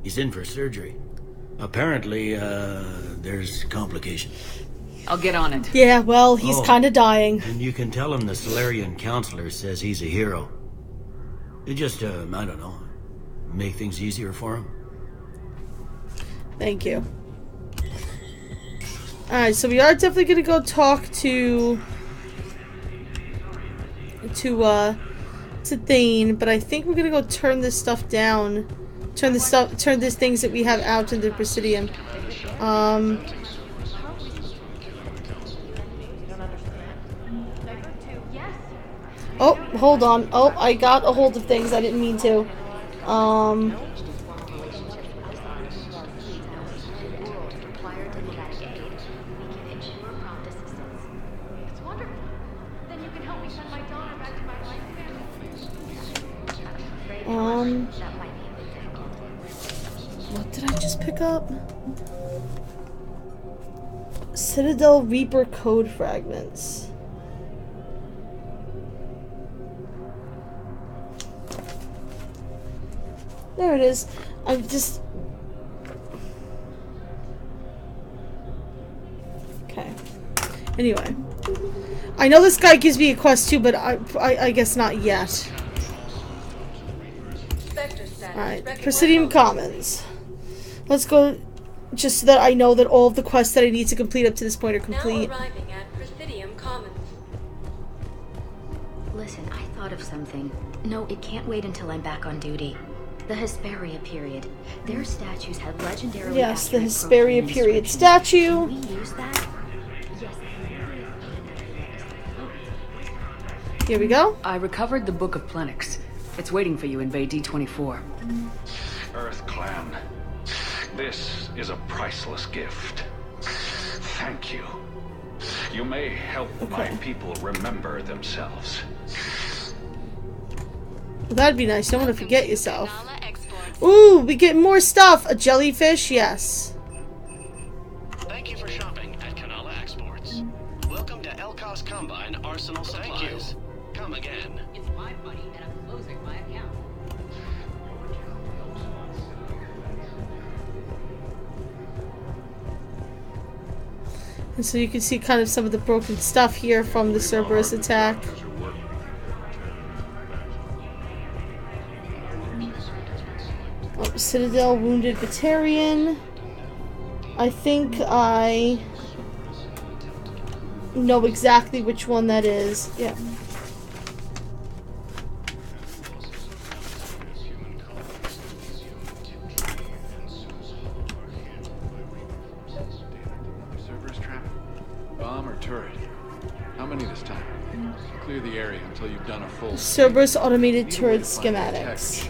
He's in for surgery. Apparently, there's complications. I'll get on it. Yeah, well, he's kind of dying. And you can tell him the Solarian counselor says he's a hero. It just, I don't know, make things easier for him. Thank you. Alright, so we are definitely gonna go talk to Thane, but I think we're gonna go turn this stuff down. Turn these things that we have out in the Presidium. Oh, hold on. Oh, I got a hold of things. I didn't mean to. What did I just pick up? Citadel Reaper code fragments. There it is. I'm just... Okay. Anyway. I know this guy gives me a quest too, but I guess not yet. Alright, Presidium Commons. Let's go, just so that I know that all of the quests that I need to complete up to this point are complete. Now arriving at Presidium Commons. Listen, I thought of something. No, it can't wait until I'm back on duty. The Hesperia period. Their statues have legendarily Yes, the accurate Hesperia protein period inscriptions. statue. Can we use that? Yes. Here we go. I recovered the Book of Plenix. It's waiting for you in Bay D24. Earth Clan, this is a priceless gift. Thank you. You may help my people remember themselves. Well, that'd be nice. Don't want to forget yourself. Ooh, we get more stuff. A jellyfish, yes. Thank you for shopping at Kanala Exports. Welcome to Elkos Combine Arsenal Supplies. Come again. It's my money and I'm closing my account. And so you can see kind of some of the broken stuff here from the Cerberus attack. Oh, Citadel Wounded Batarian. I think I know exactly which one that is. Yeah. Bomb or turret? How many this time? Clear the area until you've done a full... Cerberus automated turret schematics.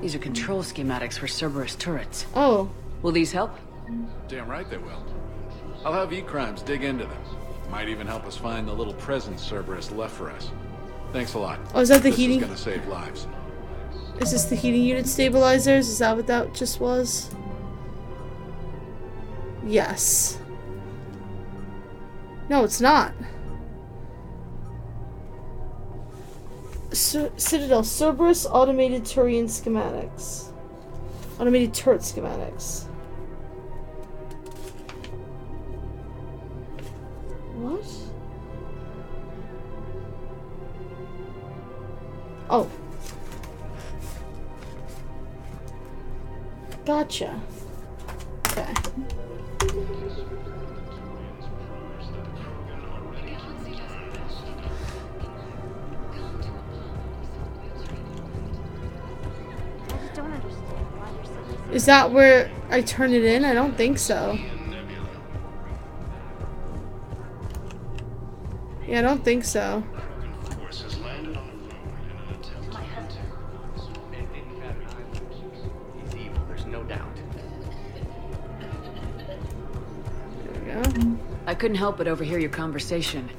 These are control schematics for Cerberus turrets. Oh. Will these help? Damn right they will. I'll have E-Crimes dig into them. Might even help us find the little present Cerberus left for us. Thanks a lot. Oh, is that the heating? This is gonna save lives. Is this the heating unit stabilizers? Is that what that just was? Yes. No, it's not. Citadel Cerberus automated Turian schematics. Automated turret schematics. What? Oh. Gotcha. Okay. Is that where I turn it in? I don't think so. Yeah, I don't think so. He's evil, there's no doubt. There we go. I couldn't help but overhear your conversation.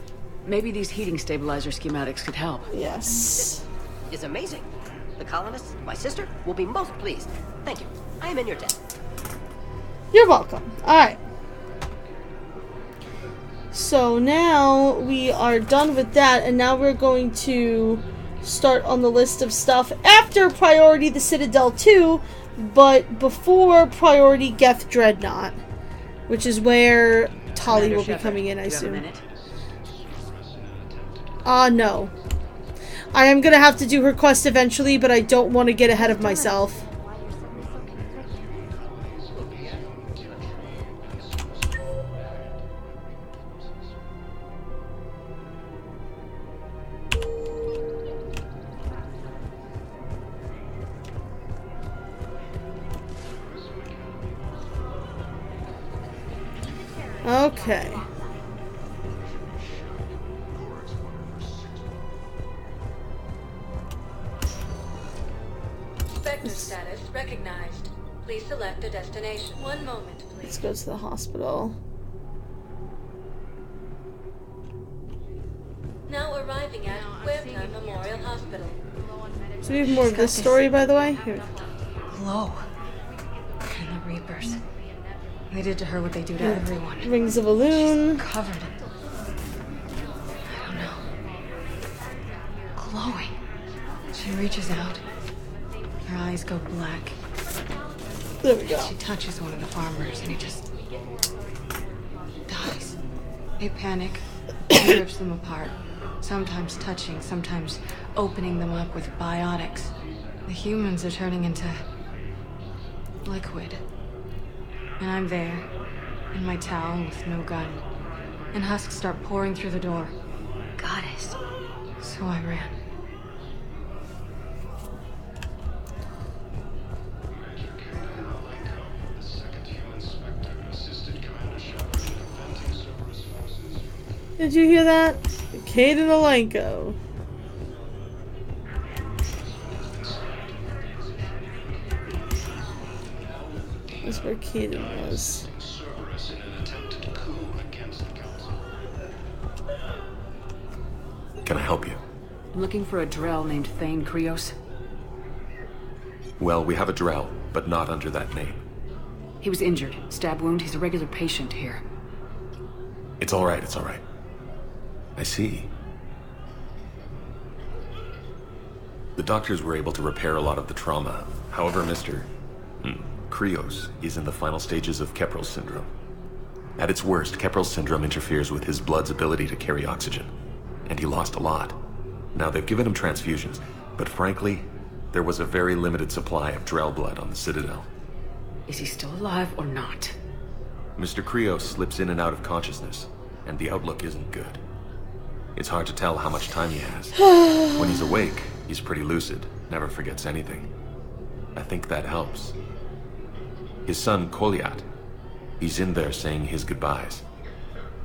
Maybe these heating stabilizer schematics could help. Yes. This is amazing. The colonists, my sister, will be most pleased. Thank you. I am in your debt. You're welcome. Alright. So now we are done with that, and now we're going to start on the list of stuff after Priority the Citadel 2, but before Priority Geth Dreadnought, which is where Tali Commander will be Shepard, coming in, I do you have a assume. minute? No. I am gonna have to do her quest eventually, but I don't want to get ahead of myself. Okay. Vector status recognized. Please select a destination. One moment, please. Let's go to the hospital. Now arriving at Huerta Memorial Hospital. So we have more of this story, by the way. Here. Glow. And the Reapers. They did to her what they do to everyone. Rings of Elune. She's covered in... I don't know. Glowing. She reaches out. Her eyes go black. There we go. She touches one of the farmers and he just... dies. They panic. He rips them apart. Sometimes touching, sometimes opening them up with biotics. The humans are turning into... liquid. And I'm there, in my towel with no gun. And husks start pouring through the door. Goddess. So I ran. Did you hear that? Kaden Alenko. That's where Kaden was. Can I help you? I'm looking for a Drell named Thane Krios. Well, we have a Drell, but not under that name. He was injured. Stab wound. He's a regular patient here. It's all right, it's all right. I see. The doctors were able to repair a lot of the trauma. However, Mr. Krios is in the final stages of Keprel's syndrome. At its worst, Keprel's syndrome interferes with his blood's ability to carry oxygen. And he lost a lot. Now, they've given him transfusions, but frankly, there was a very limited supply of Drell blood on the Citadel. Is he still alive or not? Mr. Krios slips in and out of consciousness, and the outlook isn't good. It's hard to tell how much time he has. When he's awake, he's pretty lucid, never forgets anything. I think that helps. His son, Kolyat, he's in there saying his goodbyes.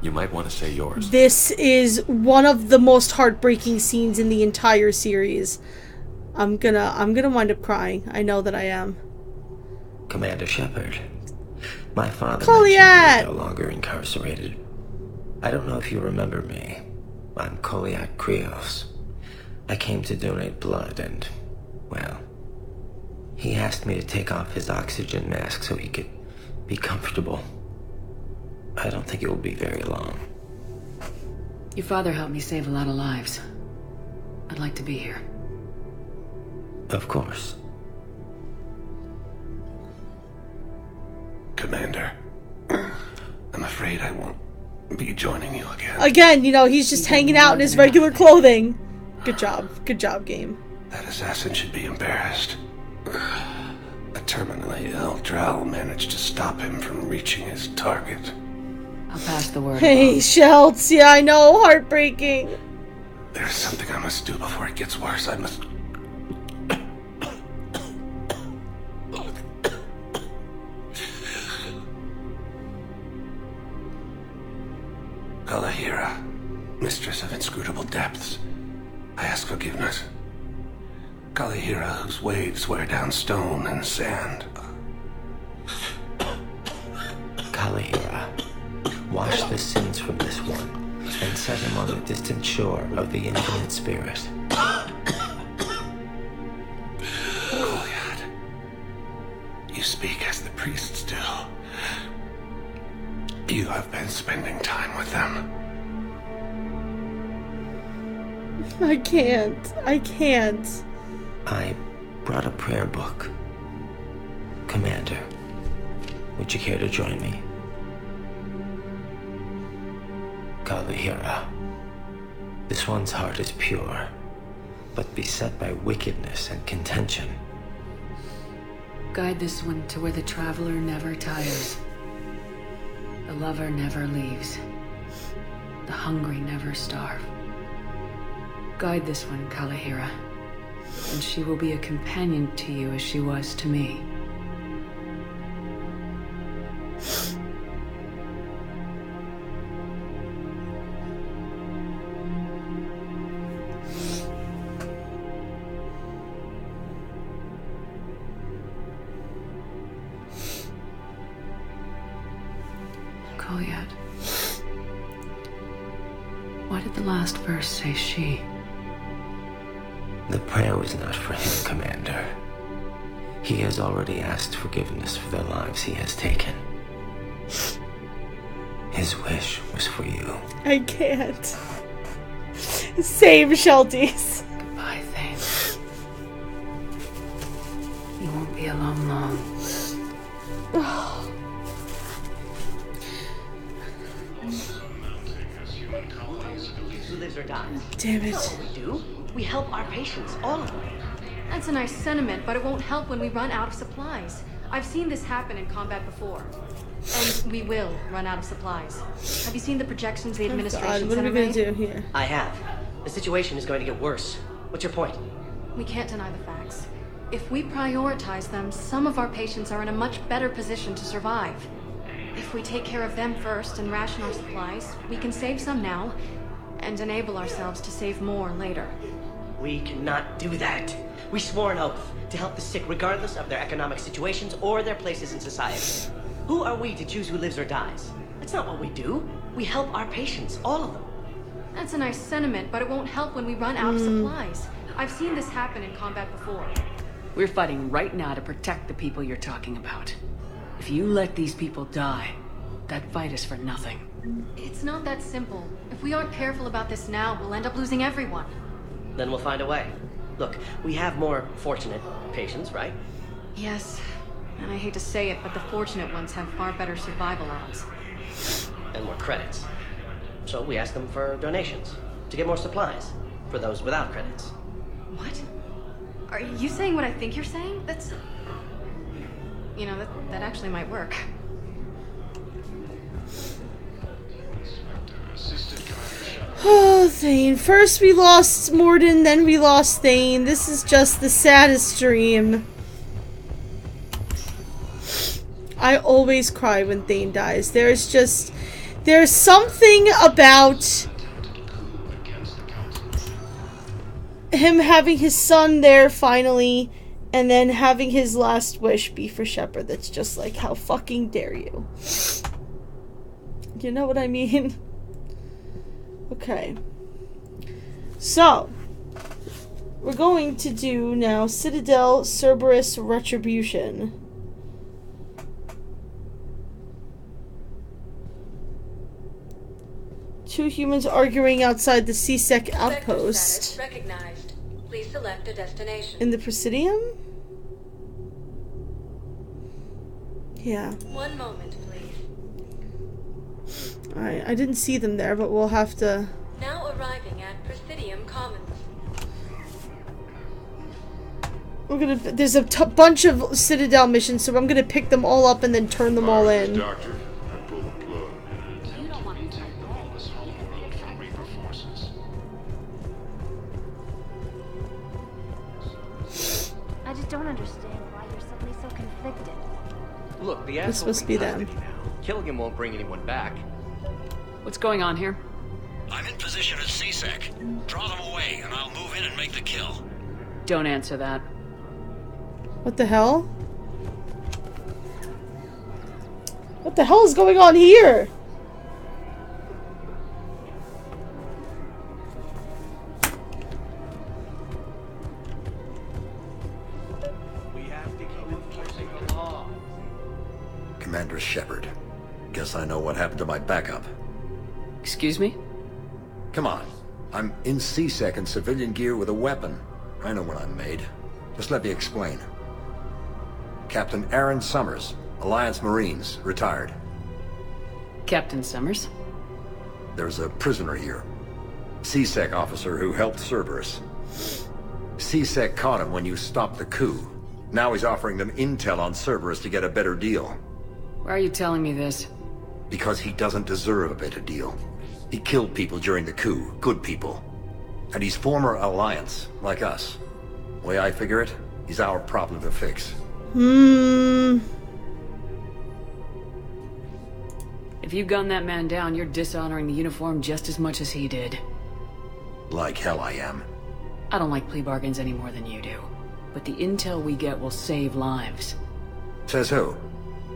You might want to say yours. This is one of the most heartbreaking scenes in the entire series. I'm gonna wind up crying. I know that I am. Commander Shepard, my father Kolyat! is no longer incarcerated. I don't know if you remember me. I'm Kolyat Krios. I came to donate blood and, well, he asked me to take off his oxygen mask so he could be comfortable. I don't think it will be very long. Your father helped me save a lot of lives. I'd like to be here. Of course. Commander, I'm afraid I won't be joining you again. Again, you know, he's just hanging out in his regular clothing. Good job. Good job, game. That assassin should be embarrassed. A terminally ill Drow managed to stop him from reaching his target. I'll pass the word. Hey, Shelts. Yeah, I know. Heartbreaking. There's something I must do before it gets worse. I must... Kalahira, mistress of inscrutable depths, I ask forgiveness. Kalahira, whose waves wear down stone and sand. Kalahira, wash the sins from this one, and set him on the distant shore of the infinite spirit. Kolyat, you speak as the priests do. You have been spending time with them. I can't. I can't. I brought a prayer book. Commander, would you care to join me? Kalahira. This one's heart is pure, but beset by wickedness and contention. Guide this one to where the traveler never tires. The lover never leaves. The hungry never starve. Guide this one, Kalahira, and she will be a companion to you as she was to me. Goliath. Why did the last verse say she? The prayer was not for him, Commander. He has already asked forgiveness for the lives he has taken. His wish was for you. I can't. Same, Shelties. Goodbye, Thane. You won't be alone long. Who lives or dies? Damn it. That's what we do. We help our patients, all of them. That's a nice sentiment, but it won't help when we run out of supplies. I've seen this happen in combat before. And we will run out of supplies. Have you seen the projections the administration What are we center gonna made? do here? I have. The situation is going to get worse. What's your point? We can't deny the facts. If we prioritize them, some of our patients are in a much better position to survive. If we take care of them first and ration our supplies, we can save some now and enable ourselves to save more later. We cannot do that. We swore an oath to help the sick regardless of their economic situations or their places in society. Who are we to choose who lives or dies? That's not what we do. We help our patients, all of them. That's a nice sentiment, but it won't help when we run out of supplies. I've seen this happen in combat before. We're fighting right now to protect the people you're talking about. If you let these people die, that fight is for nothing. It's not that simple. If we aren't careful about this now, we'll end up losing everyone. Then we'll find a way. Look, we have more fortunate patients, right? Yes, and I hate to say it, but the fortunate ones have far better survival odds. And more credits. So we ask them for donations to get more supplies for those without credits. What? Are you saying what I think you're saying? That's... You know, that actually might work. Oh, Thane. First we lost Morden, then we lost Thane. This is just the saddest dream. I always cry when Thane dies. There's something about him having his son there finally, and then having his last wish be for Shepard. That's just like, how fucking dare you? You know what I mean? Okay. So, we're going to do now Citadel Cerberus Retribution. Two humans arguing outside the CSEC outpost. Recognized. Please select a destination. In the Presidium? Yeah. One moment, please. Alright, I didn't see them there, but we'll have to... Now arriving at Presidium Commons. We're gonna... There's a bunch of Citadel missions, so I'm gonna pick them all up and then turn them all in. Doctor, I pull the plug. You don't want to take all this whole world from Reaper forces. I just don't understand why you're suddenly so conflicted. Look, the It's supposed to be them. Killing him won't bring anyone back. What's going on here? I'm in position at CSEC. Draw them away, and I'll move in and make the kill. Don't answer that. What the hell? What the hell is going on here? Commander Shepard, Guess I know what happened to my backup. Excuse me? Come on. I'm in C-Sec in civilian gear with a weapon. I know what I'm made. Just let me explain. Captain Aaron Summers, Alliance Marines, retired. Captain Summers? There's a prisoner here. C-Sec officer who helped Cerberus. C-Sec caught him when you stopped the coup. Now he's offering them intel on Cerberus to get a better deal. Why are you telling me this? Because he doesn't deserve a better deal. He killed people during the coup, good people. And he's former Alliance, like us. The way I figure it, he's our problem to fix. If you gun that man down, you're dishonoring the uniform just as much as he did. Like hell I am. I don't like plea bargains any more than you do. But the intel we get will save lives. Says who?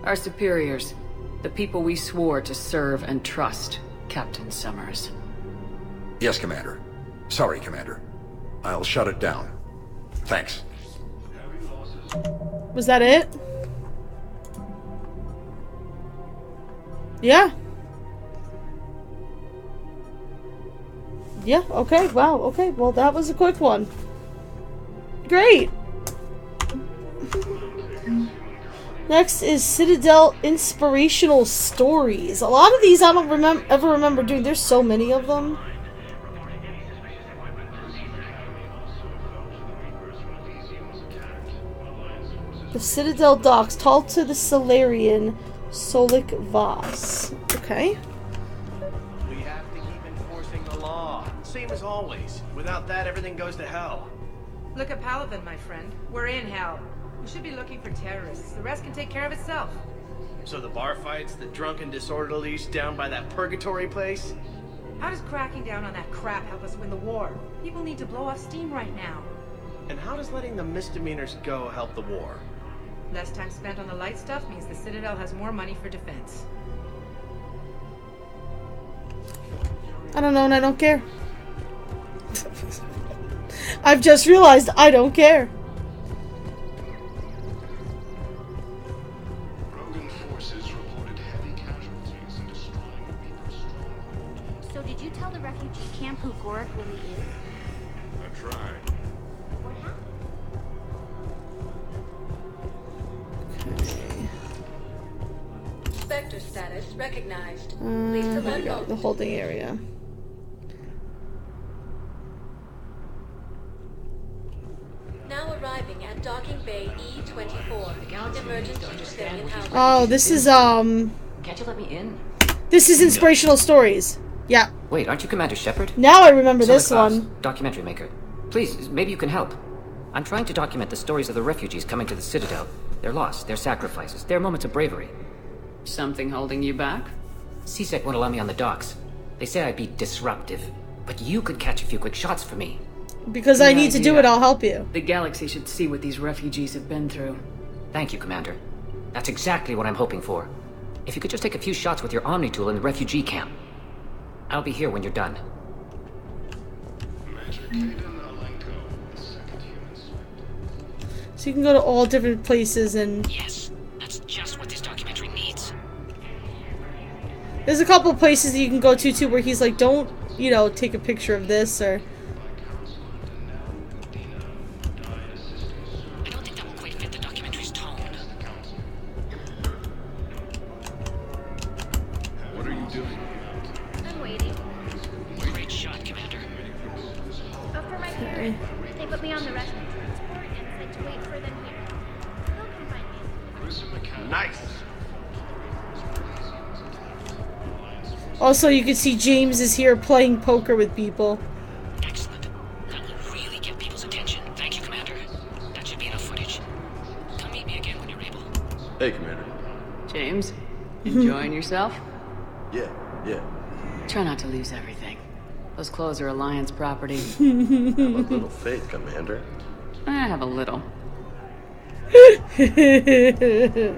Our superiors. The people we swore to serve and trust, Captain Summers. Yes, Commander. Sorry, Commander. I'll shut it down. Thanks. Was that it? Yeah. Yeah, okay, wow, okay. Well, that was a quick one. Great. Next is Citadel Inspirational Stories. A lot of these I don't ever remember doing. There's so many of them. The Citadel Docks. Talk to the Solarian Solik Voss. Okay. We have to keep enforcing the law. Same as always. Without that, everything goes to hell. Look at Paladin, my friend. We're in hell. We should be looking for terrorists. The rest can take care of itself. So the bar fights, the drunken disorderlies down by that purgatory place? How does cracking down on that crap help us win the war? People need to blow off steam right now. And how does letting the misdemeanors go help the war? Less time spent on the light stuff means the Citadel has more money for defense. I don't know and I don't care. I've just realized I don't care. So did you tell the refugee camp who Gorik really is? I tried. What happened? Spectre status recognized. Here we go, the holding area. Now arriving at docking bay E24. Emergency civilian housing. Oh, this is Can't you let me in? This is Inspirational Stories. Yeah. Wait, aren't you Commander Shepard? Now I remember this Voss, one. Documentary maker. Please, maybe you can help. I'm trying to document the stories of the refugees coming to the Citadel. Their loss, their sacrifices, their moments of bravery. Something holding you back? C-Sec won't allow me on the docks. They say I'd be disruptive. But you could catch a few quick shots for me. Because I need to do it, I'll help you. The galaxy should see what these refugees have been through. Thank you, Commander. That's exactly what I'm hoping for. If you could just take a few shots with your Omni tool in the refugee camp. I'll be here when you're done. So you can go to all different places and... Yes, that's just what this documentary needs. There's a couple places that you can go to too where he's like, don't, you know, take a picture of this or... I don't think that will quite fit the documentary's tone. What are you doing? I'm waiting. Great shot, Commander. Oh, for my favorite. They put me on the rescue transport and said to wait for them here. They'll come find me. Nice! Also, you can see James is here playing poker with people. Excellent. That will really get people's attention. Thank you, Commander. That should be enough footage. Come meet me again when you're able. Hey, Commander. James, enjoying yourself? Yeah. Try not to lose everything. Those clothes are Alliance property. Have a little faith, Commander. I have a little.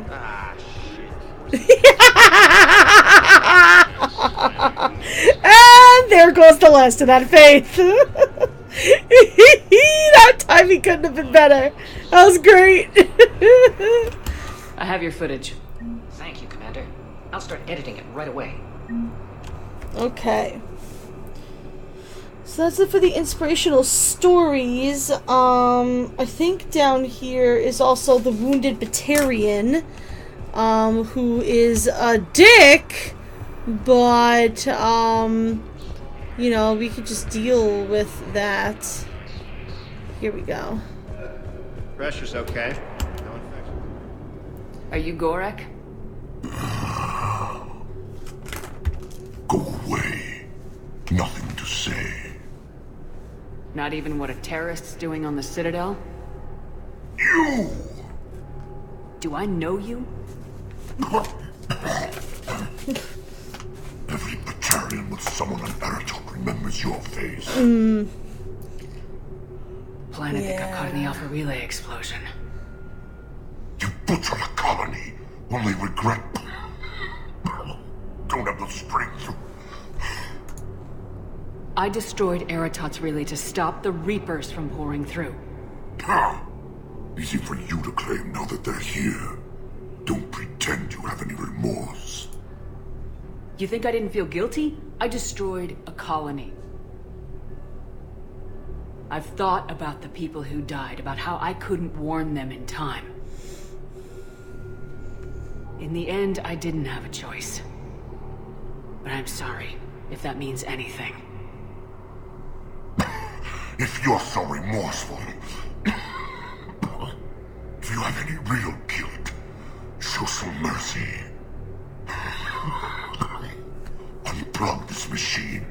Ah, And there goes the last of that faith. That timing couldn't have been better. That was great. I have your footage. Thank you, Commander. I'll start editing it right away. Okay. So that's it for the inspirational stories. I think down here is also the wounded Batarian, who is a dick, but, you know, we could just deal with that. Here we go. Pressure's okay. No infection. Are you Gorek? Go away. Nothing to say. Not even what a terrorist's doing on the Citadel? You! Do I know you? Every Batarian with someone on Aratok remembers your face. Planet that got caught in the Alpha Relay explosion. You butchered a colony, only regret. Don't have the strength to... I destroyed Eratot's relay to stop the Reapers from pouring through. Easy for you to claim now that they're here. Don't pretend you have any remorse. You think I didn't feel guilty? I destroyed a colony. I've thought about the people who died, about how I couldn't warn them in time. In the end, I didn't have a choice. But I'm sorry, if that means anything. If you're so remorseful, if you have any real guilt, show some mercy. Unplug this machine.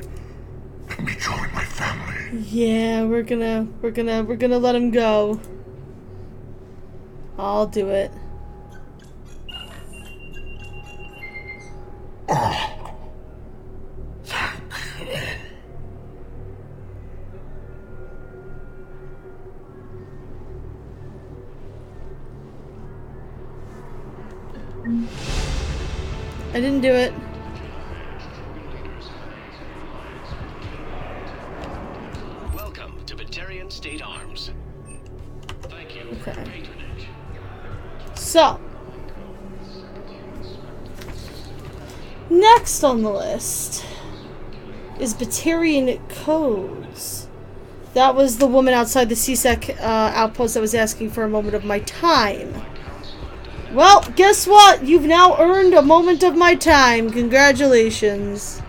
Let me join my family. Yeah, we're gonna let him go. I'll do it. I didn't do it. Welcome to Batarian State Arms. Thank you for your patronage. So, next on the list is Batarian codes. That was the woman outside the CSEC outpost that was asking for a moment of my time. Well, guess what? You've now earned a moment of my time. Congratulations.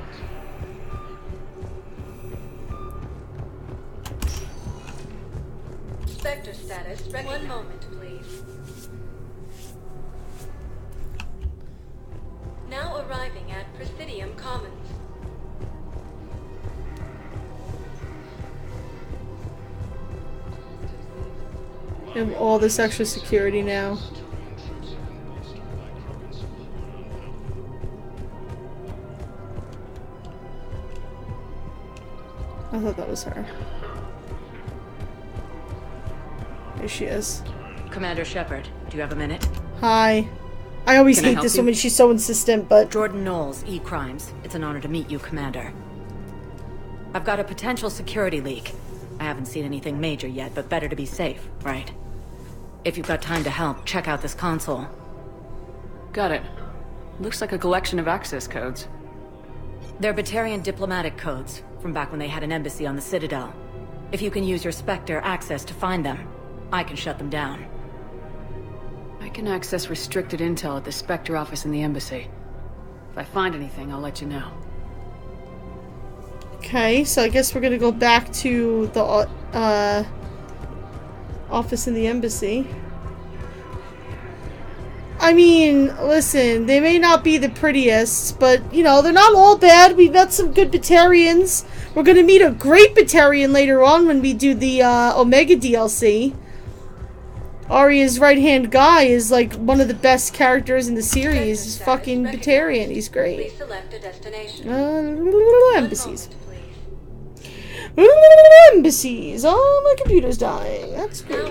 Spectre status. One moment, please. Now arriving at Presidium Commons. We have all this extra security now. I thought that was her. Here she is. Commander Shepard, do you have a minute? Hi. I always Can I hate help this you? woman. She's so insistent, but... Jordan Knowles, E-Crimes. It's an honor to meet you, Commander. I've got a potential security leak. I haven't seen anything major yet, but better to be safe, right? If you've got time to help, check out this console. Got it. Looks like a collection of access codes. They're Batarian diplomatic codes, from back when they had an embassy on the Citadel. If you can use your Spectre access to find them, I can shut them down. I can access restricted intel at the Spectre office in the embassy. If I find anything, I'll let you know. Okay, so I guess we're gonna go back to the office in the embassy. I mean, listen, they may not be the prettiest, but, you know, they're not all bad. We've met some good Batarians. We're gonna meet a great Batarian later on when we do the Omega DLC. Arya's right-hand guy is, like, one of the best characters in the series. He's fucking Batarian. He's great. Please select a destination. Embassies. Embassies. Oh, my computer's dying. That's great.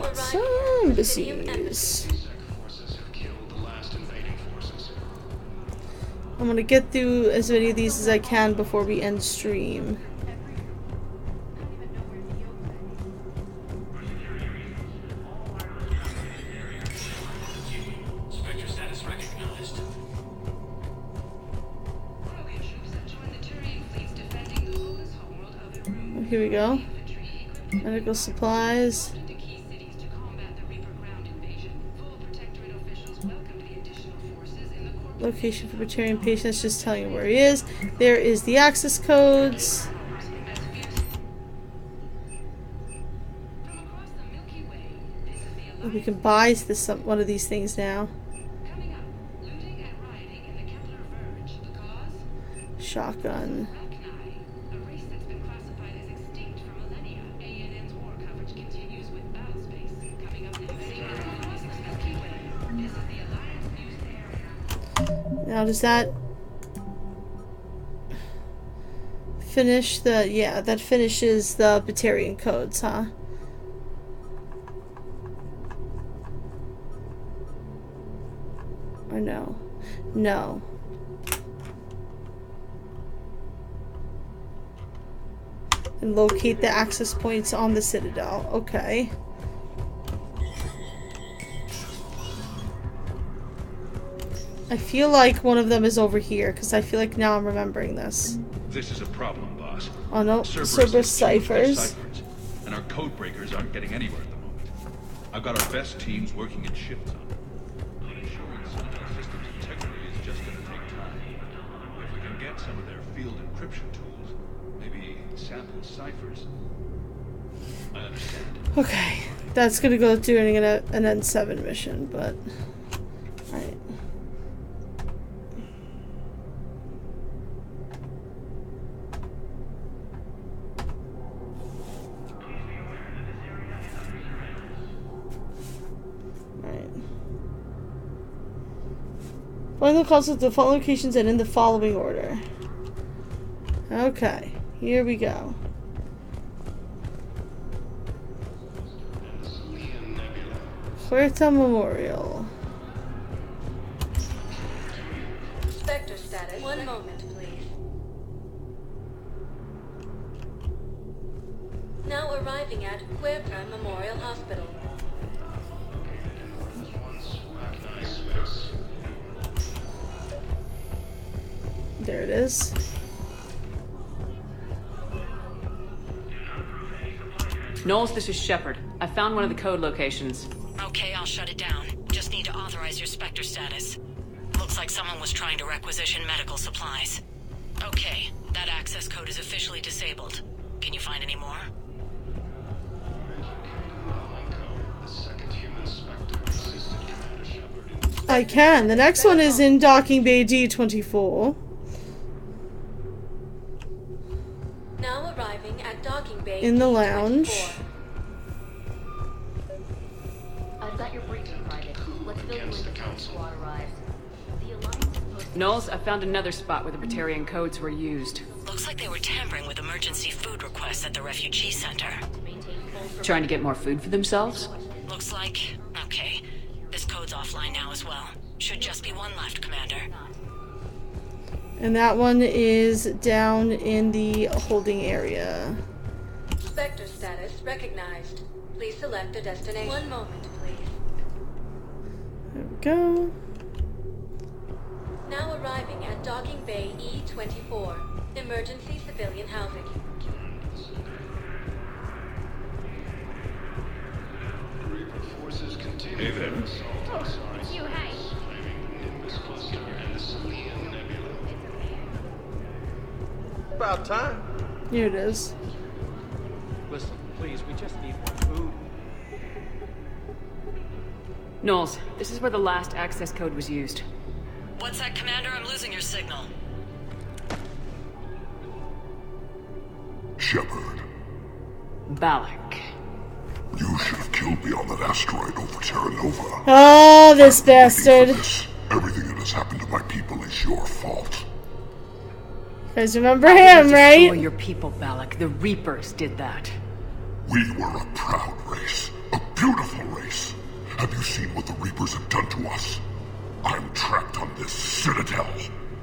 Embassies. I'm gonna get through as many of these as I can before we end stream. Spectre status recognized. here we go. Medical supplies. Location for Batarian patients, just telling you where he is. There is the access codes. We can buy this one of these things now. Shotgun. Now does that finish the, yeah, that finishes the Batarian codes, huh? Or no? No. And locate the access points on the Citadel. Okay. I feel like one of them is over here, because I feel like now I'm remembering this. This is a problem, boss. Oh no, Cerberus ciphers. And our code breakers aren't getting anywhere at the moment. I've got our best teams working in shifts on it. Ensuring Citadel system's integrity is just going to take time. If we can get some of their field encryption tools, maybe sample ciphers. I understand. Okay, that's gonna go during an N7 mission, but... Alright. Find the calls at the following locations and in the following order. Okay, here we go. Huerta Memorial. Spectre status. One moment, please. Now arriving at Huerta Memorial Hospital. There it is. Knowles, this is Shepard. I found one of the code locations. Okay, I'll shut it down. Just need to authorize your Spectre status. Looks like someone was trying to requisition medical supplies. Okay, that access code is officially disabled. Can you find any more? I can. The next one is in Docking Bay D24. Now arriving at Docking Bay in the lounge. I've got your briefing, Private. Let's fill you in before the squad arrives. The Alliance is supposed to... Knowles, I found another spot where the Batarian codes were used. Looks like they were tampering with emergency food requests at the refugee center. Trying to get more food for themselves? Looks like... Okay. This code's offline now as well. Should just be one left, Commander. And that one is down in the holding area. Spectre status recognized. Please select a destination. One moment, please. There we go. Now arriving at Docking Bay E24. Emergency civilian housing. Hey there. Oh, it's you, hey. About time. Here it is. Listen, please, we just need more food. Knowles, this is where the last access code was used. What's that, Commander? I'm losing your signal. Shepard. Balak. You should have killed me on that asteroid over Terra Nova. Oh, this bastard. Everything that has happened to my people is your fault. You guys remember him, right? Destroy your people, Balak. The Reapers did that. We were a proud race. A beautiful race. Have you seen what the Reapers have done to us? I'm trapped on this Citadel.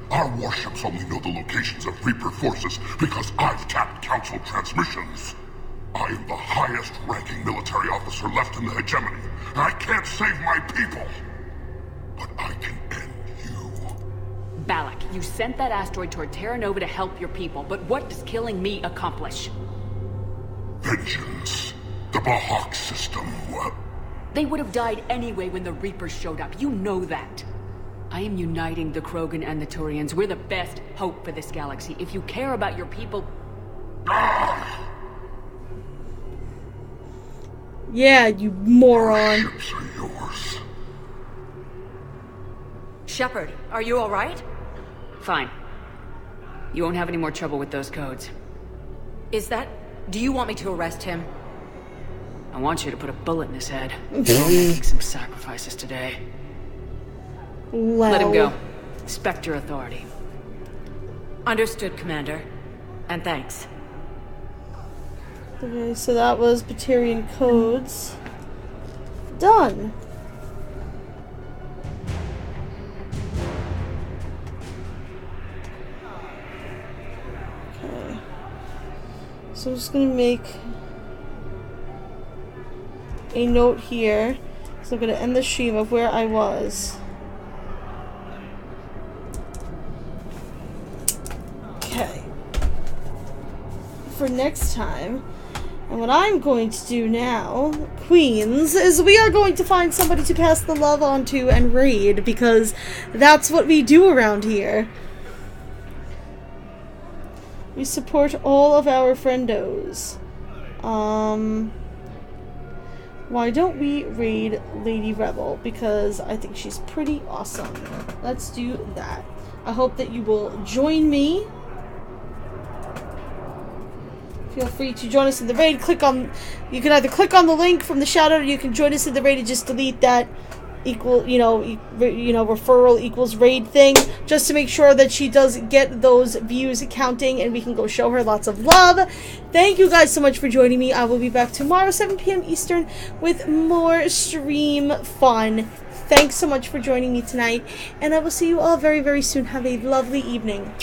Our warships only know the locations of Reaper forces because I've tapped Council transmissions. I am the highest-ranking military officer left in the hegemony. I can't save my people. But I can end you. Balak, you sent that asteroid toward Terra Nova to help your people, but what does killing me accomplish? Vengeance. The Bahak system. They would have died anyway when the Reapers showed up. You know that. I am uniting the Krogan and the Turians. We're the best hope for this galaxy. If you care about your people... Yeah, you moron. Shepard, are you alright? Fine. You won't have any more trouble with those codes. Is that... Do you want me to arrest him? I want you to put a bullet in his head. Make some sacrifices today. Wow. Let him go. Respect your authority. Understood, Commander. And thanks. Okay, so that was Batarian codes. Done. Okay. So I'm just gonna make a note here. So I'm gonna end the stream of where I was. Okay. For next time. And what I'm going to do now, Queens, is we are going to find somebody to pass the love on to and raid, because that's what we do around here. We support all of our friendos. Why don't we raid Lady Rebel? Because I think she's pretty awesome. Let's do that. I hope that you will join me. Feel free to join us in the raid. You can either click on the link from the shout out, or you can join us in the raid and just delete that referral equals raid thing, just to make sure that she does get those views counting and we can go show her lots of love. Thank you guys so much for joining me. I will be back tomorrow 7 p.m. Eastern with more stream fun. Thanks so much for joining me tonight, and I will see you all very, very soon. Have a lovely evening.